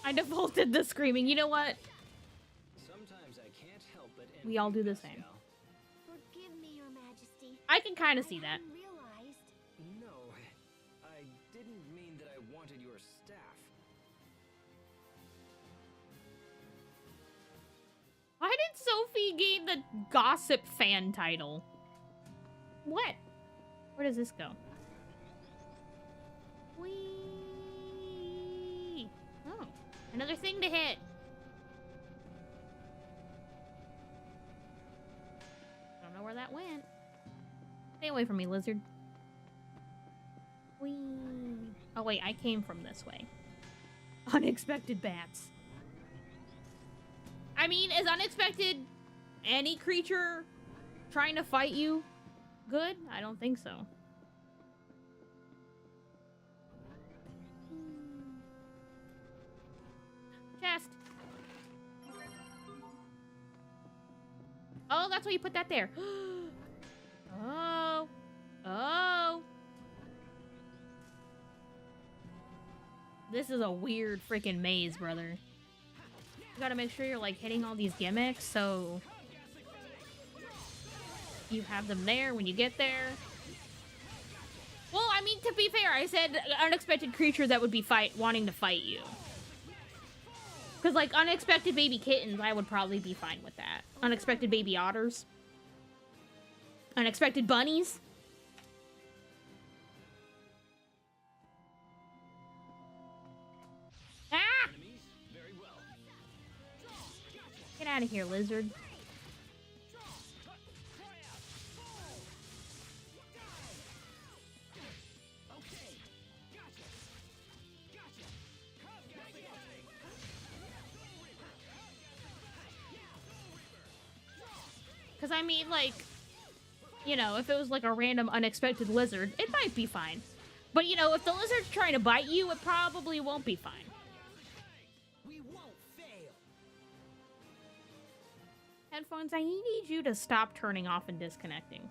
I defaulted the screaming. You know what? Sometimes I can't help but We all do the same. Forgive me, Your Majesty. I can kind of see that. I realized. No, I didn't mean that I wanted your staff. Why did Sophie gain the gossip fan title? What? Where does this go? Whee! Oh, another thing to hit. Don't know where that went. Stay away from me, lizard. Whee! Oh wait, I came from this way. Unexpected bats. I mean, is unexpected any creature trying to fight you good? I don't think so. Chest. Oh, that's why you put that there. Oh. Oh. This is a weird freaking maze, brother. You gotta make sure you're like hitting all these gimmicks so you have them there when you get there. Well, I mean, to be fair, I said unexpected creature that would be wanting to fight you. Because, like, unexpected baby kittens, I would probably be fine with that. Unexpected baby otters. Unexpected bunnies. Ah! Get out of here, lizard. Because, I mean, like, you know, if it was like a random unexpected lizard, it might be fine. But, you know, if the lizard's trying to bite you, it probably won't be fine. We won't fail. Headphones, I need you to stop turning off and disconnecting.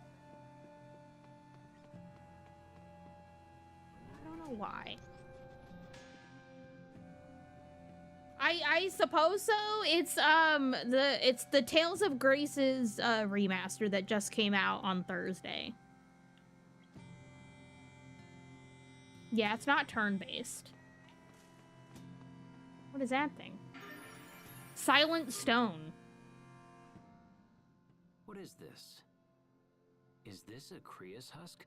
I don't know why. I suppose so. It's the Tales of Grace's remaster that just came out on Thursday. Yeah, it's not turn-based. What is that thing? Silent Stone. What is this? Is this a Creus husk?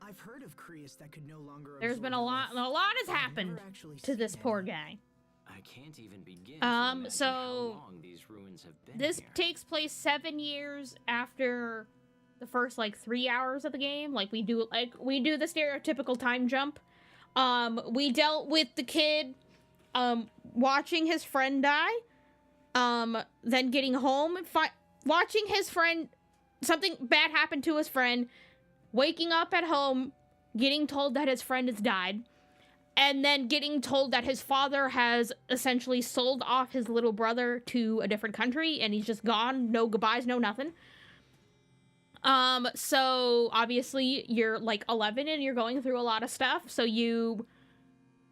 I've heard of Creus that could no longer. There's been a lot has happened to this poor guy. I can't even begin to imagine so how long these ruins have been this here. takes place 7 years after the first like 3 hours of the game. Like we do the stereotypical time jump. We dealt with the kid watching his friend die, then getting home and watching his friend, something bad happened to his friend, waking up at home, getting told that his friend has died, and then getting told that his father has essentially sold off his little brother to a different country and he's just gone. No goodbyes, no nothing. So obviously you're like 11 and you're going through a lot of stuff. So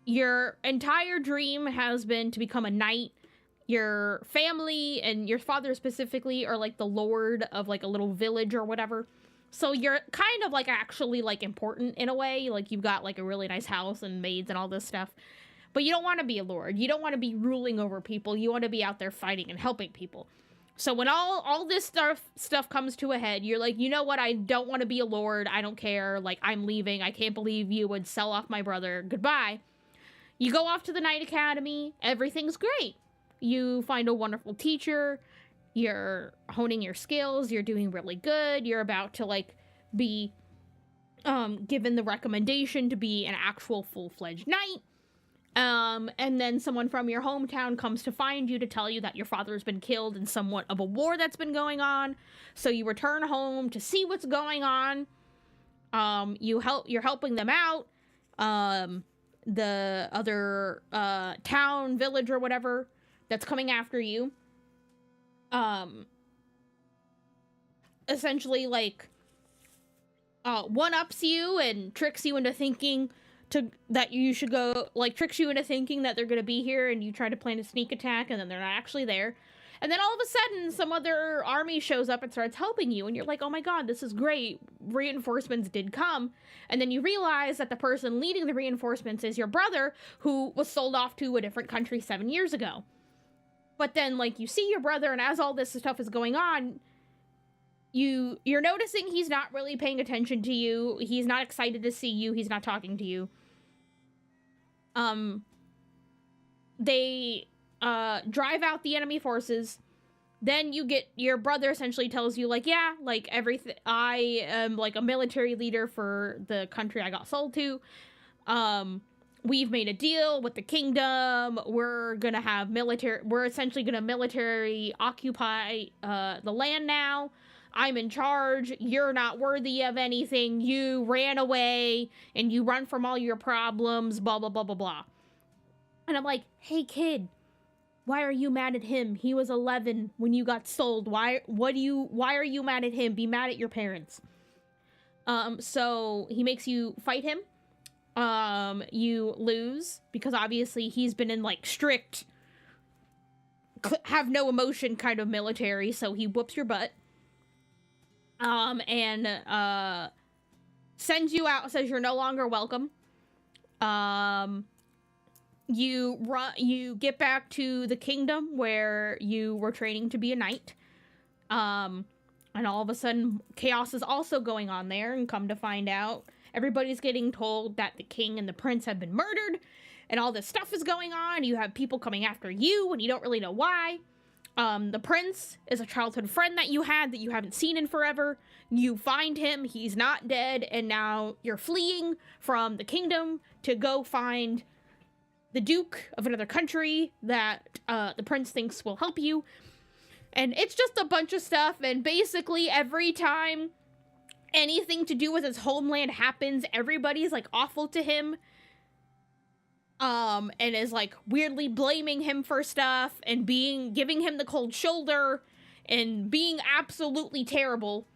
your entire dream has been to become a knight. Your family and your father specifically are like the lord of like a little village or whatever. So you're kind of like actually like important in a way. Like you've got like a really nice house and maids and all this stuff. But you don't want to be a lord. You don't want to be ruling over people. You want to be out there fighting and helping people. So when all this stuff comes to a head, you're like, you know what? I don't want to be a lord. I don't care. Like, I'm leaving. I can't believe you would sell off my brother. Goodbye. You go off to the Knight Academy. Everything's great. You find a wonderful teacher. You're honing your skills. You're doing really good. You're about to, like, be given the recommendation to be an actual full-fledged knight. And then someone from your hometown comes to find you to tell you that your father has been killed in somewhat of a war that's been going on. So you return home to see what's going on. You're helping them out. The other, town, village, or whatever that's coming after you. Essentially, like, one-ups you and tricks you into thinking that you should go, like, tricks you into thinking that they're gonna be here, and you try to plan a sneak attack, and then they're not actually there. And then all of a sudden, some other army shows up and starts helping you, and you're like, oh my god, this is great. Reinforcements did come. And then you realize that the person leading the reinforcements is your brother, who was sold off to a different country 7 years ago. But then, like, you see your brother, and as all this stuff is going on, you're noticing he's not really paying attention to you. He's not excited to see you. He's not talking to you. They drive out the enemy forces. Then your brother essentially tells you, like, yeah, like, everything, I am, like, a military leader for the country I got sold to. We've made a deal with the kingdom. We're essentially gonna military occupy the land now. I'm in charge. You're not worthy of anything. You ran away and you run from all your problems, blah, blah, blah, blah, blah. And I'm like, hey, kid, why are you mad at him? He was 11 when you got sold. Why are you mad at him? Be mad at your parents. So he makes you fight him. You lose because obviously he's been in, like, strict have no emotion kind of military, so he whoops your butt. And sends you out, says you're no longer welcome. You get back to the kingdom where you were training to be a knight. And all of a sudden, chaos is also going on there, and come to find out, everybody's getting told that the king and the prince have been murdered, and all this stuff is going on. You have people coming after you, and you don't really know why. The prince is a childhood friend that you had that you haven't seen in forever. You find him, he's not dead, and now you're fleeing from the kingdom to go find the duke of another country that the prince thinks will help you. And it's just a bunch of stuff, and basically every time anything to do with his homeland happens, everybody's, like, awful to him. And is, like, weirdly blaming him for stuff and giving him the cold shoulder and being absolutely terrible.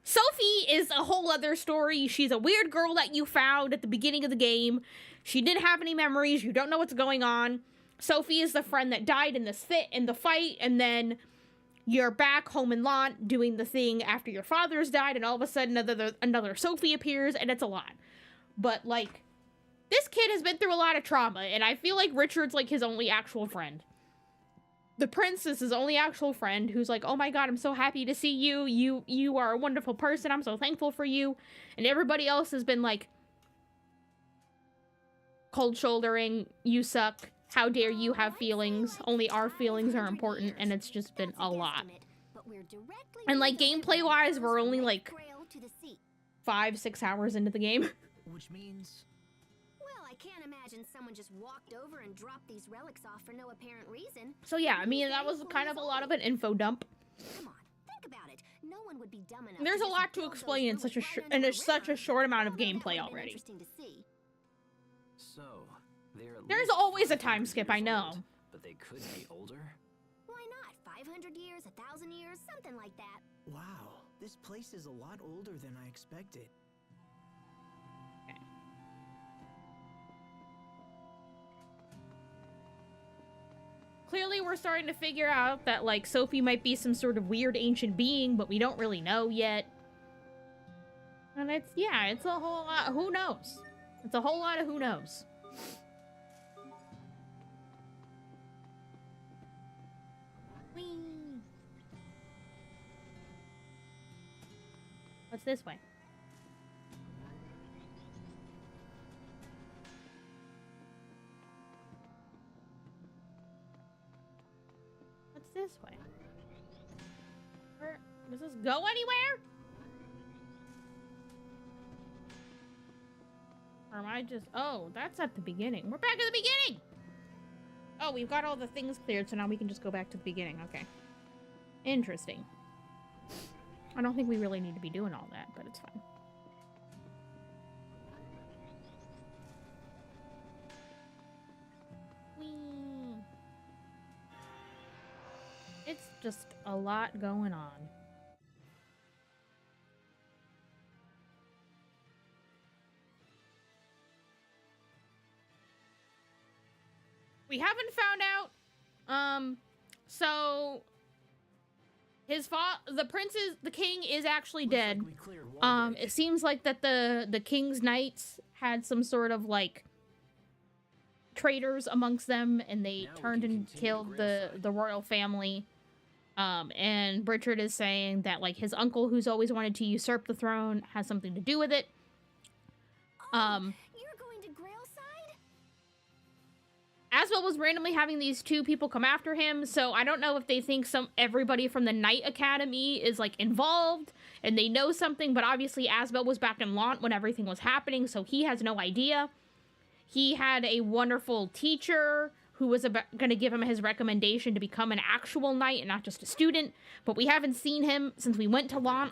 Sophie is a whole other story. She's a weird girl that you found at the beginning of the game. She didn't have any memories. You don't know what's going on. Sophie is the friend that died in the fight, and then you're back home in Lant doing the thing after your father's died, and all of a sudden another Sophie appears, and it's a lot. But, like, this kid has been through a lot of trauma, and I feel like Richard's, like, his only actual friend. The prince is his only actual friend, who's like, oh my god, I'm so happy to see you. You are a wonderful person. I'm so thankful for you. And everybody else has been, like, cold shouldering, you suck. How dare you have feelings? Only our feelings are important, and it's just been a lot. And, like, gameplay-wise, we're only, like, 5-6 hours into the game. Which means... Well, I can't imagine someone just walked over and dropped these relics off for no apparent reason. So yeah, I mean, that was kind of a lot of an info dump. Come on, think about it. No one would be dumb enough. There's a lot to explain in such a short amount of gameplay already. So, there's always a time skip, I know. But they could be older? Why not? 500 years, 1,000 years, something like that. Wow, this place is a lot older than I expected. Clearly, we're starting to figure out that, like, Sophie might be some sort of weird ancient being, but we don't really know yet. And it's a whole lot. Who knows? It's a whole lot of who knows. Whee! What's this way? What's this way? Where does this go anywhere? Or am I just... Oh, that's at the beginning. We're back at the beginning! Oh, we've got all the things cleared, so now we can just go back to the beginning. Okay. Interesting. I don't think we really need to be doing all that, but it's fine. Whee! It's just a lot going on. We haven't found out. So the king is actually dead. It seems like that the king's knights had some sort of like traitors amongst them, and they turned and killed the royal family. And Richard is saying that like his uncle, who's always wanted to usurp the throne, has something to do with it. Asbel was randomly having these two people come after him, so I don't know if they think everybody from the Knight Academy is, like, involved, and they know something, but obviously Asbel was back in Lant when everything was happening, so he has no idea. He had a wonderful teacher who was going to give him his recommendation to become an actual knight and not just a student, but we haven't seen him since we went to Lant.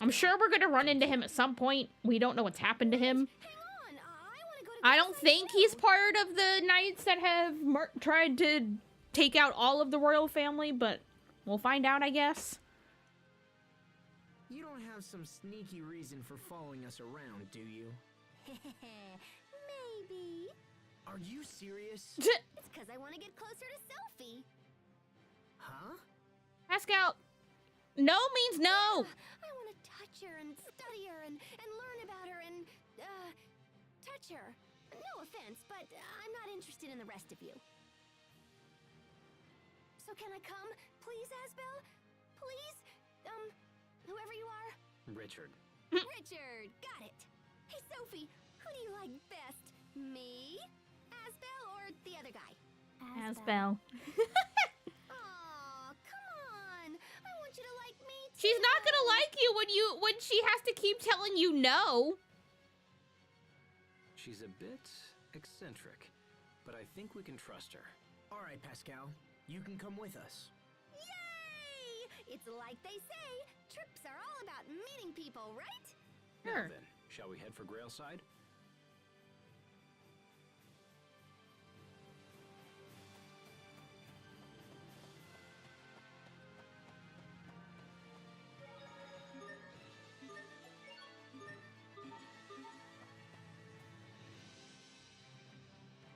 I'm sure we're going to run into him at some point. We don't know what's happened to him. I don't think he's part of the knights that have tried to take out all of the royal family, but we'll find out, I guess. You don't have some sneaky reason for following us around, do you? Maybe. Are you serious? It's because I want to get closer to Sophie. Huh? Pascal, no means no. I want to touch her and study her and learn about her and, touch her. No offense, but I'm not interested in the rest of you. So can I come, please, Asbel? Please? Whoever you are? Richard. Richard, got it. Hey, Sophie, who do you like best? Me, Asbel, or the other guy? Asbel. Aw, come on. I want you to like me too. She's not gonna like you when she has to keep telling you no. She's a bit eccentric, but I think we can trust her. All right, Pascal, you can come with us. Yay! It's like they say, trips are all about meeting people, right? Now then, shall we head for Grailside?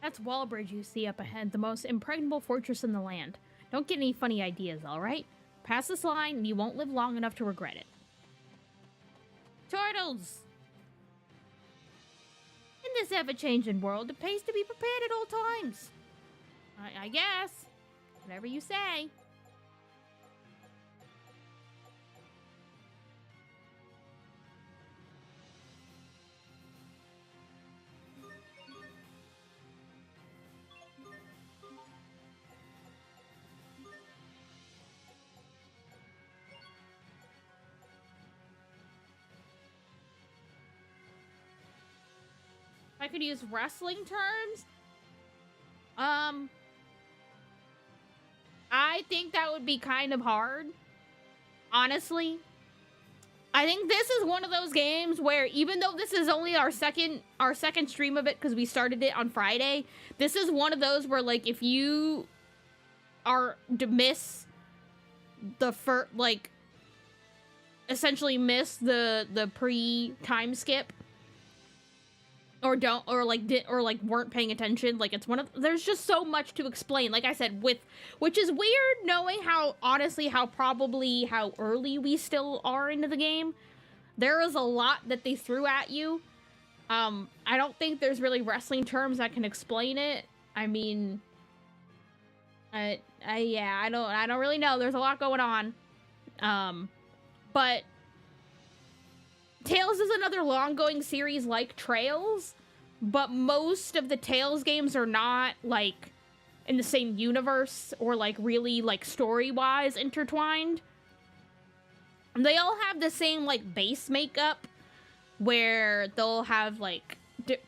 That's Wallbridge you see up ahead, the most impregnable fortress in the land. Don't get any funny ideas, alright? Pass this line and you won't live long enough to regret it. Turtles! In this ever-changing world, it pays to be prepared at all times. I guess. Whatever you say. I could use wrestling terms. I think that would be kind of hard. Honestly. I think this is one of those games where even though this is only our second stream of it because we started it on Friday, this is one of those where like if you are to miss the first like essentially miss the pre-time skip or weren't paying attention, like it's one of there's just so much to explain, like I said, which is weird knowing how early we still are into the game. There is a lot that they threw at you. I don't think there's really wrestling terms that can explain it. I mean, yeah, I don't really know. There's a lot going on. But Tales is another long-going series like Trails, but most of the Tales games are not, like, in the same universe or, like, really, like, story-wise intertwined. They all have the same, like, base makeup, where they'll have, like, they'll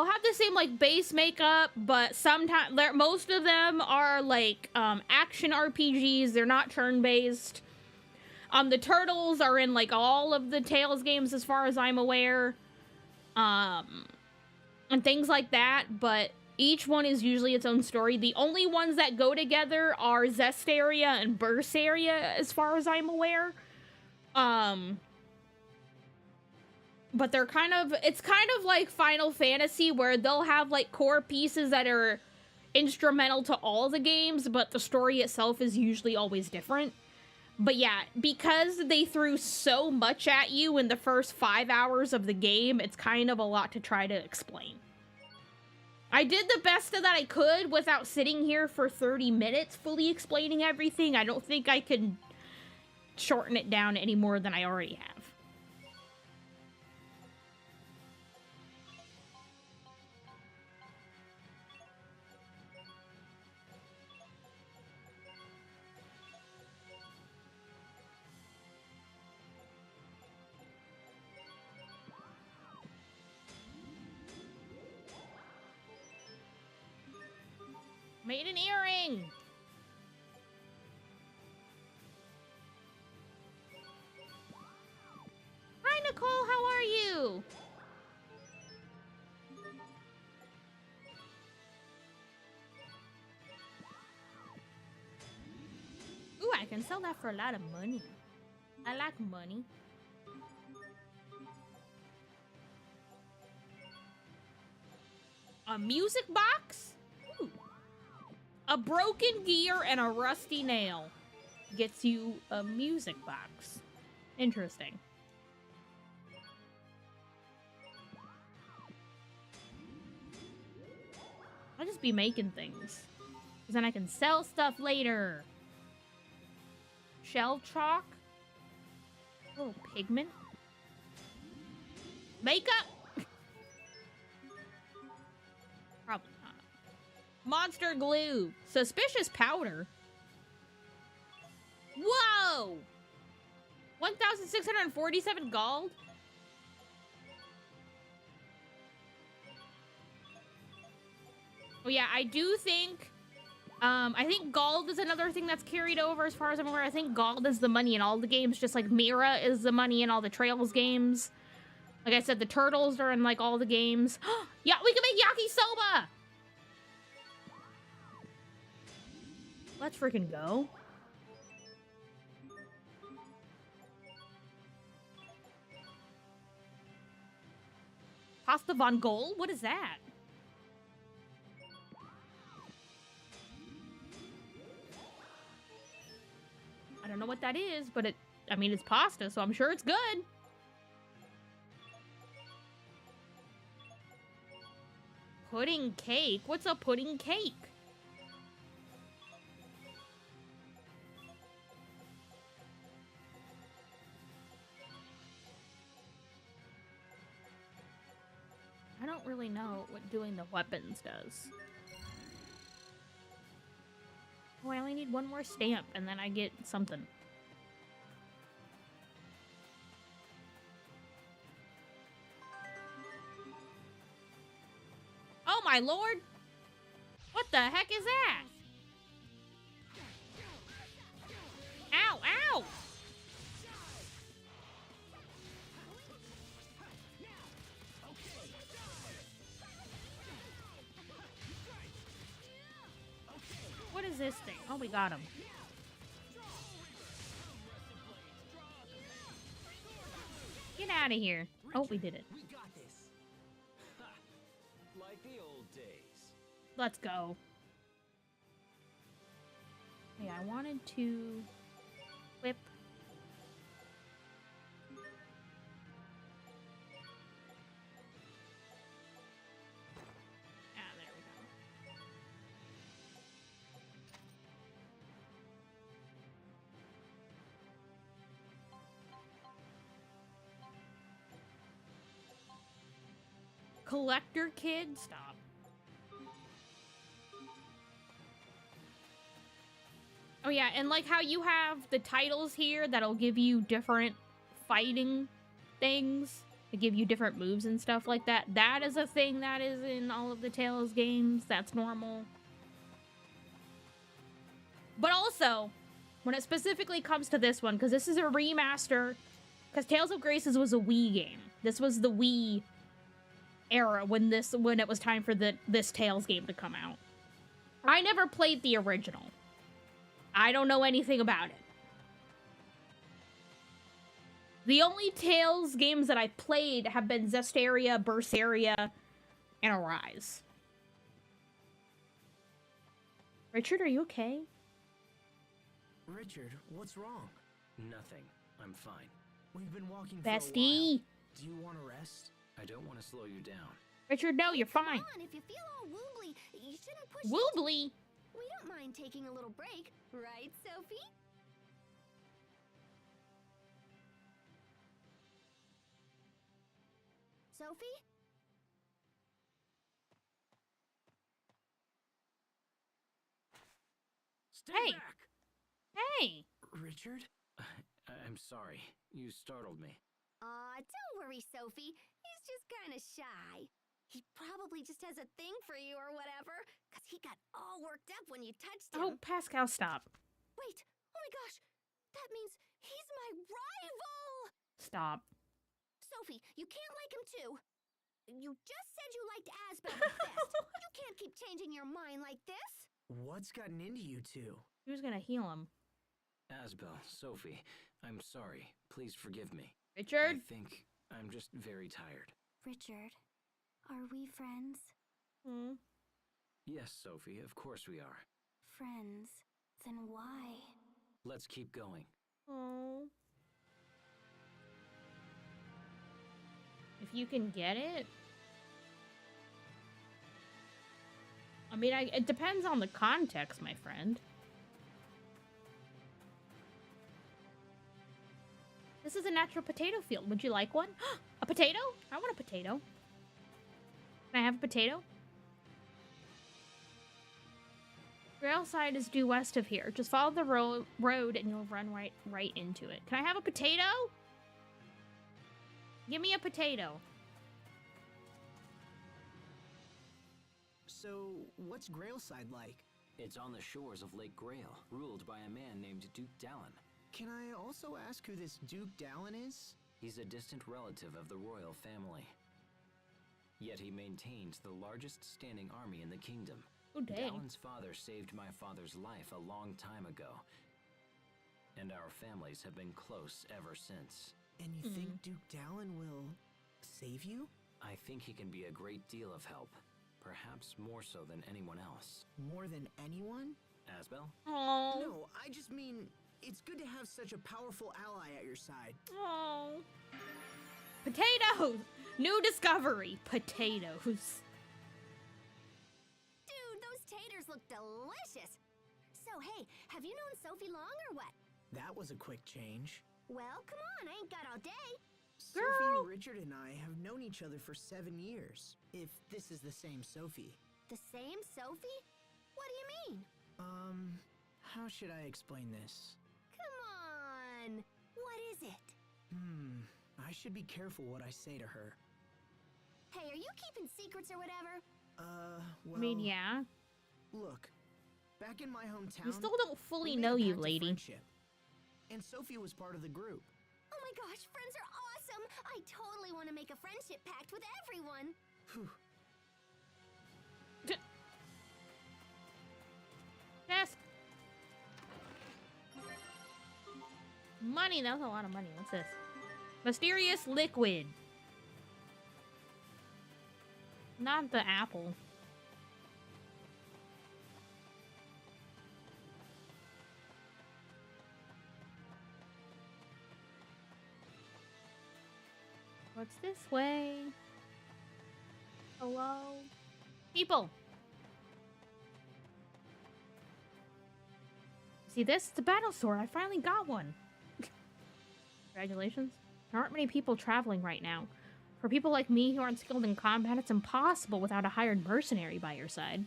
have the same, like, base makeup, but sometimes, most of them are, like, action RPGs. They're not turn-based. The turtles are in, like, all of the Tales games as far as I'm aware. And things like that, but each one is usually its own story. The only ones that go together are Zestaria and Berseria, as far as I'm aware. But they're it's kind of like Final Fantasy, where they'll have, like, core pieces that are instrumental to all the games, but the story itself is usually always different. But yeah, because they threw so much at you in the first 5 hours of the game, it's kind of a lot to try to explain. I did the best that I could without sitting here for 30 minutes fully explaining everything. I don't think I could shorten it down any more than I already have. Made an earring! Hi, Nicole, how are you? Ooh, I can sell that for a lot of money. I like money. A music box? Ooh. A broken gear and a rusty nail gets you a music box. Interesting. I'll just be making things, because then I can sell stuff later. Shell chalk. Oh, pigment. Makeup. Probably not. Monster glue. Suspicious powder. Whoa! 1,647 gold? Oh yeah, I do think, I think gold is another thing that's carried over as far as I'm aware. I think gold is the money in all the games, just like Mira is the money in all the Trails games. Like I said, the turtles are in, like, all the games. Yeah, we can make yakisoba! Let's freaking go. Pasta von Gold? What is that? I don't know what that is, but I mean, it's pasta, so I'm sure it's good. Pudding cake? What's a pudding cake? I don't really know what doing the weapons does. Oh, I only need one more stamp, and then I get something. Oh my lord! What the heck is that? Ow, ow! What is this thing? Oh, we got him. Get out of here. Oh, we did it. We got this. Like the old days. Let's go. Yeah, I wanted to Whip. Ah, there we go. Collector kid? Stop. Oh yeah, and like how you have the titles here that'll give you different fighting things, to give you different moves and stuff like that. That is a thing that is in all of the Tales games. That's normal. But also, when it specifically comes to this one, because this is a remaster, because Tales of Graces was a Wii game. This was the Wii era when it was time for this Tales game to come out. I never played the original. I don't know anything about it. The only Tales games that I played have been Zestiria, Berseria, and Arise. Richard, are you okay? Richard, what's wrong? Nothing. I'm fine. We've been walking for a Bestie. while. Do you want to rest? I don't want to slow you down. Richard, no, you're fine. Come on, if you feel all wobbly, you shouldn't push Woobly? We don't mind taking a little break, right, Sophie? Sophie? Stay Hey. back! Hey. Richard? I'm sorry. You startled me. Aw, don't worry, Sophie. He's just kind of shy. He probably just has a thing for you or whatever, because he got all worked up when you touched him. Oh, Pascal, stop. Wait, oh my gosh, that means he's my rival! Stop. Sophie, you can't like him too. You just said you liked Asbel the best. You can't keep changing your mind like this. What's gotten into you two? Who's gonna heal him? Asbel, Sophie, I'm sorry. Please forgive me. Richard? I think I'm just very tired. Richard, are we friends? Hmm. Yes, Sophie, of course we are. Friends? Then why? Let's keep going. Oh. If you can get it. I mean, it depends on the context, my friend. This is a natural potato field. Would you like one? A potato? I want a potato. Can I have a potato? Railside is due west of here. Just follow the road and you'll run right into it. Can I have a potato? Give me a potato. So, what's Grailside like? It's on the shores of Lake Grail, ruled by a man named Duke Dallin. Can I also ask who this Duke Dallin is? He's a distant relative of the royal family. Yet he maintains the largest standing army in the kingdom. Oh, dang. Dallin's father saved my father's life a long time ago. And our families have been close ever since. And you think Duke Dallin will save you? I think he can be a great deal of help. Perhaps more so than anyone else. More than anyone? Asbel? Oh. No, I just mean, it's good to have such a powerful ally at your side. Oh. Potatoes! New discovery. Potatoes. Dude, those taters look delicious. So, hey, have you known Sophie long or what? That was a quick change. Well, come on, I ain't got all day. Sophie, Richard, and I have known each other for 7 years, if this is the same Sophie. The same Sophie? What do you mean? How should I explain this? Come on. What is it? I should be careful what I say to her. Hey, are you keeping secrets or whatever? Well... I mean, yeah. Look, back in my hometown... We still don't fully we made know a you, pact of lady. friendship. And Sophie was part of the group. Oh my gosh, friends are awesome! I totally want to make a friendship pact with everyone. Whew. Desk. Money. That was a lot of money. What's this? Mysterious liquid. Not the apple. What's this way? Hello? People! See this? It's a battle sword. I finally got one. Congratulations. There aren't many people traveling right now. For people like me who aren't skilled in combat, it's impossible without a hired mercenary by your side.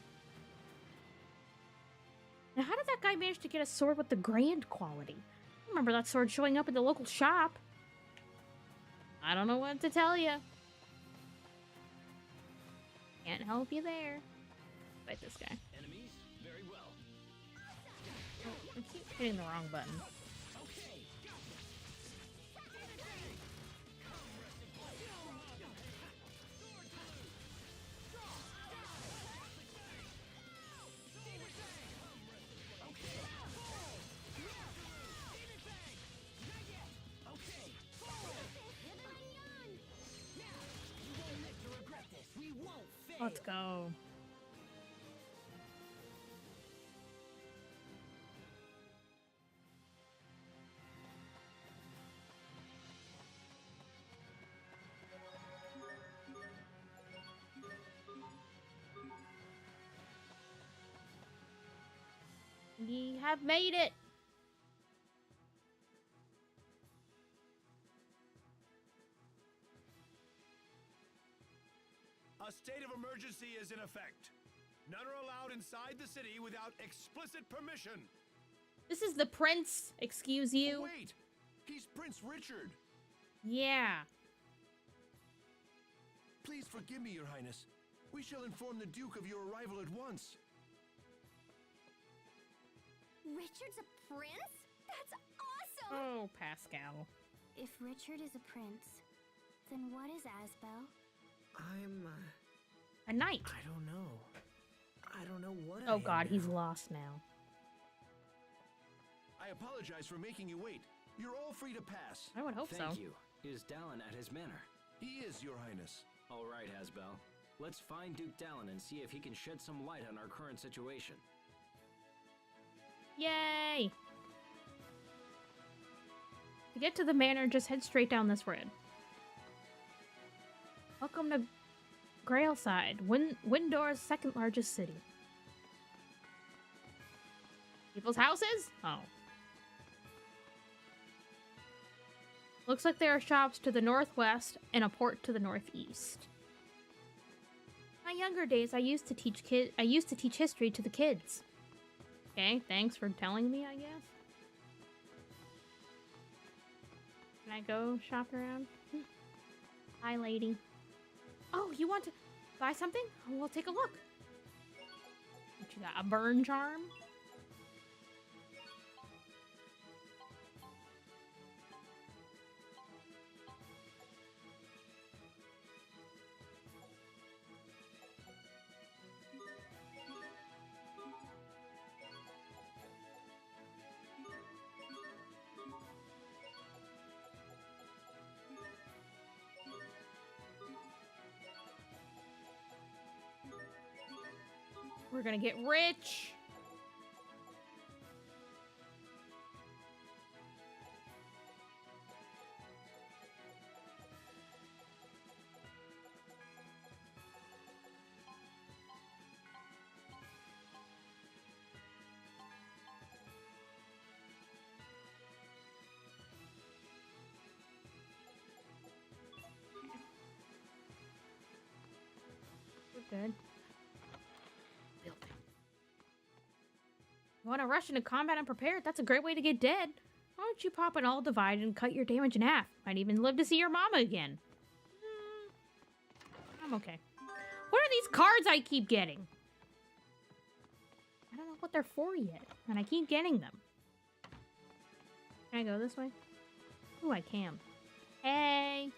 Now, how did that guy manage to get a sword with the grand quality? I remember that sword showing up at the local shop. I don't know what to tell you. Can't help you there. Fight this guy. Enemies? Very well. Oh, I keep hitting the wrong button. Let's go. We have made it. A state of emergency is in effect. None are allowed inside the city without explicit permission. This is the prince. Excuse you. Wait! He's Prince Richard. Yeah. Please forgive me, Your Highness. We shall inform the Duke of your arrival at once. Richard's a prince? That's awesome! Oh, Pascal. If Richard is a prince, then what is Asbel? I'm, A knight. I don't know. I don't know what I Oh am god, he's now. lost now. I apologize for making you wait. You're all free to pass. I would hope so. Thank you. Is Dallin at his manor? He is, Your Highness. All right, Asbel. Let's find Duke Dallin and see if he can shed some light on our current situation. Yay! To get to the manor, just head straight down this road. Welcome to Grailside, Windor's second largest city. People's houses? Oh. Looks like there are shops to the northwest and a port to the northeast. In my younger days, I used to teach history to the kids. Okay, thanks for telling me, I guess. Can I go shop around? Hi, lady. Oh, you want to buy something? We'll take a look. What you got? A burn charm? We're gonna get rich. We're good. You want to rush into combat unprepared? That's a great way to get dead. Why don't you pop an all divide and cut your damage in half? Might even live to see your mama again. I'm okay. What are these cards I keep getting? I don't know what they're for yet, and I keep getting them. Can I go this way? Ooh, I can. Hey!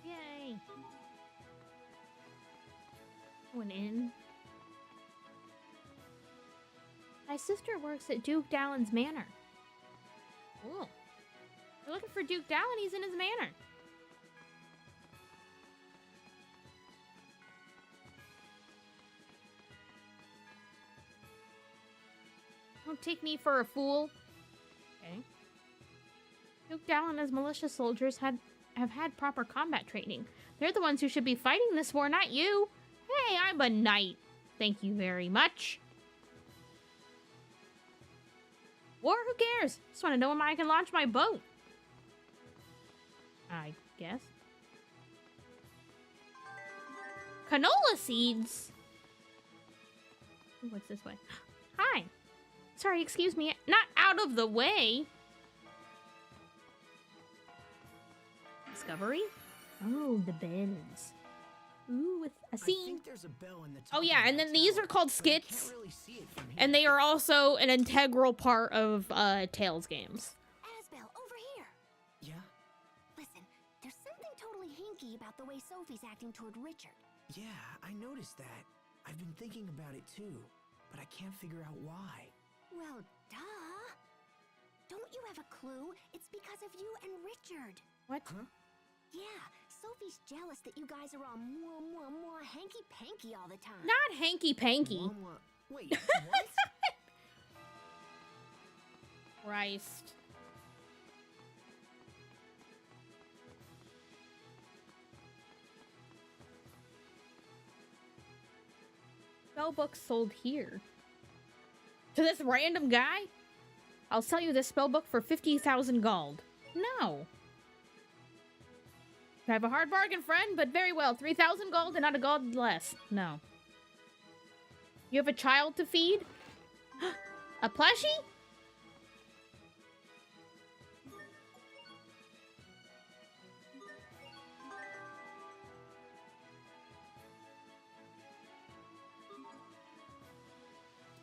Yay! Going in. My sister works at Duke Dallin's manor. Cool. You're looking for Duke Dallin, he's in his manor. Don't take me for a fool. Okay. Duke Dal and his militia soldiers have had proper combat training. They're the ones who should be fighting this war, not you. Hey, I'm a knight. Thank you very much. War, who cares? Just want to know when I can launch my boat. I guess. Canola seeds? What's this way? Hi. Sorry, excuse me. Not out of the way. Discovery? Oh, the bells. Ooh, with a I scene. think there's a bell in the top Oh yeah, of and that then these tower, are called but I can't skits. really see it from here. And they are also an integral part of Tales games. Asbel, over here. Yeah? Listen, there's something totally hinky about the way Sophie's acting toward Richard. Yeah, I noticed that. I've been thinking about it too, but I can't figure out why. Well, duh. Don't you have a clue? It's because of you and Richard. What? Huh? Yeah, Sophie's jealous that you guys are all more hanky-panky all the time. Not hanky-panky. Mama, wait, what? Christ. Spellbook sold here. To this random guy? I'll sell you this spellbook for 50,000 gold. No. I have a hard bargain, friend, but very well. 3,000 gold and not a gold less. No. You have a child to feed? A plushie?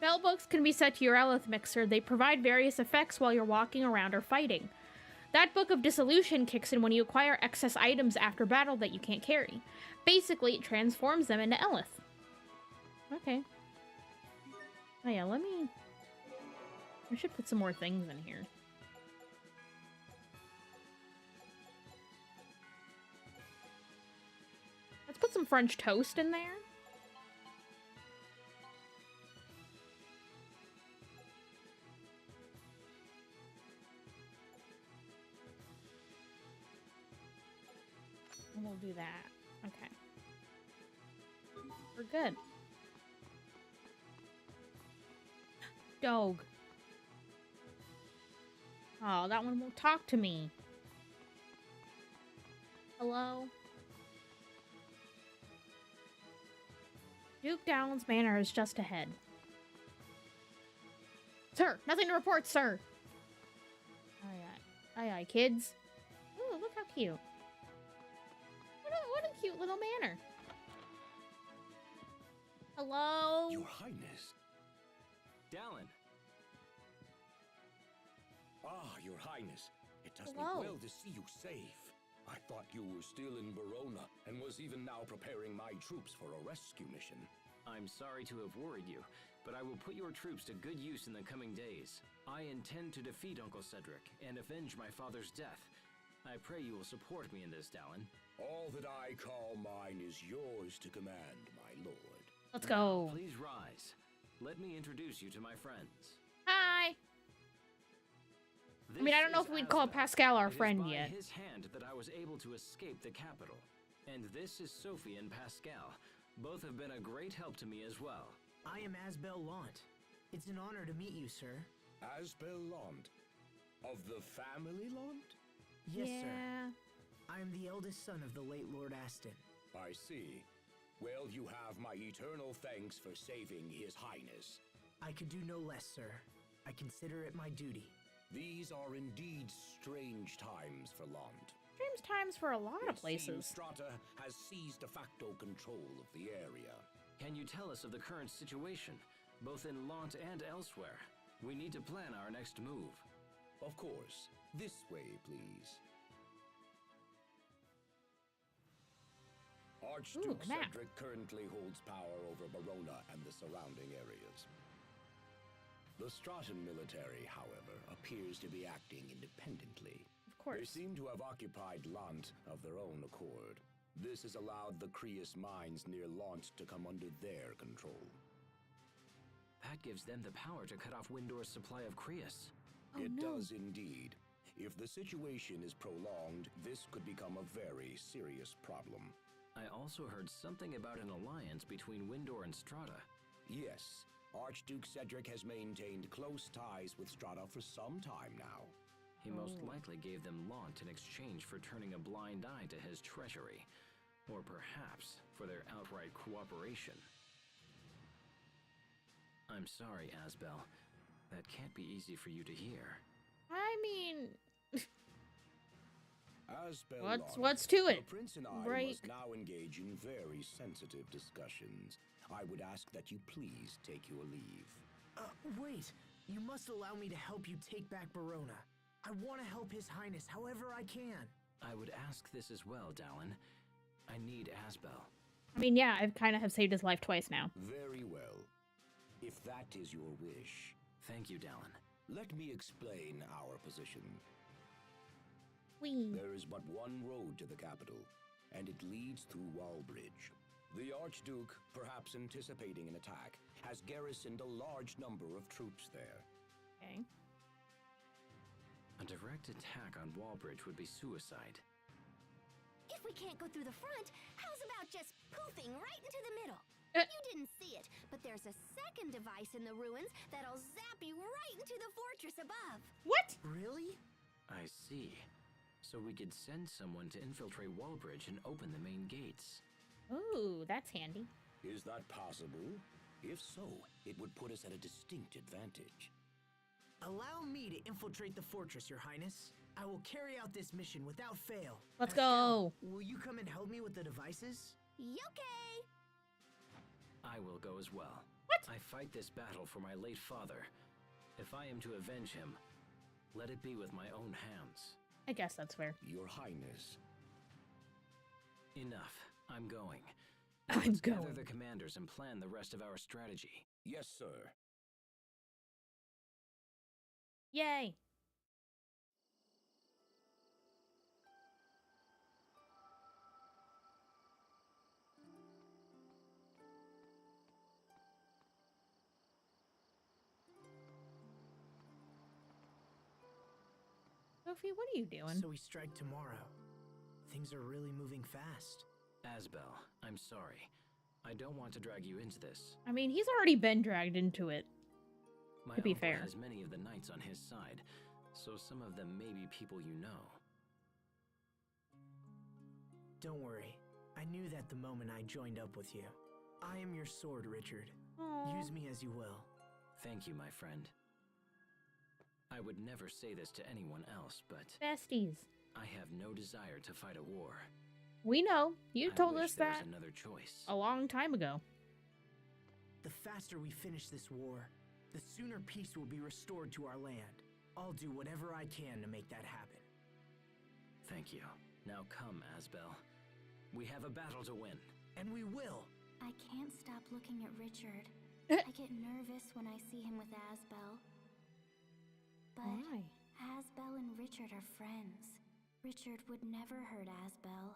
Spellbooks can be set to your Elith mixer. They provide various effects while you're walking around or fighting. That Book of Dissolution kicks in when you acquire excess items after battle that you can't carry. Basically, it transforms them into Elith. Okay. Oh yeah, let me... I should put some more things in here. Let's put some French toast in there. And we'll do that. Okay. We're good. Dog. Oh, that one won't talk to me. Hello? Duke Dowland's Manor is just ahead. Sir, nothing to report, sir. Aye, aye, kids. Ooh, look how cute. What a cute little manor. Hello? Your Highness. Dallin. Ah, Your Highness. It does me Hello. well to see you safe. I thought you were still in Verona and was even now preparing my troops for a rescue mission. I'm sorry to have worried you, but I will put your troops to good use in the coming days. I intend to defeat Uncle Cedric and avenge my father's death. I pray you will support me in this, Dallin. All that I call mine is yours to command, my lord. Let's go. Please rise. Let me introduce you to my friends. Hi. I mean, I don't know if we'd call Pascal our friend yet. It is by his hand that I was able to escape the capital. And this is Sophie and Pascal. Both have been a great help to me as well. I am Asbel Lant. It's an honor to meet you, sir. Asbel Lant. Of the family Lant? Yes, yeah. sir. I am the eldest son of the late Lord Aston. I see. Well, you have my eternal thanks for saving His Highness. I could do no less, sir. I consider it my duty. These are indeed strange times for Lant. Strange times for a lot of It places. seems Strata has seized de facto control of the area. Can you tell us of the current situation, both in Lant and elsewhere? We need to plan our next move. Of course. This way, please. Archduke Ooh, map. Cedric currently holds power over Verona and the surrounding areas. The Stratan military, however, appears to be acting independently. Of course. They seem to have occupied Lant of their own accord. This has allowed the Creus mines near Lant to come under their control. That gives them the power to cut off Windor's supply of Creus. It does indeed. If the situation is prolonged, this could become a very serious problem. I also heard something about an alliance between Windor and Strata. Yes, Archduke Cedric has maintained close ties with Strata for some time now. He most likely gave them Launt in exchange for turning a blind eye to his treachery. Or perhaps for their outright cooperation. I'm sorry, Asbel. That can't be easy for you to hear. I mean, Asbel what's to it? The Prince and I Right. must now engage in very sensitive discussions. I would ask that you please take your leave. Wait. You must allow me to help you take back Barona. I want to help His Highness however I can. I would ask this as well, Dallin. I need Asbel. I mean, yeah, I've kind of have saved his life twice now. Very well. If that is your wish. Thank you, Dallin. Let me explain our position. Whee. There is but one road to the capital, and it leads through Wallbridge. The Archduke, perhaps anticipating an attack, has garrisoned a large number of troops there. Okay. A direct attack on Wallbridge would be suicide. If we can't go through the front, how's about just poofing right into the middle? Uh. You didn't see it, but there's a second device in the ruins that'll zap you right into the fortress above. What? Really? I see. So we could send someone to infiltrate Wallbridge and open the main gates. Ooh, that's handy. Is that possible? If so, it would put us at a distinct advantage. Allow me to infiltrate the fortress, Your Highness. I will carry out this mission without fail. Let's Asbel, go. will you come and help me with the devices? Yoke! I will go as well. What? I fight this battle for my late father. If I am to avenge him, let it be with my own hands. I guess that's fair. Your Highness. Enough. I'm going. I'm Let's gather going. the commanders and plan the rest of our strategy. Yes, sir. Yay. Sophie, what are you doing? So we strike tomorrow. Things are really moving fast. Asbel, I'm sorry. I don't want to drag you into this. I mean, he's already been dragged into it. My To be uncle fair. has many of the knights on his side, so some of them may be people you know. Don't worry. I knew that the moment I joined up with you. I am your sword, Richard. Aw. Use me as you will. Thank you, my friend. I would never say this to anyone else, but Besties. I have no desire to fight a war. We know. You I told wish us there was that another choice. a long time ago. The faster we finish this war, the sooner peace will be restored to our land. I'll do whatever I can to make that happen. Thank you. Now come, Asbel. We have a battle to win. And we will. I can't stop looking at Richard. Eh. I get nervous when I see him with Asbel. But Why? Asbel and Richard are friends. Richard would never hurt Asbel.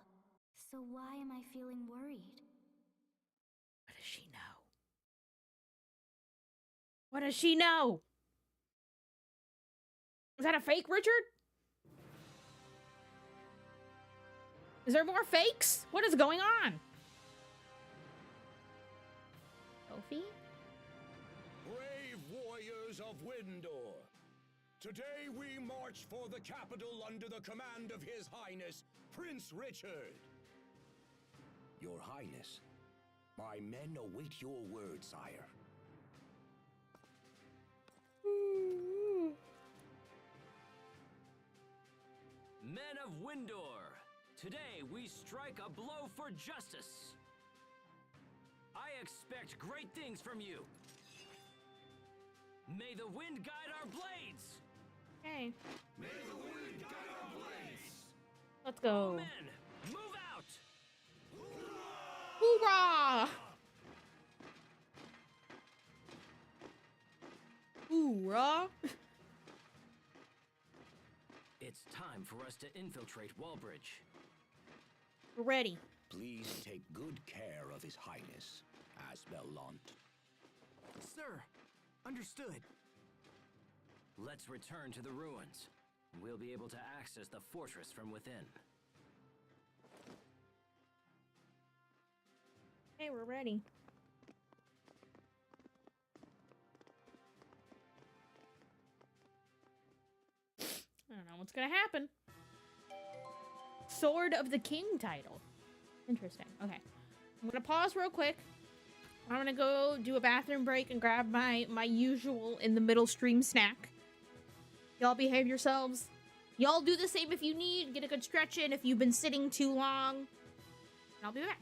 So why am I feeling worried? What does she know? What does she know? Is that a fake, Richard? Is there more fakes? What is going on? Sophie? Brave warriors of Windor, today we march for the capital under the command of His Highness, Prince Richard. Your Highness, my men await your word, sire. Men of Windor, today we strike a blow for justice. I expect great things from you. May the wind guide our blades. Hey, May the wind guide our blades. let's go. Men, move out. Hoorah! Hoorah! It's time for us to infiltrate Wallbridge. We're ready. Please take good care of His Highness, Asbel Launt. Sir, Understood. Let's return to the ruins. We'll be able to access the fortress from within. Okay, we're ready. I don't know what's gonna happen. Sword of the King title. Interesting. Okay. I'm gonna pause real quick. I'm gonna go do a bathroom break and grab my usual in the middle stream snack. Y'all behave yourselves. Y'all do the same if you need. Get a good stretch in if you've been sitting too long. And I'll be back.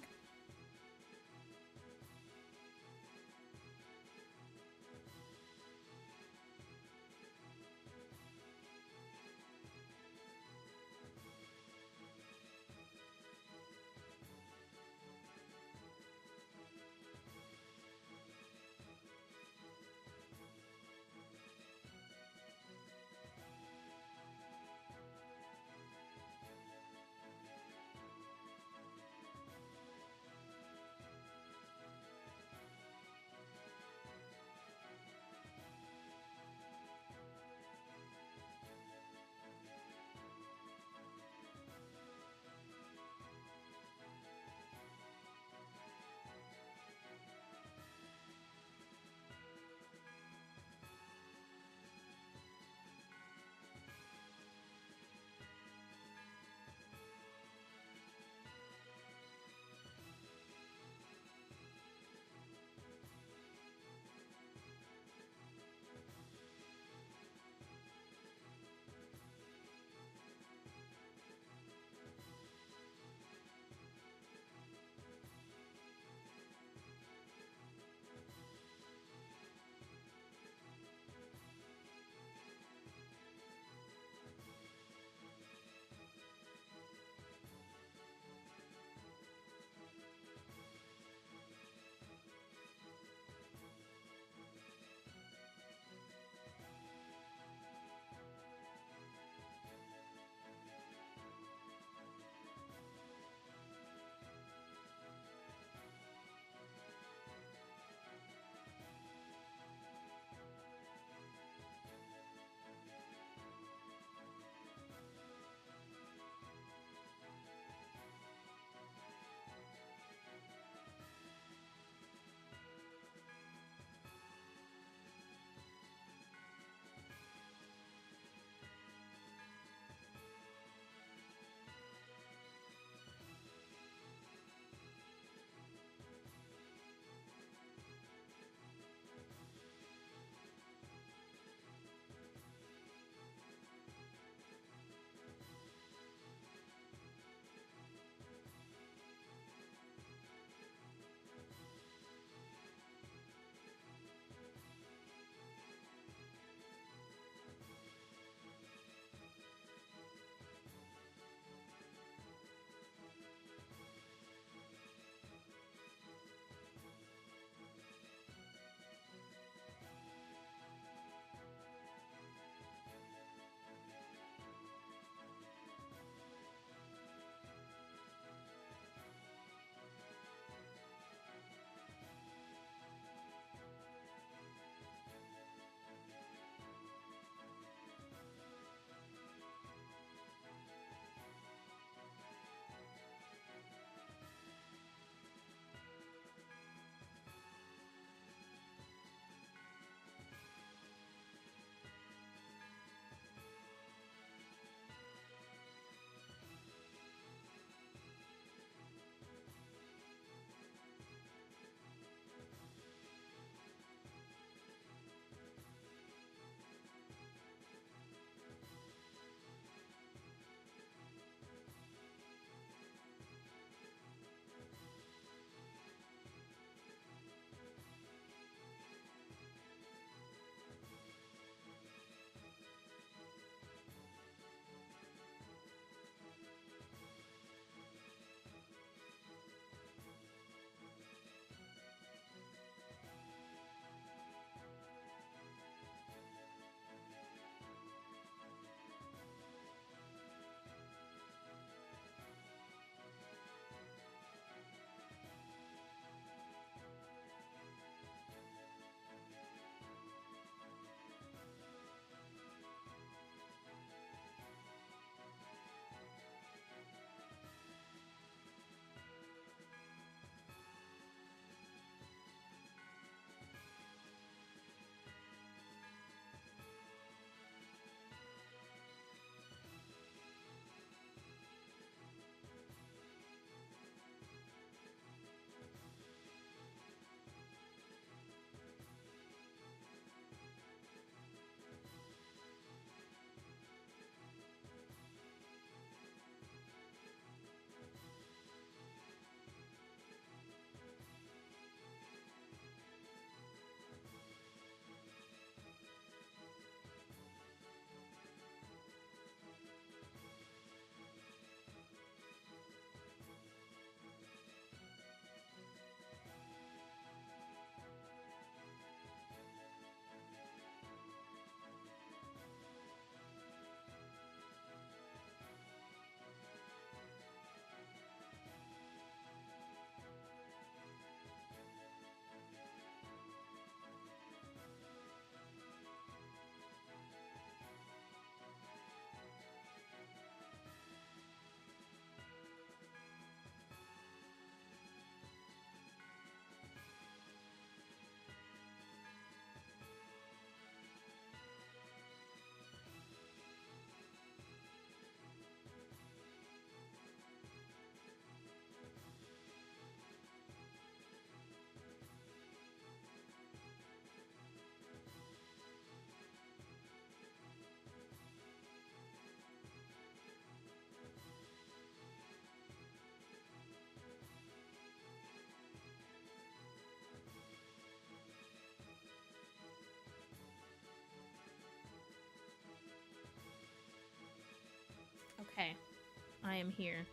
I am here.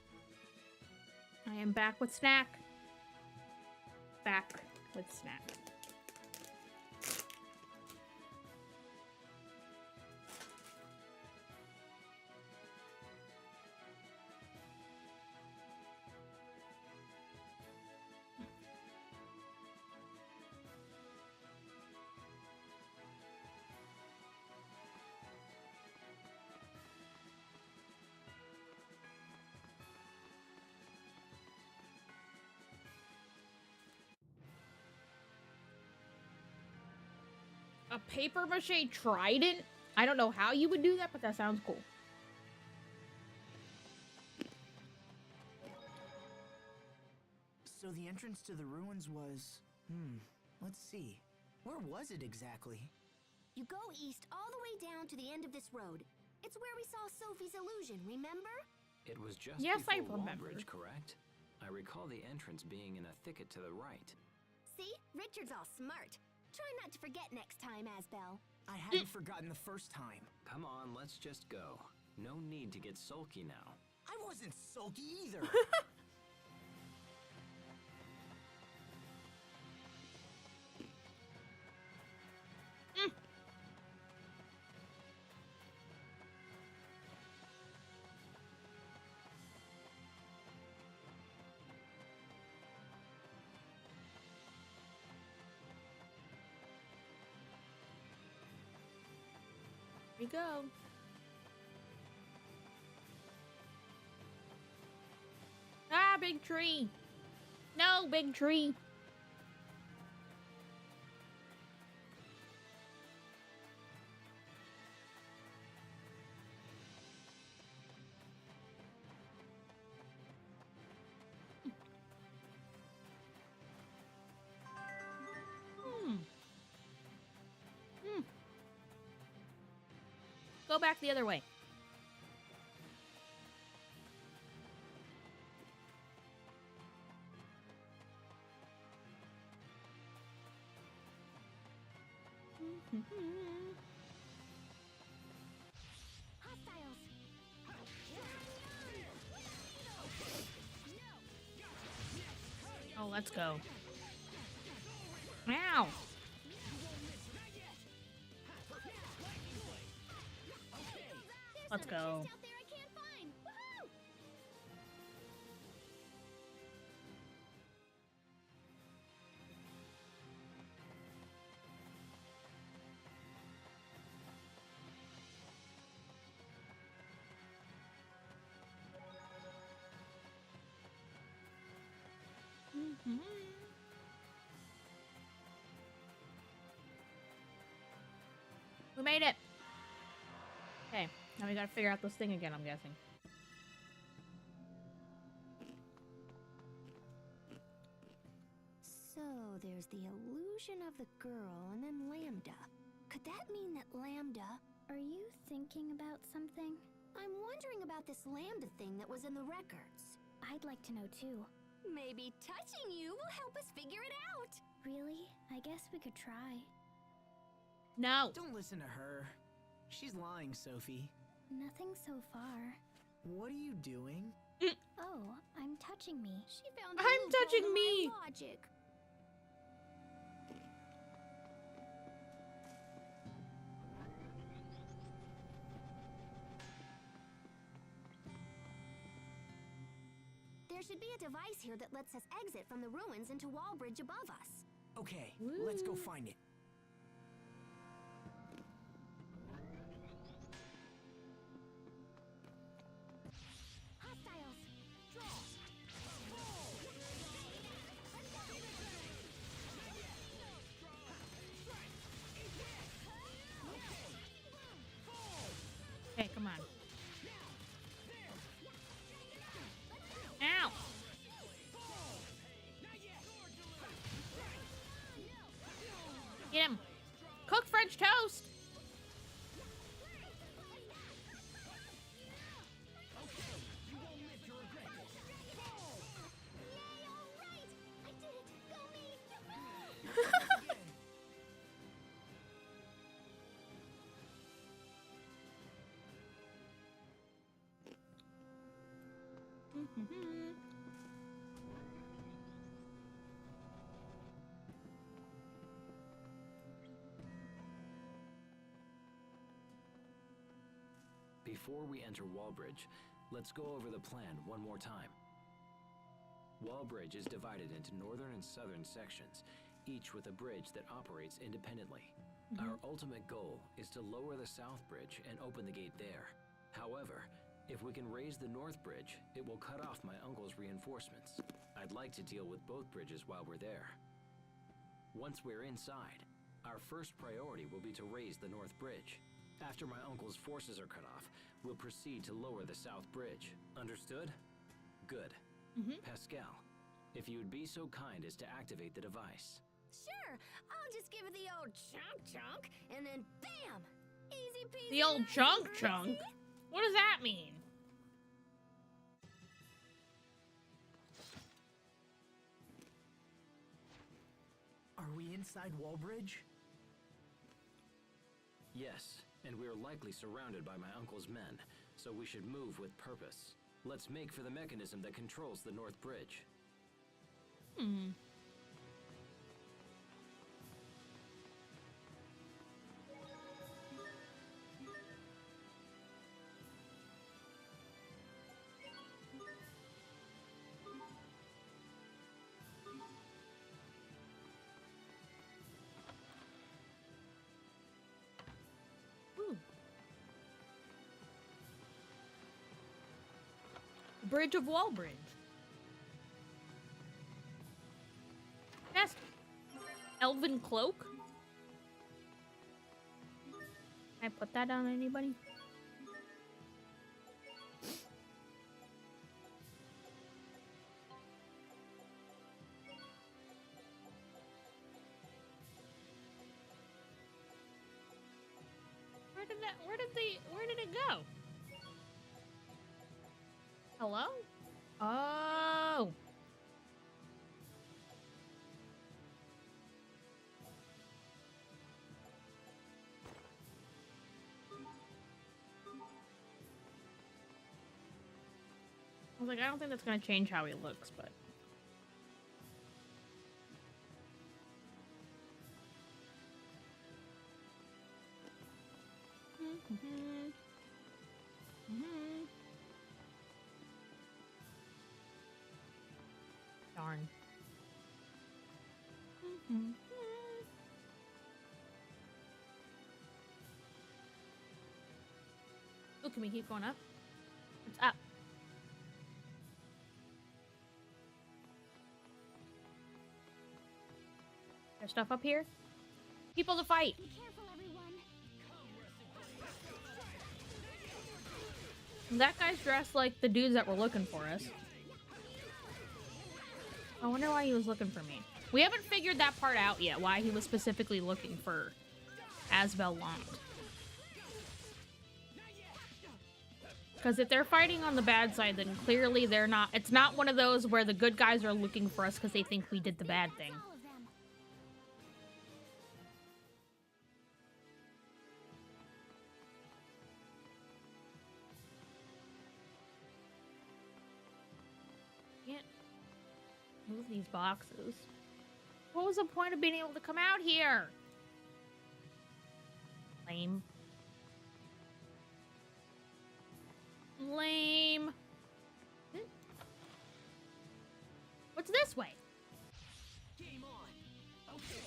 I am back with snack. Back with snack. A paper mache trident? I don't know how you would do that, but that sounds cool. So the entrance to the ruins was... let's see. Where was it exactly? You go east all the way down to the end of this road. It's where we saw Sophie's illusion, remember? It was just Yes, I before remember. Wallbridge, correct? I recall the entrance being in a thicket to the right. See? Richard's all smart. Try not to forget next time, Asbel. I hadn't forgotten the first time. Come on, let's just go. No need to get sulky now. I wasn't sulky either. Here we go. Ah, big tree. No, big tree. Go back the other way. Hostiles! Oh, let's go. Ow! Let's go. Out there I can't find. Woohoo! We made it. Okay, now we gotta figure out this thing again, I'm guessing. So there's the illusion of the girl and then Lambda. Could that mean that Lambda... Are you thinking about something? I'm wondering about this Lambda thing that was in the records. I'd like to know too. Maybe touching you will help us figure it out. Really? I guess we could try. No. Don't listen to her. She's lying, Sophie. Nothing so far. What are you doing? Oh, I'm touching me. She found I'm touching me. Logic. There should be a device here that lets us exit from the ruins into Wallbridge above us. Okay, let's go find it. Hostiles! Okay, come on. Ow! Get him! Cook French toast! Before we enter Wallbridge, let's go over the plan one more time. Wallbridge is divided into northern and southern sections, each with a bridge that operates independently. Our ultimate goal is to lower the south bridge and open the gate there. However, if we can raise the north bridge, it will cut off my uncle's reinforcements. I'd like to deal with both bridges while we're there. Once we're inside, our first priority will be to raise the north bridge. After my uncle's forces are cut off, we'll proceed to lower the south bridge. Understood? Good. Pascal, if you would be so kind as to activate the device. Sure, I'll just give it the old chunk, and then bam! Easy peasy. The old chunk. What does that mean? Are we inside Wallbridge? Yes, and we are likely surrounded by my uncle's men, so we should move with purpose. Let's make for the mechanism that controls the north bridge. Bridge of Wallbridge. Yes. Elven cloak. Can I put that on anybody? Where did it go? Hello? Oh. I was like, I don't think that's gonna change how he looks, but. Darn. Oh, can we keep going up? It's up. There's stuff up here. People to fight. Be careful, everyone. That guy's dressed like the dudes that were looking for us. I wonder why he was looking for me. We haven't figured that part out yet, why he was specifically looking for Asbel Lant. Because if they're fighting on the bad side, then clearly they're not. It's not one of those where the good guys are looking for us because they think we did the bad thing. All of them. Can't move these boxes. What was the point of being able to come out here? Lame. Lame. What's this way? Game on. Okay.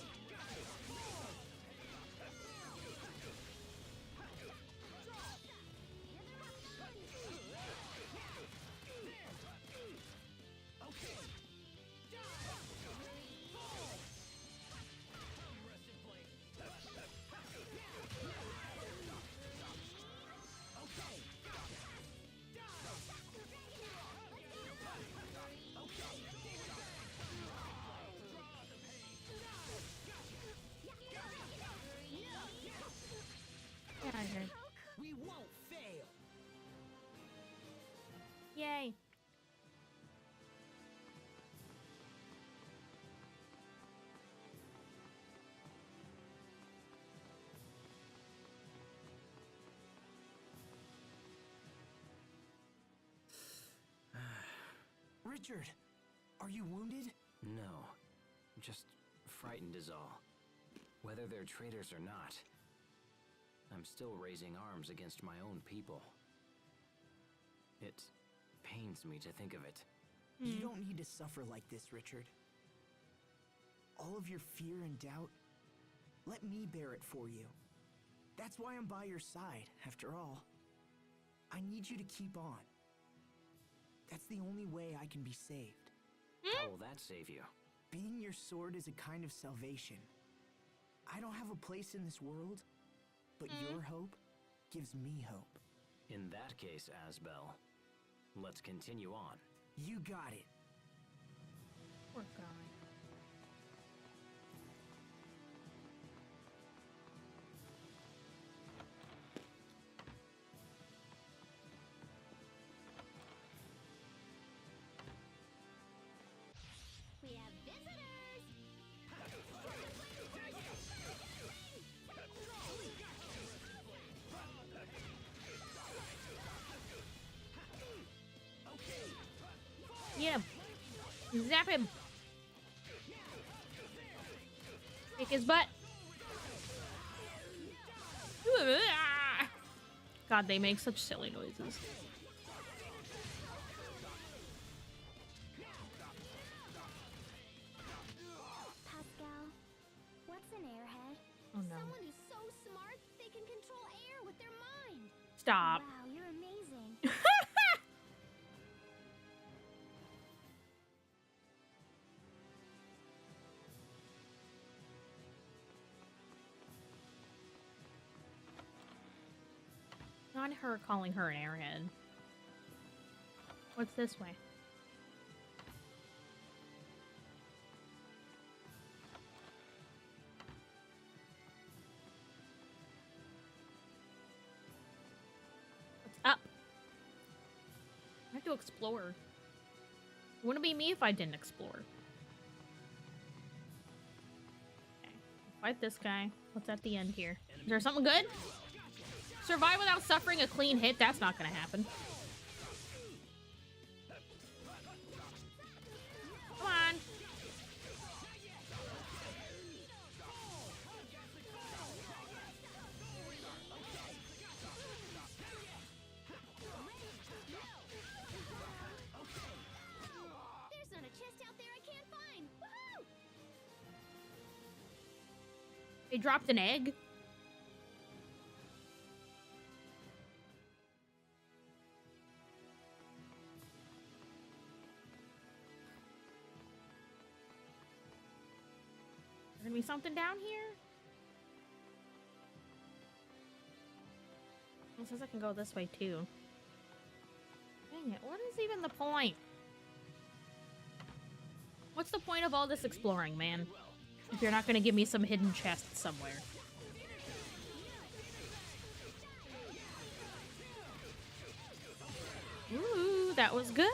Richard, are you wounded? No. Just frightened is all. Whether they're traitors or not, I'm still raising arms against my own people. It pains me to think of it. You don't need to suffer like this, Richard. All of your fear and doubt, let me bear it for you. That's why I'm by your side, after all. I need you to keep on. That's the only way I can be saved. How will that save you? Being your sword is a kind of salvation. I don't have a place in this world, but your hope gives me hope. In that case, Asbel, let's continue on. You got it. Poor guy. We have visitors! Yeah. Zap him. Kick his butt. God, they make such silly noises. Pascal, what's an airhead? Oh no. Someone who's so smart they can control air with their mind. Stop. Wow, you're amazing. Not her calling her an airhead. What's this way? What's up? I have to explore. It wouldn't be me if I didn't explore. Okay. Fight this guy. What's at the end here? Is there something good? Survive without suffering a clean hit? That's not gonna happen. Come on. There's not a chest out there I can't find. Woohoo! They dropped an egg? Gonna be something down here? It says I can go this way too. Dang it, what is even the point? What's the point of all this exploring, man? If you're not gonna give me some hidden chest somewhere. Ooh, that was good.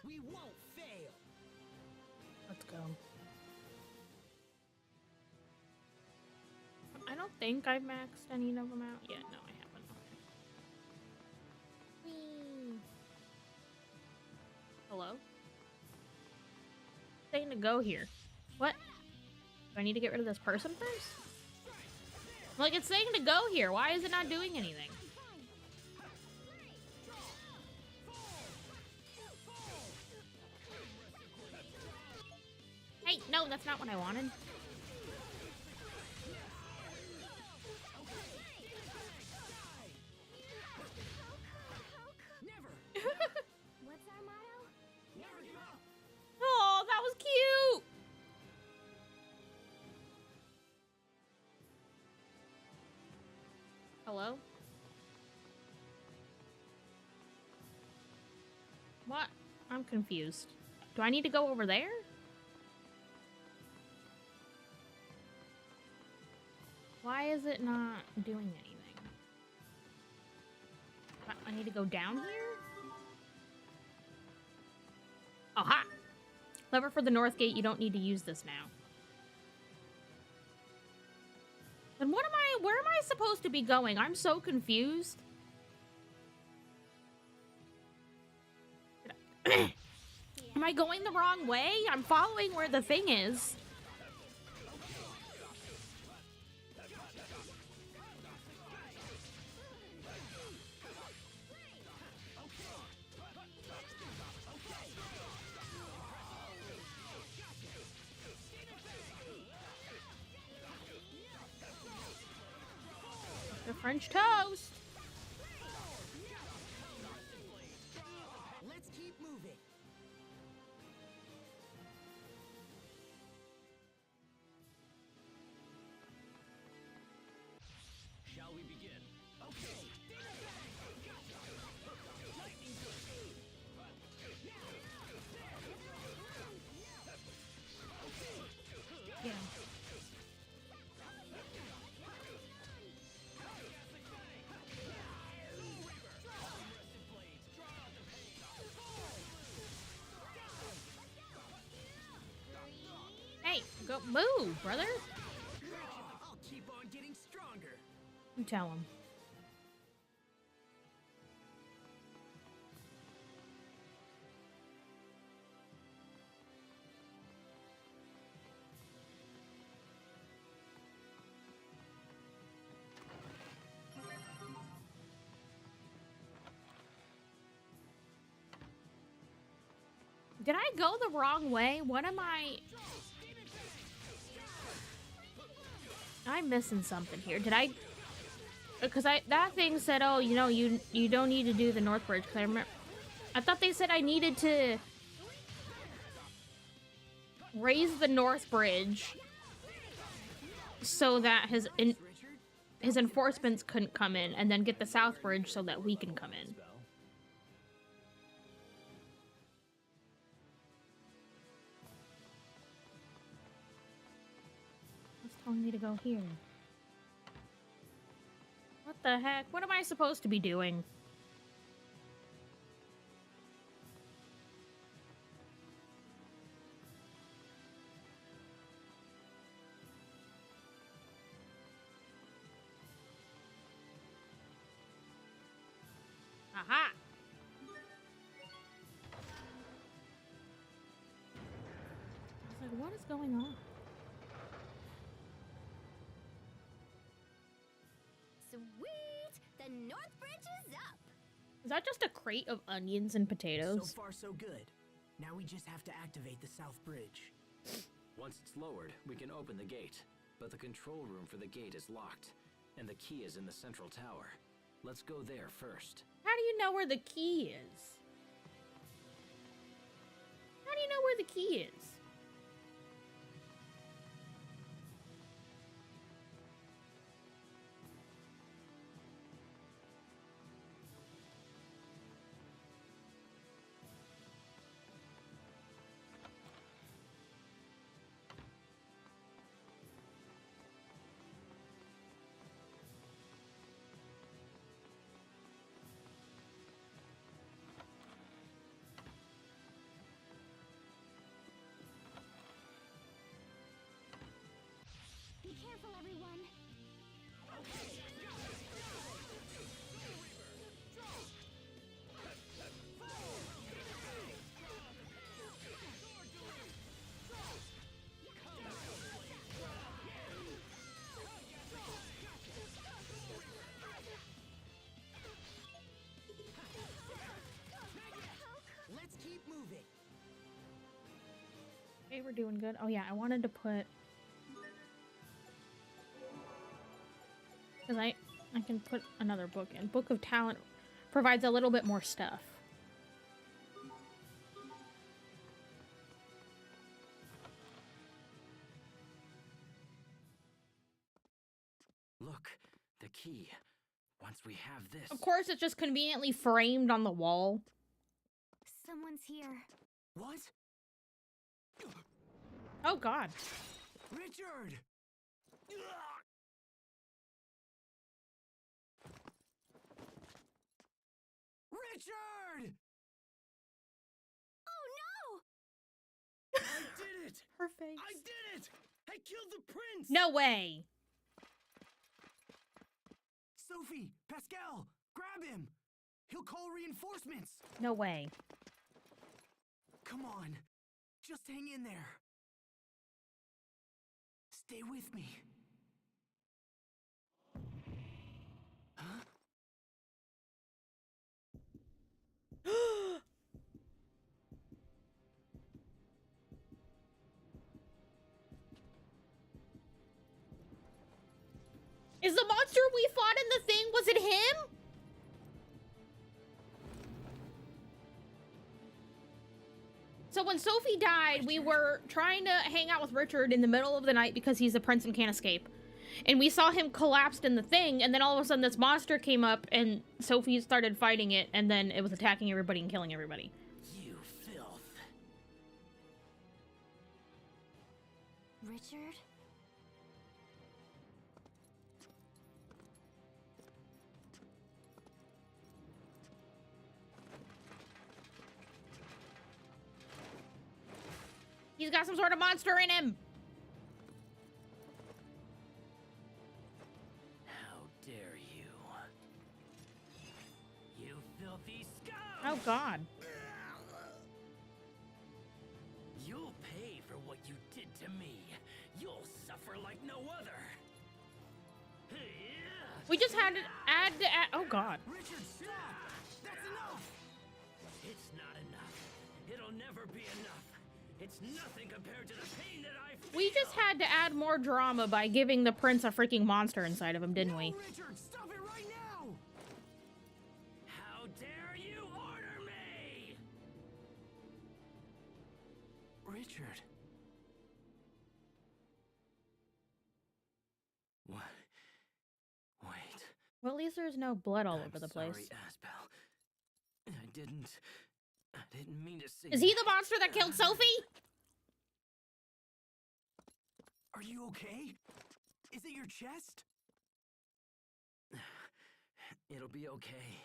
We won't fail. Let's go. I don't think I've maxed any of them out yet. No, I haven't. Okay. Whee. Hello? Saying to go here. What? Do I need to get rid of this person first? Like, it's saying to go here. Why is it not doing anything? Hey, no, that's not what I wanted. What's our motto? Oh, that was cute! Hello? What? I'm confused. Do I need to go over there? Why is it not doing anything? I need to go down here? Aha! Lever for the north gate, you don't need to use this now. where am I supposed to be going? I'm so confused. Am I going the wrong way? I'm following where the thing is. The French toast. Let's keep moving. Shall we begin? Yeah. Hey, go move, brother. I'll keep on getting stronger. You tell him. Did I go the wrong way? What am I? I'm missing something here. Did I? Because that thing said, oh, you know, you don't need to do the North Bridge. Because I thought they said I needed to raise the North Bridge so that his enforcements couldn't come in, and then get the South Bridge so that we can come in. It's telling me to go here. What the heck? What am I supposed to be doing? Aha! I was like, what is going on? Sweet! The North Bridge is up! Is that just a crate of onions and potatoes? So far, so good. Now we just have to activate the South Bridge. Once it's lowered, we can open the gate. But the control room for the gate is locked, and the key is in the central tower. Let's go there first. How do you know where the key is? How do you know where the key is? Be careful, everyone! Let's keep moving. Okay, we're doing good. Oh yeah, I wanted to put... Because I can put another book in. Book of Talent provides a little bit more stuff. Look, the key. Once we have this... Of course, it's just conveniently framed on the wall. Someone's here. What? Oh god. Richard! Richard! Oh no! I did it! Her face. I did it! I killed the prince! No way. Sophie! Pascal! Grab him! He'll call reinforcements! No way. Come on. Just hang in there. Stay with me. Huh? Is the monster we fought in the thing, was it him? So when Sophie died, we were trying to hang out with Richard in the middle of the night because he's a prince and can't escape. And we saw him collapsed in the thing, and then all of a sudden this monster came up and Sophie started fighting it, and then it was attacking everybody and killing everybody. You filth. Richard? He's got some sort of monster in him. How dare you? You filthy scum! Oh God. You'll pay for what you did to me. You'll suffer like no other. We just had to add. Oh God. Richard, stop! That's enough! It's not enough. It'll never be enough. It's nothing compared to the pain that I feel. We just had to add more drama by giving the prince a freaking monster inside of him, didn't we? No, Richard, stop it right now! How dare you order me? Richard. What? Wait. Well, at least there's no blood all over the Sorry, place. Asbel. I didn't mean to say. Is he the monster that killed Sophie? Are you okay? Is it your chest? It'll be okay.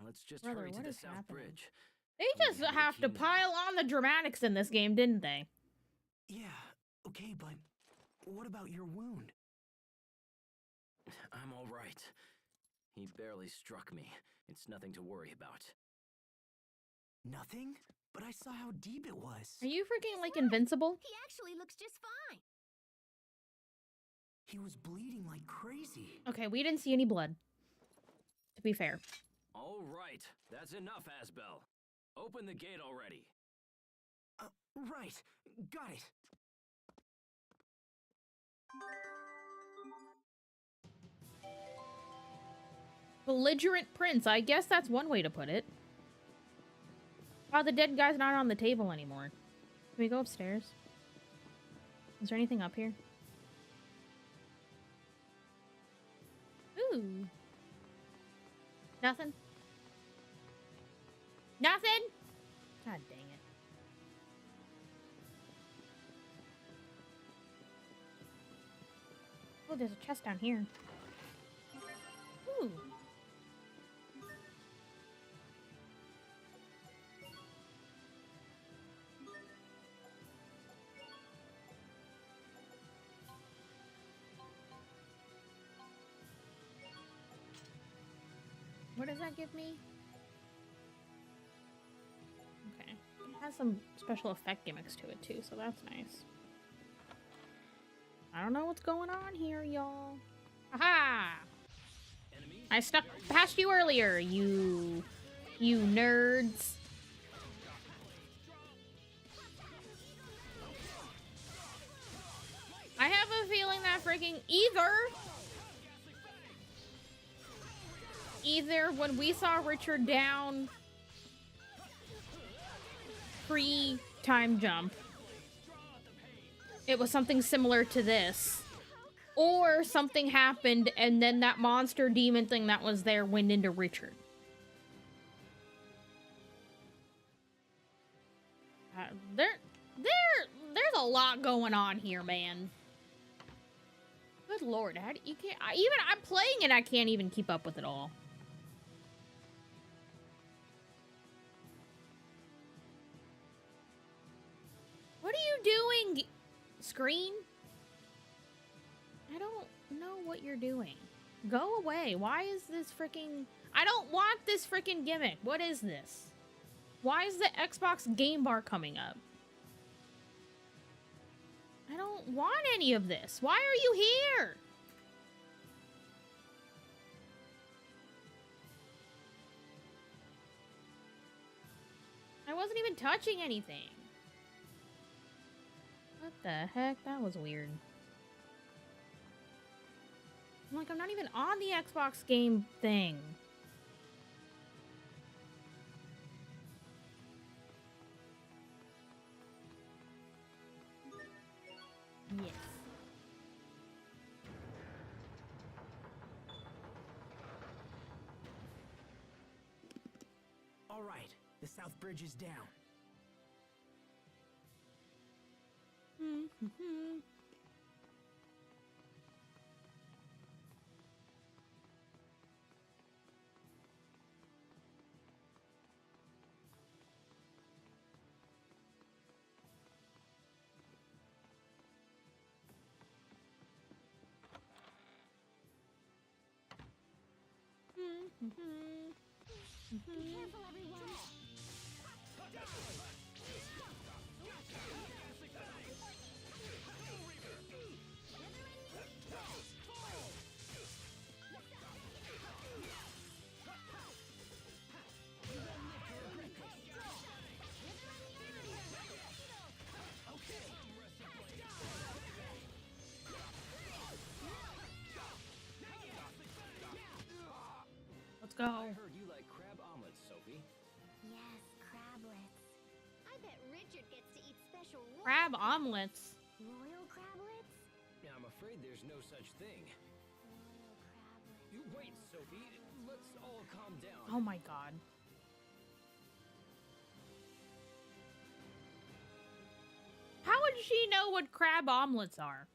Let's just Brother, hurry to what the is South happening? Bridge. They We just have the have to key now. pile on the dramatics in this game, didn't they? Yeah, okay, but what about your wound? I'm all right. He barely struck me. It's nothing to worry about. Nothing? But I saw how deep it was. Are you freaking like invincible? He actually looks just fine. He was bleeding like crazy. Okay, we didn't see any blood. To be fair. All right, that's enough, Asbel. Open the gate already. Right. Got it. Belligerent prince. I guess that's one way to put it. Wow, the dead guy's not on the table anymore. Can we go upstairs? Is there anything up here? Ooh. Nothing? Nothing? God dang it. Oh, there's a chest down here. Ooh. What does that give me? Okay. It has some special effect gimmicks to it too, so that's nice. I don't know what's going on here, y'all. Aha! I stuck past you earlier, you nerds. I have a feeling that freaking either when we saw Richard down pre-time jump, it was something similar to this, or something happened and then that monster demon thing that was there went into Richard. There's a lot going on here, man. Good lord, how do you can't I'm playing it, I can't even keep up with it all. What are you doing, screen? I don't know what you're doing. Go away. Why is this freaking... I don't want this freaking gimmick. What is this? Why is the Xbox game bar coming up? I don't want any of this. Why are you here? I wasn't even touching anything. What the heck? That was weird. I'm like, I'm not even on the Xbox game thing. Yes. All right, the South Bridge is down. Be careful, everyone! Let's go. I heard you like crab omelets, Sophie. Yes, crablets. I bet Richard gets to eat special Crab omelets. royal crablets? I'm afraid there's no such thing. Royal crablets. You wait, Sophie. Let's all calm down. Oh my god. How would she know what crab omelets are?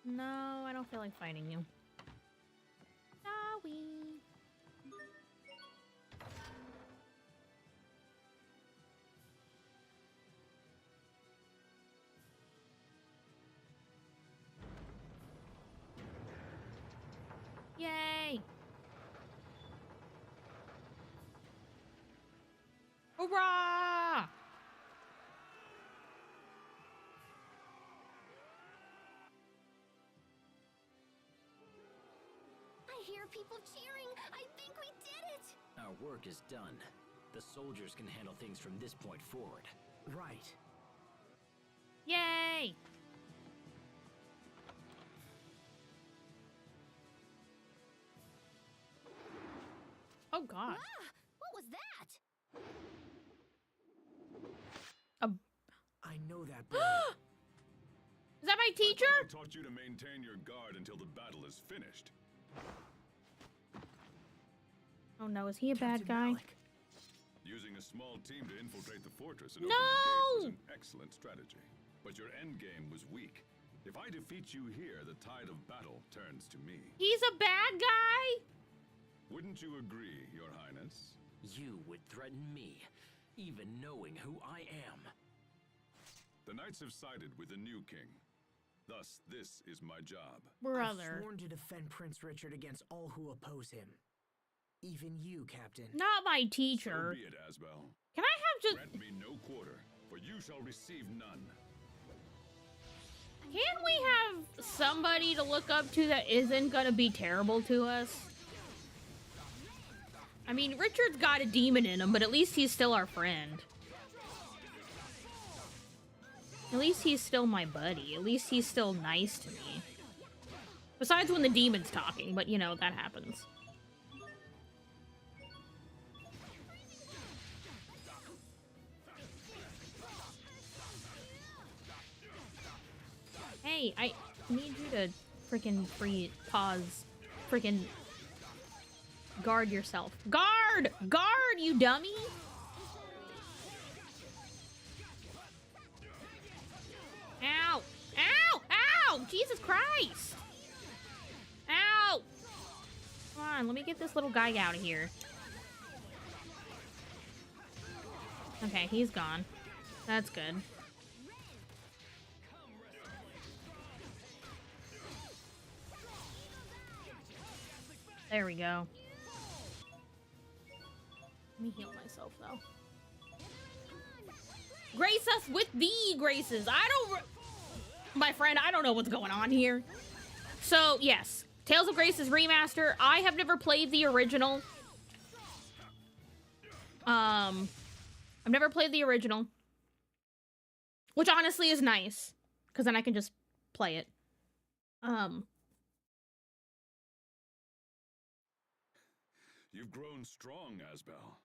No, I don't feel like fighting you. Sorry. Yay! Hurrah! I hear people cheering! I think we did it! Our work is done. The soldiers can handle things from this point forward. Right. Yay! Oh god. Ah! What was that? I know that bird. Is that my teacher? I taught you to maintain your guard until the battle is finished. Oh no, is he a bad Captain guy? Malik. Using a small team to infiltrate the fortress and No! open the gate was an excellent strategy. But your endgame was weak. If I defeat you here, the tide of battle turns to me. He's a bad guy? Wouldn't you agree, Your Highness? You would threaten me, even knowing who I am. The knights have sided with the new king. Thus, this is my job. I've Brother. sworn to defend Prince Richard against all who oppose him. Even you, Captain. Not my So teacher. be it, Asbel. Can I have just... Grant me no quarter, for you shall receive none. Can't we have somebody to look up to that isn't gonna be terrible to us? I mean, Richard's got a demon in him, but at least he's still our friend. At least he's still my buddy. At least he's still nice to me. Besides when the demon's talking, but you know, that happens. Hey, I need you to freaking pause. Freaking guard yourself. Guard! Guard, you dummy! Ow! Ow! Ow! Jesus Christ! Ow! Come on, let me get this little guy out of here. Okay, he's gone. That's good. There we go. Let me heal myself, though. Grace us with the graces. My friend, I don't know what's going on here. So, yes. Tales of Graces remaster. I have never played the original. I've never played the original. Which honestly is nice. Because then I can just play it. You've grown strong, Asbel.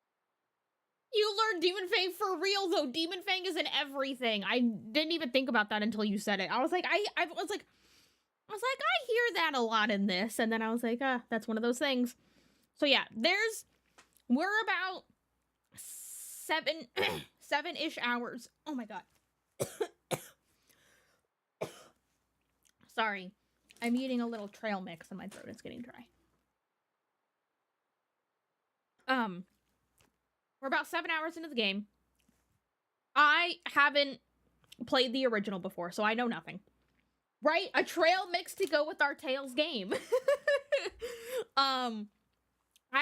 You learned Demon Fang for real, though. Demon Fang is in everything. I didn't even think about that until you said it. I was like, I hear that a lot in this. And then I was like, that's one of those things. So yeah, we're about 7-ish hours. Oh my god. Sorry. I'm eating a little trail mix and my throat is getting dry. We're about 7 hours into the game. I haven't played the original before, so I know nothing. Right? A trail mix to go with our Tales game. I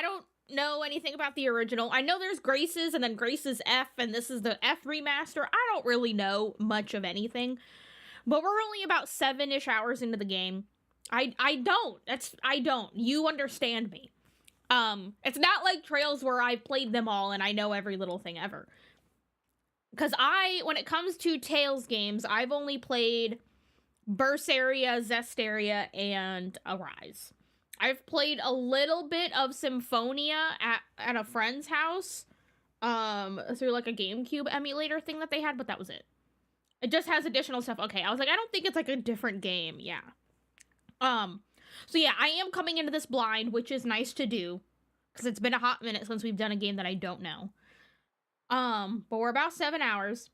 don't know anything about the original. I know there's Graces and then Graces F, and this is the F remaster. I don't really know much of anything. But we're only about 7-ish hours into the game. I don't. You understand me. It's not like Trails where I've played them all and I know every little thing ever. Because when it comes to Tales games, I've only played Berseria, Zestiria, and Arise. I've played a little bit of Symphonia at a friend's house, through like a GameCube emulator thing that they had, but that was it. It just has additional stuff. Okay, I was like, I don't think it's like a different game. Yeah. So yeah, I am coming into this blind, which is nice to do, because it's been a hot minute since we've done a game that I don't know. But we're about 7 hours,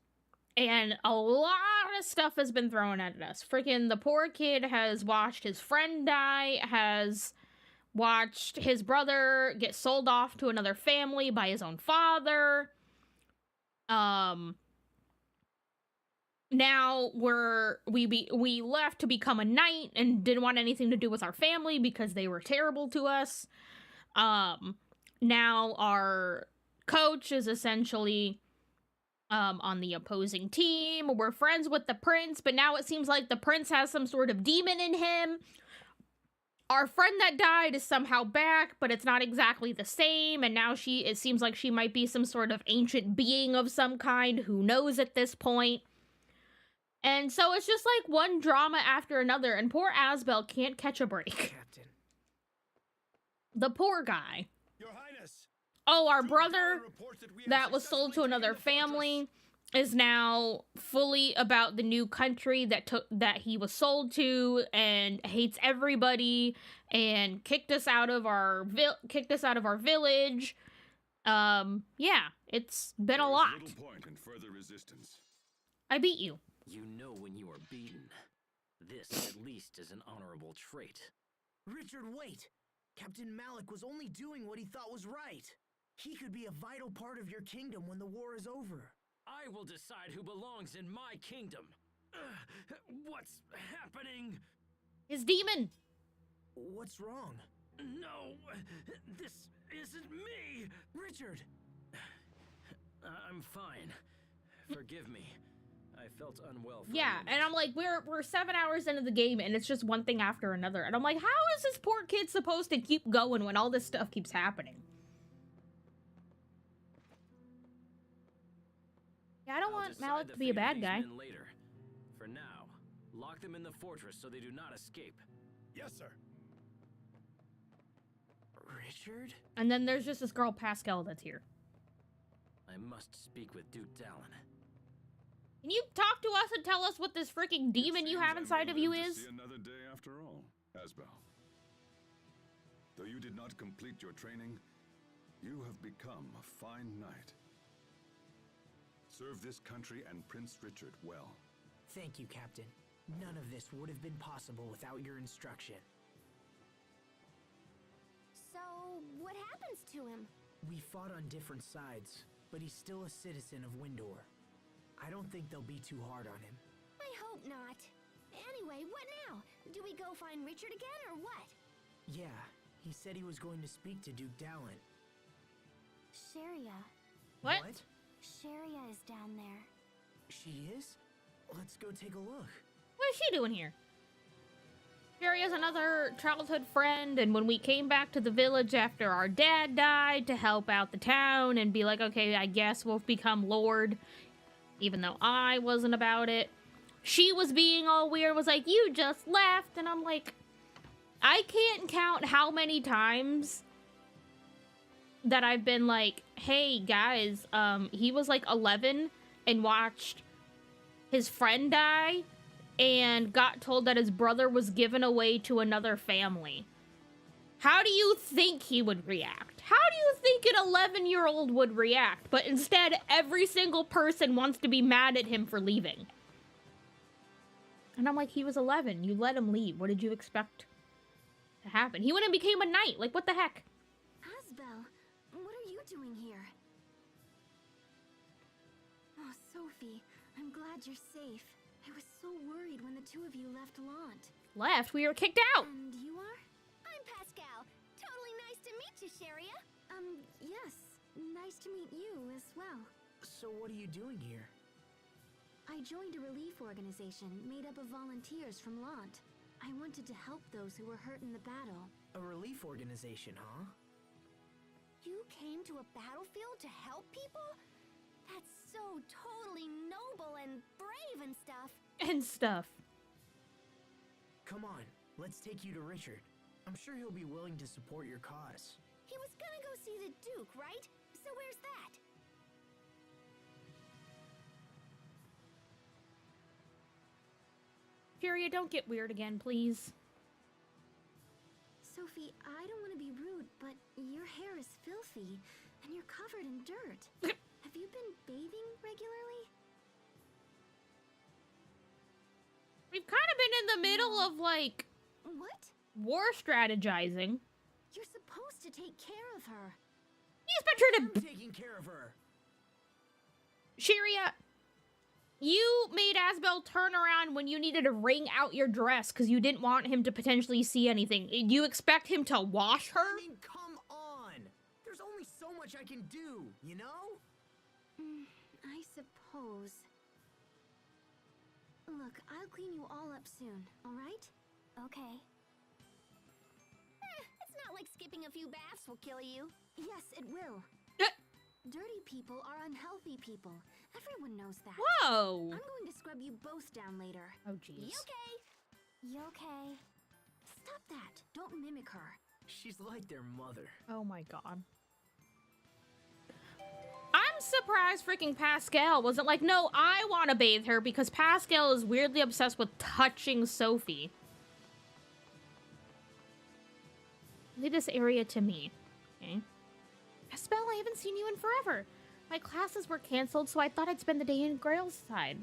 and a lot of stuff has been thrown at us. Freaking the poor kid has watched his friend die, has watched his brother get sold off to another family by his own father. Now we left to become a knight and didn't want anything to do with our family because they were terrible to us. Now our coach is essentially on the opposing team. We're friends with the prince, but now it seems like the prince has some sort of demon in him. Our friend that died is somehow back, but it's not exactly the same, and now it seems like she might be some sort of ancient being of some kind. Who knows at this point? And so it's just like one drama after another, and poor Asbel can't catch a break. Captain. The poor guy. Your Highness. Oh, our brother that was sold to another family is now fully about the new country that he was sold to, and hates everybody, and kicked us out of our village. Yeah, it's been a lot. Little point in further resistance. I beat you. You know when you are beaten. This, at least, is an honorable trait. Richard, wait! Captain Malik was only doing what he thought was right. He could be a vital part of your kingdom when the war is over. I will decide who belongs in my kingdom. What's happening? His demon. What's wrong? No, this isn't me. Richard! I'm fine. Forgive me. I felt unwell for Yeah, and I'm like, we're 7 hours into the game, and it's just one thing after another. And I'm like, how is this poor kid supposed to keep going when all this stuff keeps happening? Yeah, I don't want Malik to be a bad guy. Later. For now, lock them in the fortress so they do not escape. Yes, sir. Richard? And then there's just this girl, Pascal, that's here. I must speak with Duke Dallin. Can you talk to us and tell us what this freaking demon you have inside of you is? See another day after all, Asbel. Though you did not complete your training, you have become a fine knight. Serve this country and Prince Richard well. Thank you, Captain. None of this would have been possible without your instruction. So, what happens to him? We fought on different sides. but he's still a citizen of Windor. I don't think they'll be too hard on him. I hope not. Anyway, what now? Do we go find Richard again, or what? Yeah, he said he was going to speak to Duke Dallin. Sharia. What? Sharia is down there. She is? Let's go take a look. What is she doing here? Sherry is another childhood friend, and when we came back to the village after our dad died to help out the town and be like, okay, I guess we'll become Lord, even though I wasn't about it, she was being all weird, was like, you just left, and I'm like, I can't count how many times that I've been like, hey, guys, he was like 11 and watched his friend die and got told that his brother was given away to another family. How do you think he would react? How do you think an 11-year-old would react? But instead, every single person wants to be mad at him for leaving. And I'm like, he was 11. You let him leave. What did you expect to happen? He went and became a knight. Like, what the heck? Asbel, what are you doing here? Oh, Sophie, I'm glad you're safe. I was so worried when the two of you left Lant. Left? We were kicked out. And you are? I'm Pascal. Totally nice to meet you, Sharia. Yes. Nice to meet you as well. So what are you doing here? I joined a relief organization made up of volunteers from Lant. I wanted to help those who were hurt in the battle. A relief organization, huh? You came to a battlefield to help people? That's so totally noble and brave and stuff. And stuff. Come on, let's take you to Richard. I'm sure he'll be willing to support your cause. He was gonna go see the Duke, right? So where's that? Furia, don't get weird again, please. Sophie, I don't want to be rude, but your hair is filthy, and you're covered in dirt. Have you been bathing regularly? We've kind of been in the middle of, like, What? war strategizing. You're supposed to take care of her. You expect her I'm to... taking care of her. Sharia, you made Asbel turn around when you needed to wring out your dress because you didn't want him to potentially see anything. Do you expect him to wash her? I mean, come on! There's only so much I can do, you know? I suppose. Look, I'll clean you all up soon, alright? Okay. It's not like skipping a few baths will kill you. Yes, it will. Dirty people are unhealthy people. Everyone knows that. Whoa! I'm going to scrub you both down later. Oh, jeez. You okay? Stop that. Don't mimic her. She's like their mother. Oh my god. I'm surprised freaking Pascal wasn't like, no, I want to bathe her because Pascal is weirdly obsessed with touching Sophie. Leave this area to me. Okay. Asbel, I haven't seen you in forever. My classes were canceled, so I thought I'd spend the day in Grail's side.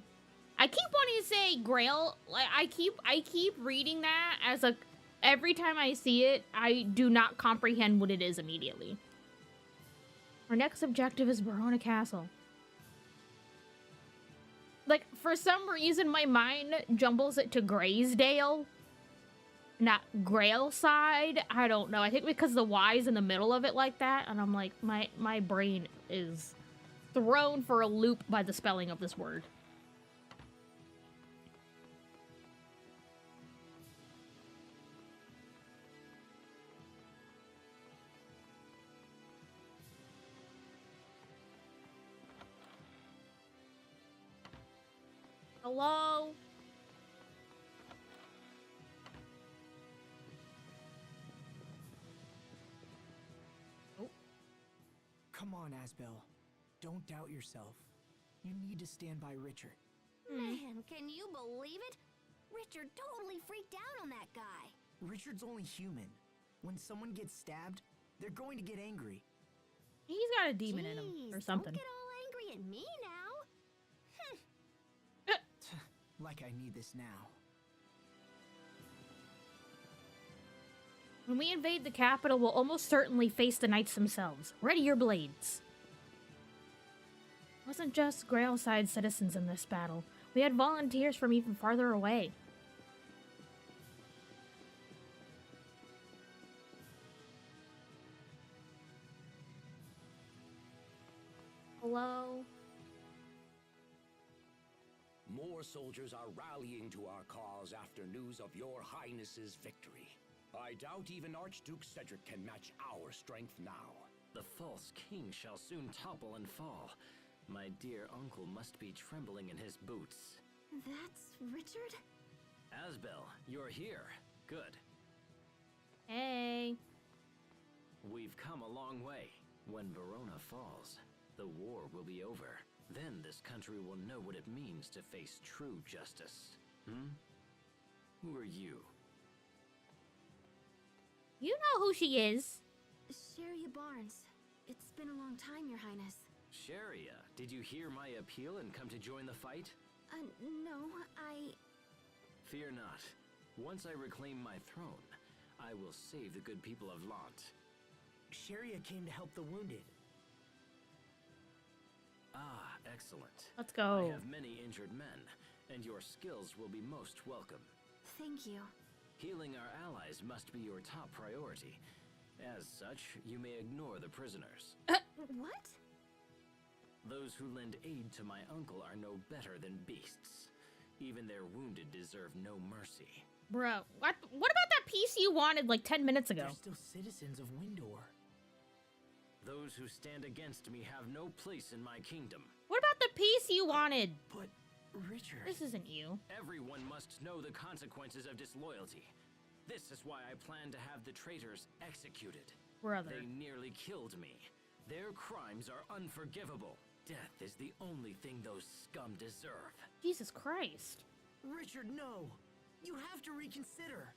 I keep wanting to say Grail. Like I keep reading that as a... Every time I see it, I do not comprehend what it is immediately. Our next objective is Verona Castle. Like, for some reason, my mind jumbles it to Graysdale. Not Grailside. I don't know. I think because the Y's in the middle of it like that. And I'm like, my brain is thrown for a loop by the spelling of this word. Hello? Oh. Come on, Asbel. Don't doubt yourself. You need to stand by Richard. Man, can you believe it? Richard totally freaked out on that guy. Richard's only human. When someone gets stabbed, they're going to get angry. He's got a demon in him or Jeez, something. Don't get all angry at me now. Like I need this now. When we invade the capital, we'll almost certainly face the knights themselves. Ready your blades. It wasn't just Grailside citizens in this battle. We had volunteers from even farther away. Hello? More soldiers are rallying to our cause after news of your highness's victory. I doubt even Archduke Cedric can match our strength now. The false king shall soon topple and fall. My dear uncle must be trembling in his boots. That's Richard? Asbel, you're here. Good. Hey. We've come a long way. When Verona falls, the war will be over. Then this country will know what it means to face true justice. Who are you? You know who she is. Sharia Barnes. It's been a long time, Your Highness. Sharia, did you hear my appeal and come to join the fight? No, Fear not. Once I reclaim my throne, I will save the good people of Lant. Sharia came to help the wounded. Ah, excellent. Let's go. I have many injured men, and your skills will be most welcome. Thank you. Healing our allies must be your top priority. As such, you may ignore the prisoners. What? Those who lend aid to my uncle are no better than beasts. Even their wounded deserve no mercy. Bro, what about that piece you wanted like 10 minutes ago? They're still citizens of Windor. Those who stand against me have no place in my kingdom. What about the piece you wanted? But, Richard... This isn't you. Everyone must know the consequences of disloyalty. This is why I plan to have the traitors executed. Brother. They nearly killed me. Their crimes are unforgivable. Death is the only thing those scum deserve. Jesus Christ. Richard, no! You have to reconsider!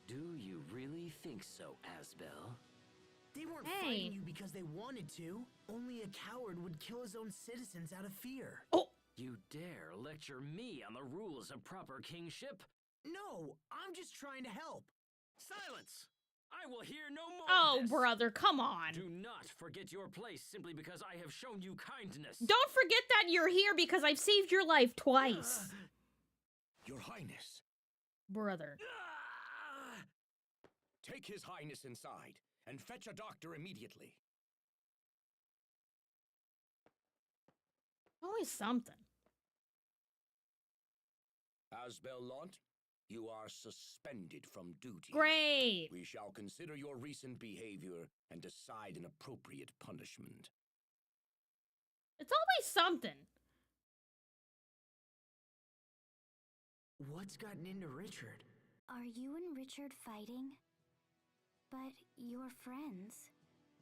Do you really think so, Asbel? They weren't fighting you because they wanted to. Only a coward would kill his own citizens out of fear. Oh! You dare lecture me on the rules of proper kingship? No! I'm just trying to help! Silence! I will hear no more Oh, of this. brother, come on. Do not forget your place simply because I have shown you kindness. Don't forget that you're here because I've saved your life twice. Your Highness. Brother. Take His Highness inside and fetch a doctor immediately. Always something. Asbel Lant, you are suspended from duty. Great. We shall consider your recent behavior and decide an appropriate punishment. It's always something. What's gotten into Richard? Are you and Richard fighting? But you're friends.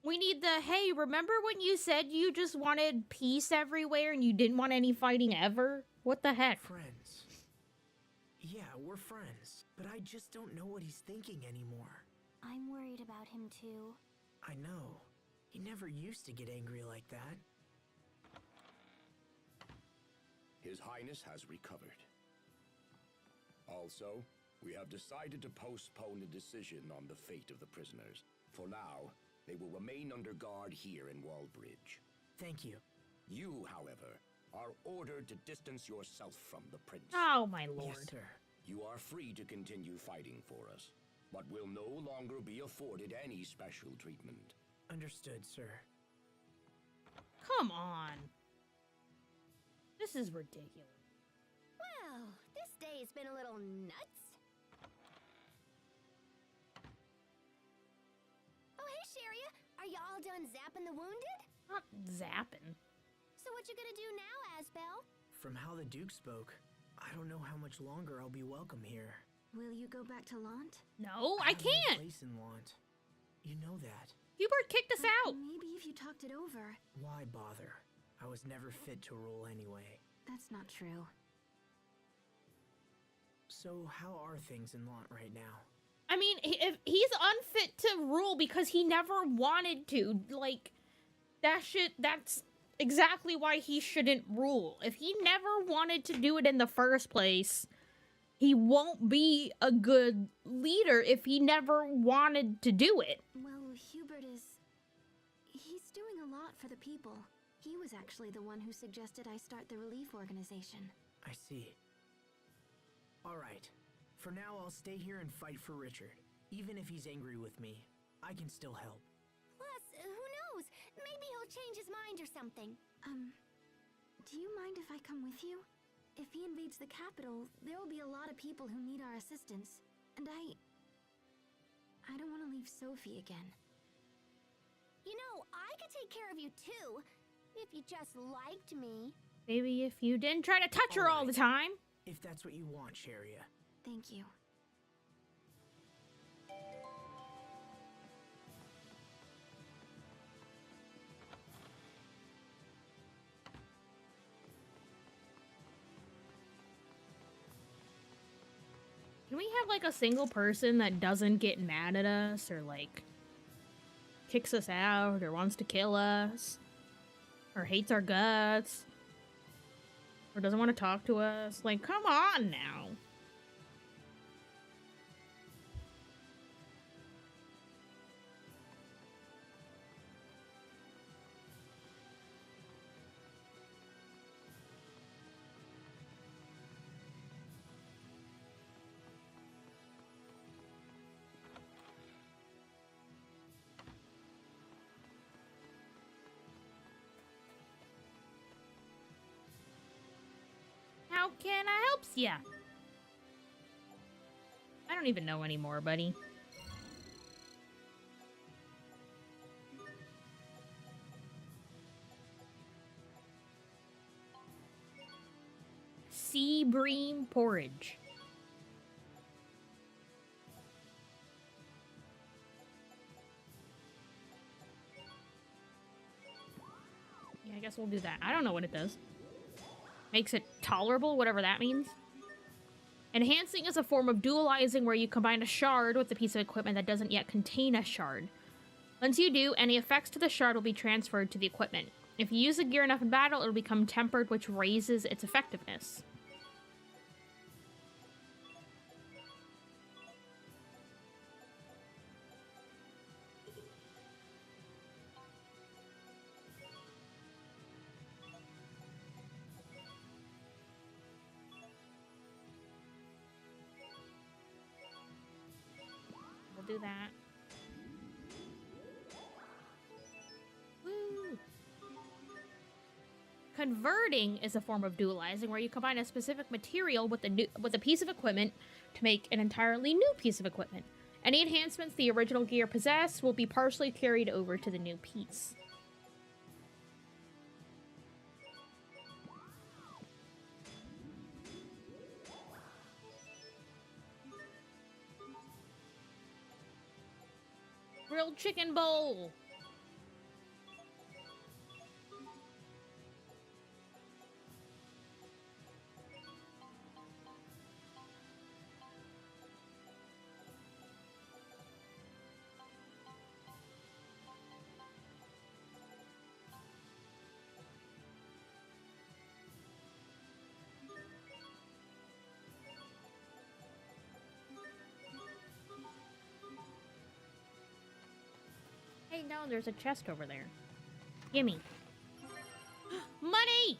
We need the, hey, remember when you said you just wanted peace everywhere and you didn't want any fighting ever? What the heck? Friends. Yeah, we're friends. But I just don't know what he's thinking anymore. I'm worried about him too. I know. He never used to get angry like that. His Highness has recovered. Also, we have decided to postpone a decision on the fate of the prisoners. For now, they will remain under guard here in Wallbridge. Thank you. You, however, are ordered to distance yourself from the prince. Oh, my lord. Yes, sir. You are free to continue fighting for us, but will no longer be afforded any special treatment. Understood, sir. Come on. This is ridiculous. Well, this day has been a little nuts. Oh, hey, Sharia. Are you all done zapping the wounded? Not zapping. So what you gonna do now, Asbel? From how the Duke spoke, I don't know how much longer I'll be welcome here. Will you go back to Lant? No, I have no can't. place in Lant. You know that. Hubert kicked us out. Maybe if you talked it over. Why bother? I was never fit to rule anyway. That's not true. So how are things in Lant right now? I mean, if he's unfit to rule because he never wanted to, like, that's exactly why he shouldn't rule. If he never wanted to do it in the first place, he won't be a good leader if he never wanted to do it. Well, Hubert is... he's doing a lot for the people. He was actually the one who suggested I start the relief organization. I see. Alright. For now, I'll stay here and fight for Richard. Even if he's angry with me, I can still help. Plus, who knows? Maybe he'll change his mind or something. Do you mind if I come with you? If he invades the capital, there will be a lot of people who need our assistance. And I don't want to leave Sophie again. You know, I could take care of you too, if you just liked me. Maybe if you didn't try to touch her all the time. If that's what you want, Sharia. Thank you. Can we have, like, a single person that doesn't get mad at us or, like, kicks us out or wants to kill us or hates our guts or doesn't want to talk to us? Like, come on now. How can I help ya? I don't even know anymore, buddy. Sea bream porridge. Yeah, I guess we'll do that. I don't know what it does. Makes it tolerable, whatever that means. Enhancing is a form of dualizing where you combine a shard with a piece of equipment that doesn't yet contain a shard. Once you do, any effects to the shard will be transferred to the equipment. If you use the gear enough in battle, it'll become tempered, which raises its effectiveness. Do that. Woo. Converting is a form of dualizing where you combine a specific material with a piece of equipment to make an entirely new piece of equipment. Any enhancements the original gear possessed will be partially carried over to the new piece. Grilled chicken bowl. Hey, no, there's a chest over there. Gimme. Money!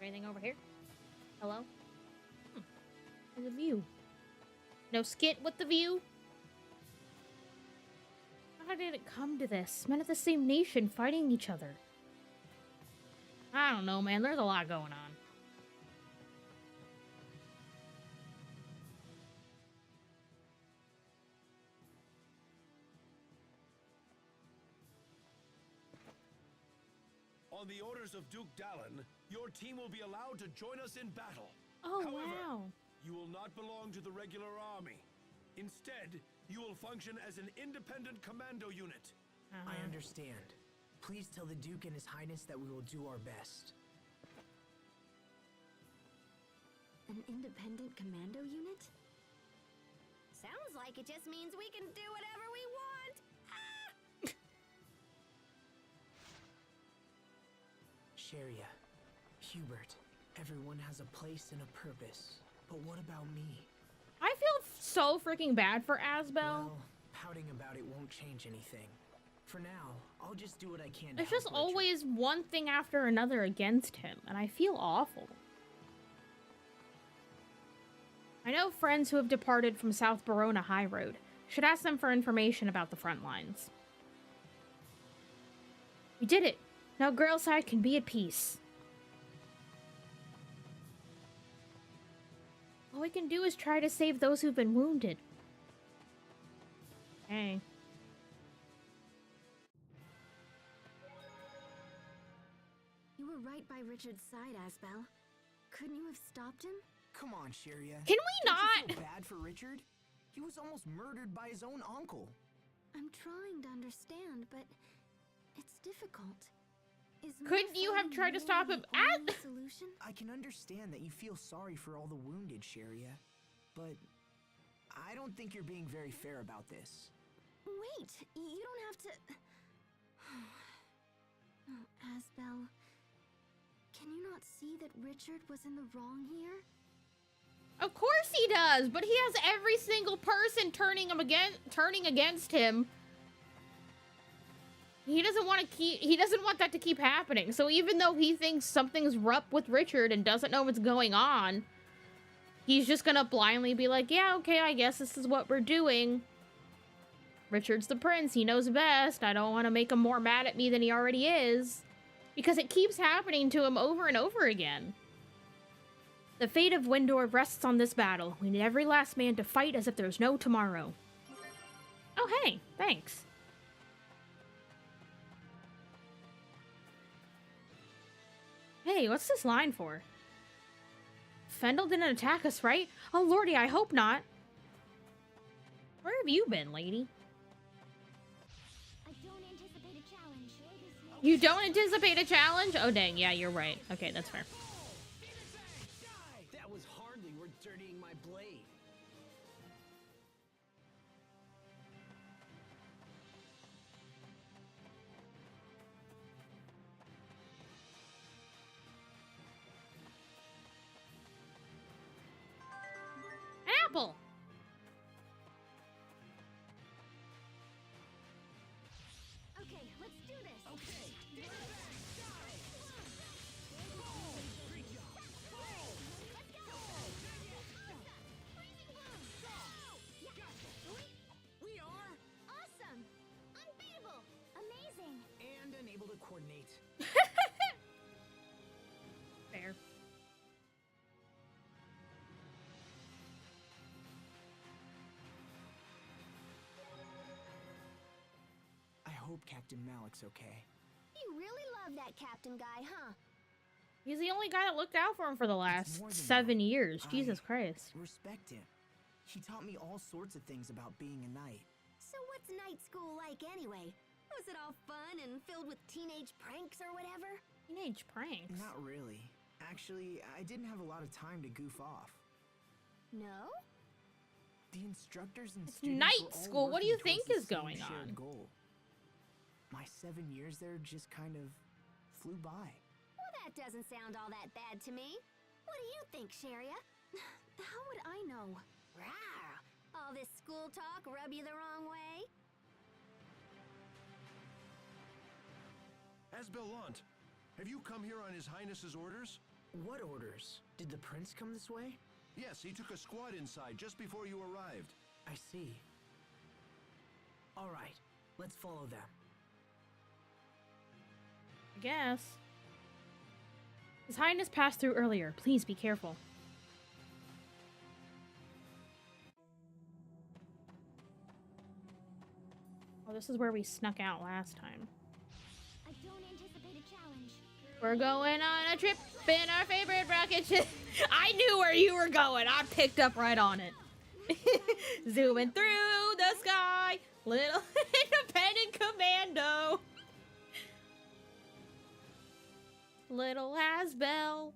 Anything over here? Hello? There's a view. No skit with the view? How did it come to this? Men of the same nation fighting each other. I don't know, man. There's a lot going on. On the orders of Duke Dallin, your team will be allowed to join us in battle. Oh, However, wow. you will not belong to the regular army. Instead, you will function as an independent commando unit. I understand. Please tell the Duke and His Highness that we will do our best. An independent commando unit? Sounds like it just means we can do whatever we want! Sharia, Hubert, everyone has a place and a purpose. But what about me? I feel so freaking bad for Asbel. Well, pouting about it won't change anything. For now, I'll just do what I can to There's help just Richard. always one thing after another against him, and I feel awful. I know friends who have departed from South Verona High Road. Should ask them for information about the front lines. We did it! Now Girlside can be at peace. All we can do is try to save those who've been wounded. Hey. You were right by Richard's side, Asbel. Couldn't you have stopped him? Come on, Sharia. Can we Don't not? you feel bad for Richard? He was almost murdered by his own uncle. I'm trying to understand, but it's difficult. Is more Couldn't you have fighting tried to really stop the him only at- solution? I can understand that you feel sorry for all the wounded, Sharia, but I don't think you're being very fair about this. Wait, you don't have to... Oh, Asbel, can you not see that Richard was in the wrong here? Of course he does, but he has every single person turning against him. He doesn't want that to keep happening. So even though he thinks something's up with Richard and doesn't know what's going on, he's just gonna blindly be like, yeah, okay, I guess this is what we're doing. Richard's the prince, he knows best. I don't want to make him more mad at me than he already is. Because it keeps happening to him over and over again. The fate of Windor rests on this battle. We need every last man to fight as if there's no tomorrow. Oh, hey, thanks. Hey, what's this line for? Fendel didn't attack us, right? Oh, lordy, I hope not. Where have you been, lady? I don't anticipate a challenge. You don't anticipate a challenge? Oh, dang, yeah, you're right. Okay, that's fair. That was hardly worth dirtying my blade. An apple! Okay, let's do this. We are, Awesome! Unbeatable! Amazing! and unable to coordinate. Fair. I hope Captain Malik's okay. You really love that captain guy, huh? He's the only guy that looked out for him for the last more than 7 that. years. Jesus I- Christ. Respect him. He taught me all sorts of things about being a knight. So what's night school like anyway? Was it all fun and filled with teenage pranks or whatever? Teenage pranks. Not really. Actually, I didn't have a lot of time to goof off. No? The instructors and It's students night were all school. What do you working think towards is the same going shared on? Goal. My 7 years there just kind of flew by. Well, that doesn't sound all that bad to me. What do you think, Sharia? How would I know? Rawr! All this school talk rub you the wrong way? Asbelant, have you come here on His Highness's orders? What orders? Did the prince come this way? Yes, he took a squad inside just before you arrived. I see. All right, let's follow them. I guess. His Highness passed through earlier. Please be careful. Oh, this is where we snuck out last time. I don't anticipate a challenge. We're going on a trip in our favorite rocket ship. I knew where you were going. I picked up right on it. Zooming through the sky. Little independent commando. Little Asbel.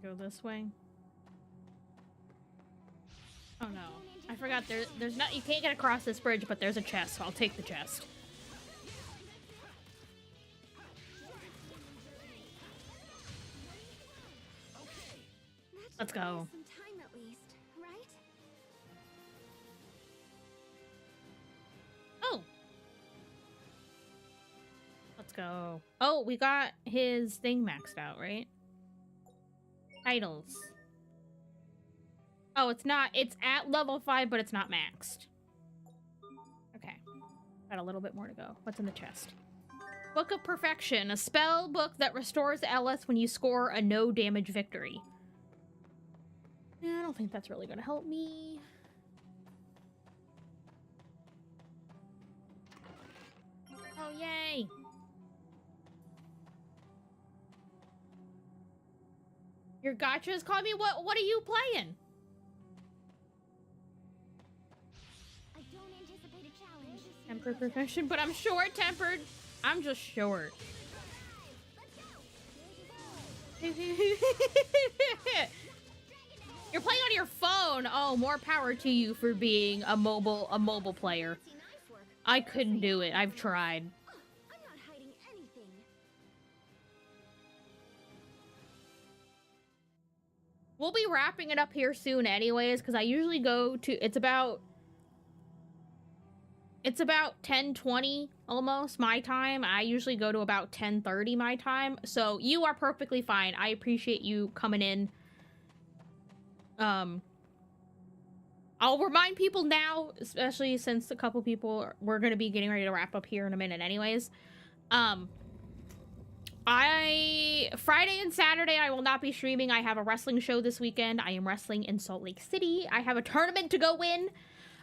Go this way. Oh no. I forgot there's not, you can't get across this bridge, but there's a chest, so I'll take the chest. Let's go. Some time at least, right? Oh. Let's go. Oh, we got his thing maxed out, right? Titles. Oh, it's not. It's at level 5, but it's not maxed. Okay. Got a little bit more to go. What's in the chest? Book of Perfection. A spell book that restores LS when you score a no damage victory. Yeah, I don't think that's really going to help me. Oh, yay! Your gotchas called me? What are you playing? I don't anticipate a challenge. Tempered Perfection, but I'm short-tempered. I'm just short. You're playing on your phone. Oh, more power to you for being a mobile player. I couldn't do it. I've tried. I'm not hiding anything. We'll be wrapping it up here soon anyways, because I usually go to, it's about 10:20 almost my time. I usually go to about 10:30 my time. So you are perfectly fine. I appreciate you coming in. I'll remind people now, especially since a couple people we're going to be getting ready to wrap up here in a minute anyways. Friday and Saturday I will not be streaming. I have a wrestling show this weekend. I am wrestling in Salt Lake City. I have a tournament to go win.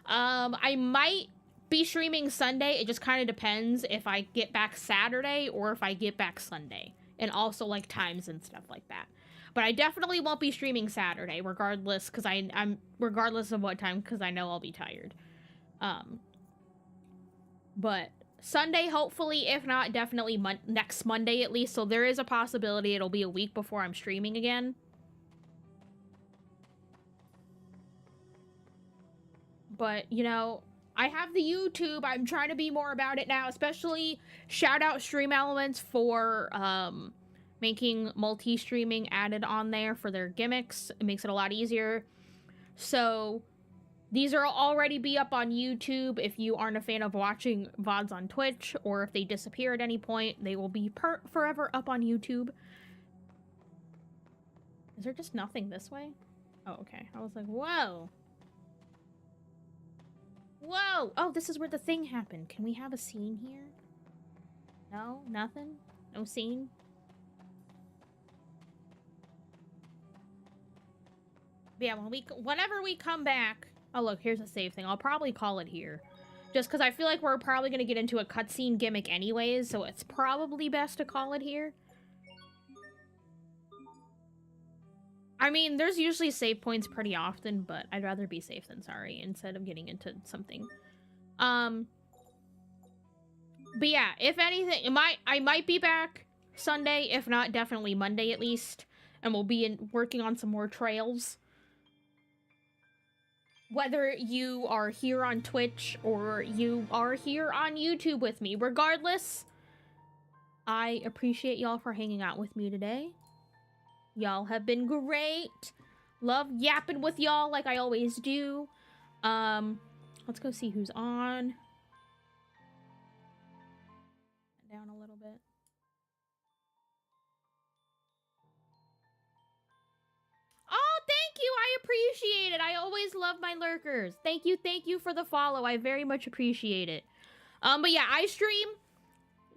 I might be streaming Sunday. It just kind of depends if I get back Saturday or if I get back Sunday, and also like times and stuff like that. But I definitely won't be streaming Saturday, regardless, because I'm regardless of what time, because I know I'll be tired. But Sunday, hopefully, if not, definitely next Monday at least. So there is a possibility it'll be a week before I'm streaming again. But, you know, I have the YouTube. I'm trying to be more about it now, especially shout out Stream Elements for making multi-streaming added on there for their gimmicks. It makes it a lot easier. So these are already be up on YouTube. If you aren't a fan of watching VODs on Twitch, or if they disappear at any point, they will be forever up on YouTube. Is there just nothing this way? Oh, okay. I was like, whoa. Whoa! Oh, this is where the thing happened. Can we have a scene here? No? Nothing? No scene? But yeah, whenever we come back... Oh, look, here's a save thing. I'll probably call it here. Just because I feel like we're probably going to get into a cutscene gimmick anyways, so it's probably best to call it here. I mean, there's usually save points pretty often, but I'd rather be safe than sorry instead of getting into something. But yeah, if anything, I might be back Sunday, if not, definitely Monday at least. And we'll be working on some more trails. Whether you are here on Twitch or you are here on YouTube with me, regardless, I appreciate y'all for hanging out with me today. Y'all have been great. Love yapping with y'all like I always do. Let's go see who's on. Down a little bit. Oh, thank you. I appreciate it. I always love my lurkers. Thank you for the follow. I very much appreciate it. But yeah, I stream.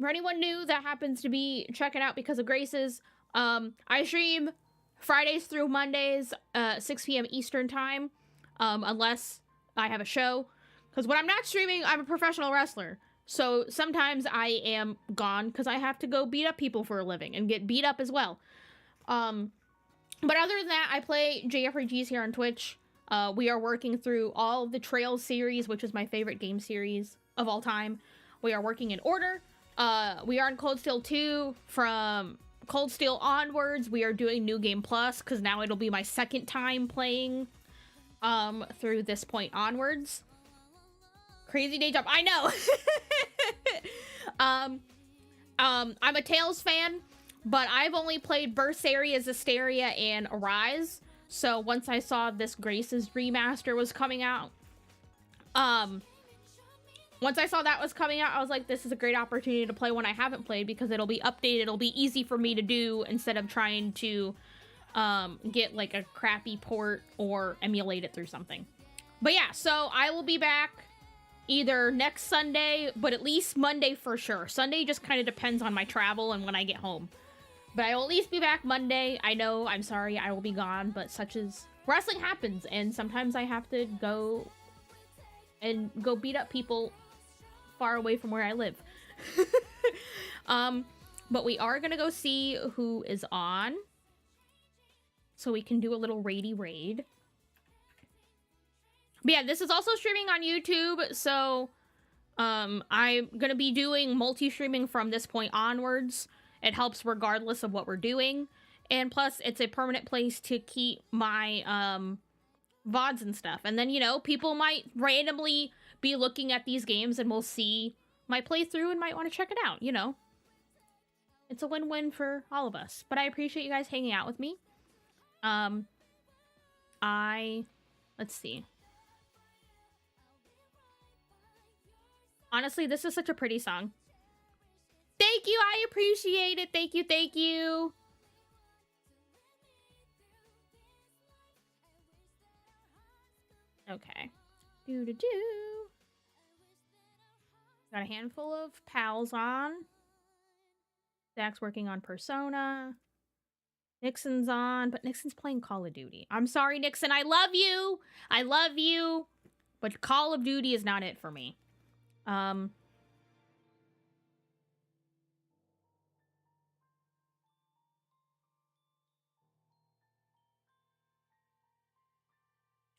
For anyone new that happens to be checking out because of Grace's, I stream Fridays through Mondays, 6 p.m. Eastern time, unless I have a show. Because when I'm not streaming, I'm a professional wrestler. So sometimes I am gone because I have to go beat up people for a living and get beat up as well. But other than that, I play JRPGs here on Twitch. We are working through all of the Trails series, which is my favorite game series of all time. We are working in order. We are in Cold Steel 2 from Cold Steel onwards, we are doing New Game Plus, because now it'll be my second time playing through this point onwards. Crazy day job. I know. I'm a Tales fan, but I've only played Berseria, Zestiria, and Arise. So once I saw this Grace's remaster was coming out, once I saw that was coming out, I was like, this is a great opportunity to play one I haven't played, because it'll be updated. It'll be easy for me to do instead of trying to get like a crappy port or emulate it through something. But yeah, so I will be back either next Sunday, but at least Monday for sure. Sunday just kind of depends on my travel and when I get home. But I will at least be back Monday. I know, I'm sorry, I will be gone, but such as wrestling happens, and sometimes I have to go beat up people far away from where I live. But we are gonna go see who is on, so we can do a little raidy raid. But yeah, this is also streaming on YouTube, so I'm gonna be doing multi-streaming from this point onwards. It helps regardless of what we're doing, and plus it's a permanent place to keep my VODs and stuff. And then, you know, people might randomly be looking at these games and will see my playthrough and might want to check it out, you know. It's a win-win for all of us. But I appreciate you guys hanging out with me. Let's see. Honestly, this is such a pretty song. Thank you, I appreciate it. Thank you, thank you. Okay. Do-do-do. Got a handful of pals on. Zach's working on Persona. Nixon's on, but Nixon's playing Call of Duty. I'm sorry, Nixon, I love you! I love you! But Call of Duty is not it for me.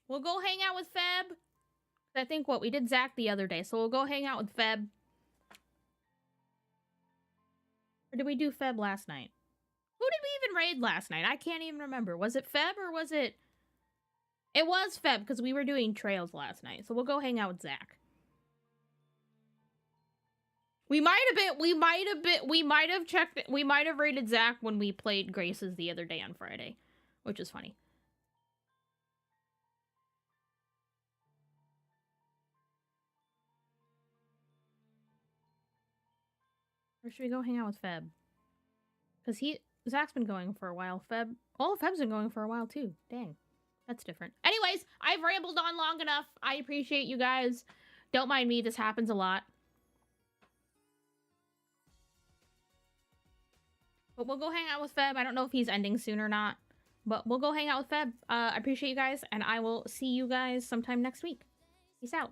We'll go hang out with Feb. I think we did Zach the other day, so we'll go hang out with Feb. Or did we do Feb last night? Who did we even raid last night? I can't even remember. Was it Feb or was it... It was Feb, because we were doing Trails last night, so we'll go hang out with Zach. We might have raided Zach when we played Grace's the other day on Friday, which is funny. Or should we go hang out with Feb? Because Zach's been going for a while. Feb's been going for a while too. Dang. That's different. Anyways, I've rambled on long enough. I appreciate you guys. Don't mind me, this happens a lot. But we'll go hang out with Feb. I don't know if he's ending soon or not. But we'll go hang out with Feb. I appreciate you guys, and I will see you guys sometime next week. Peace out.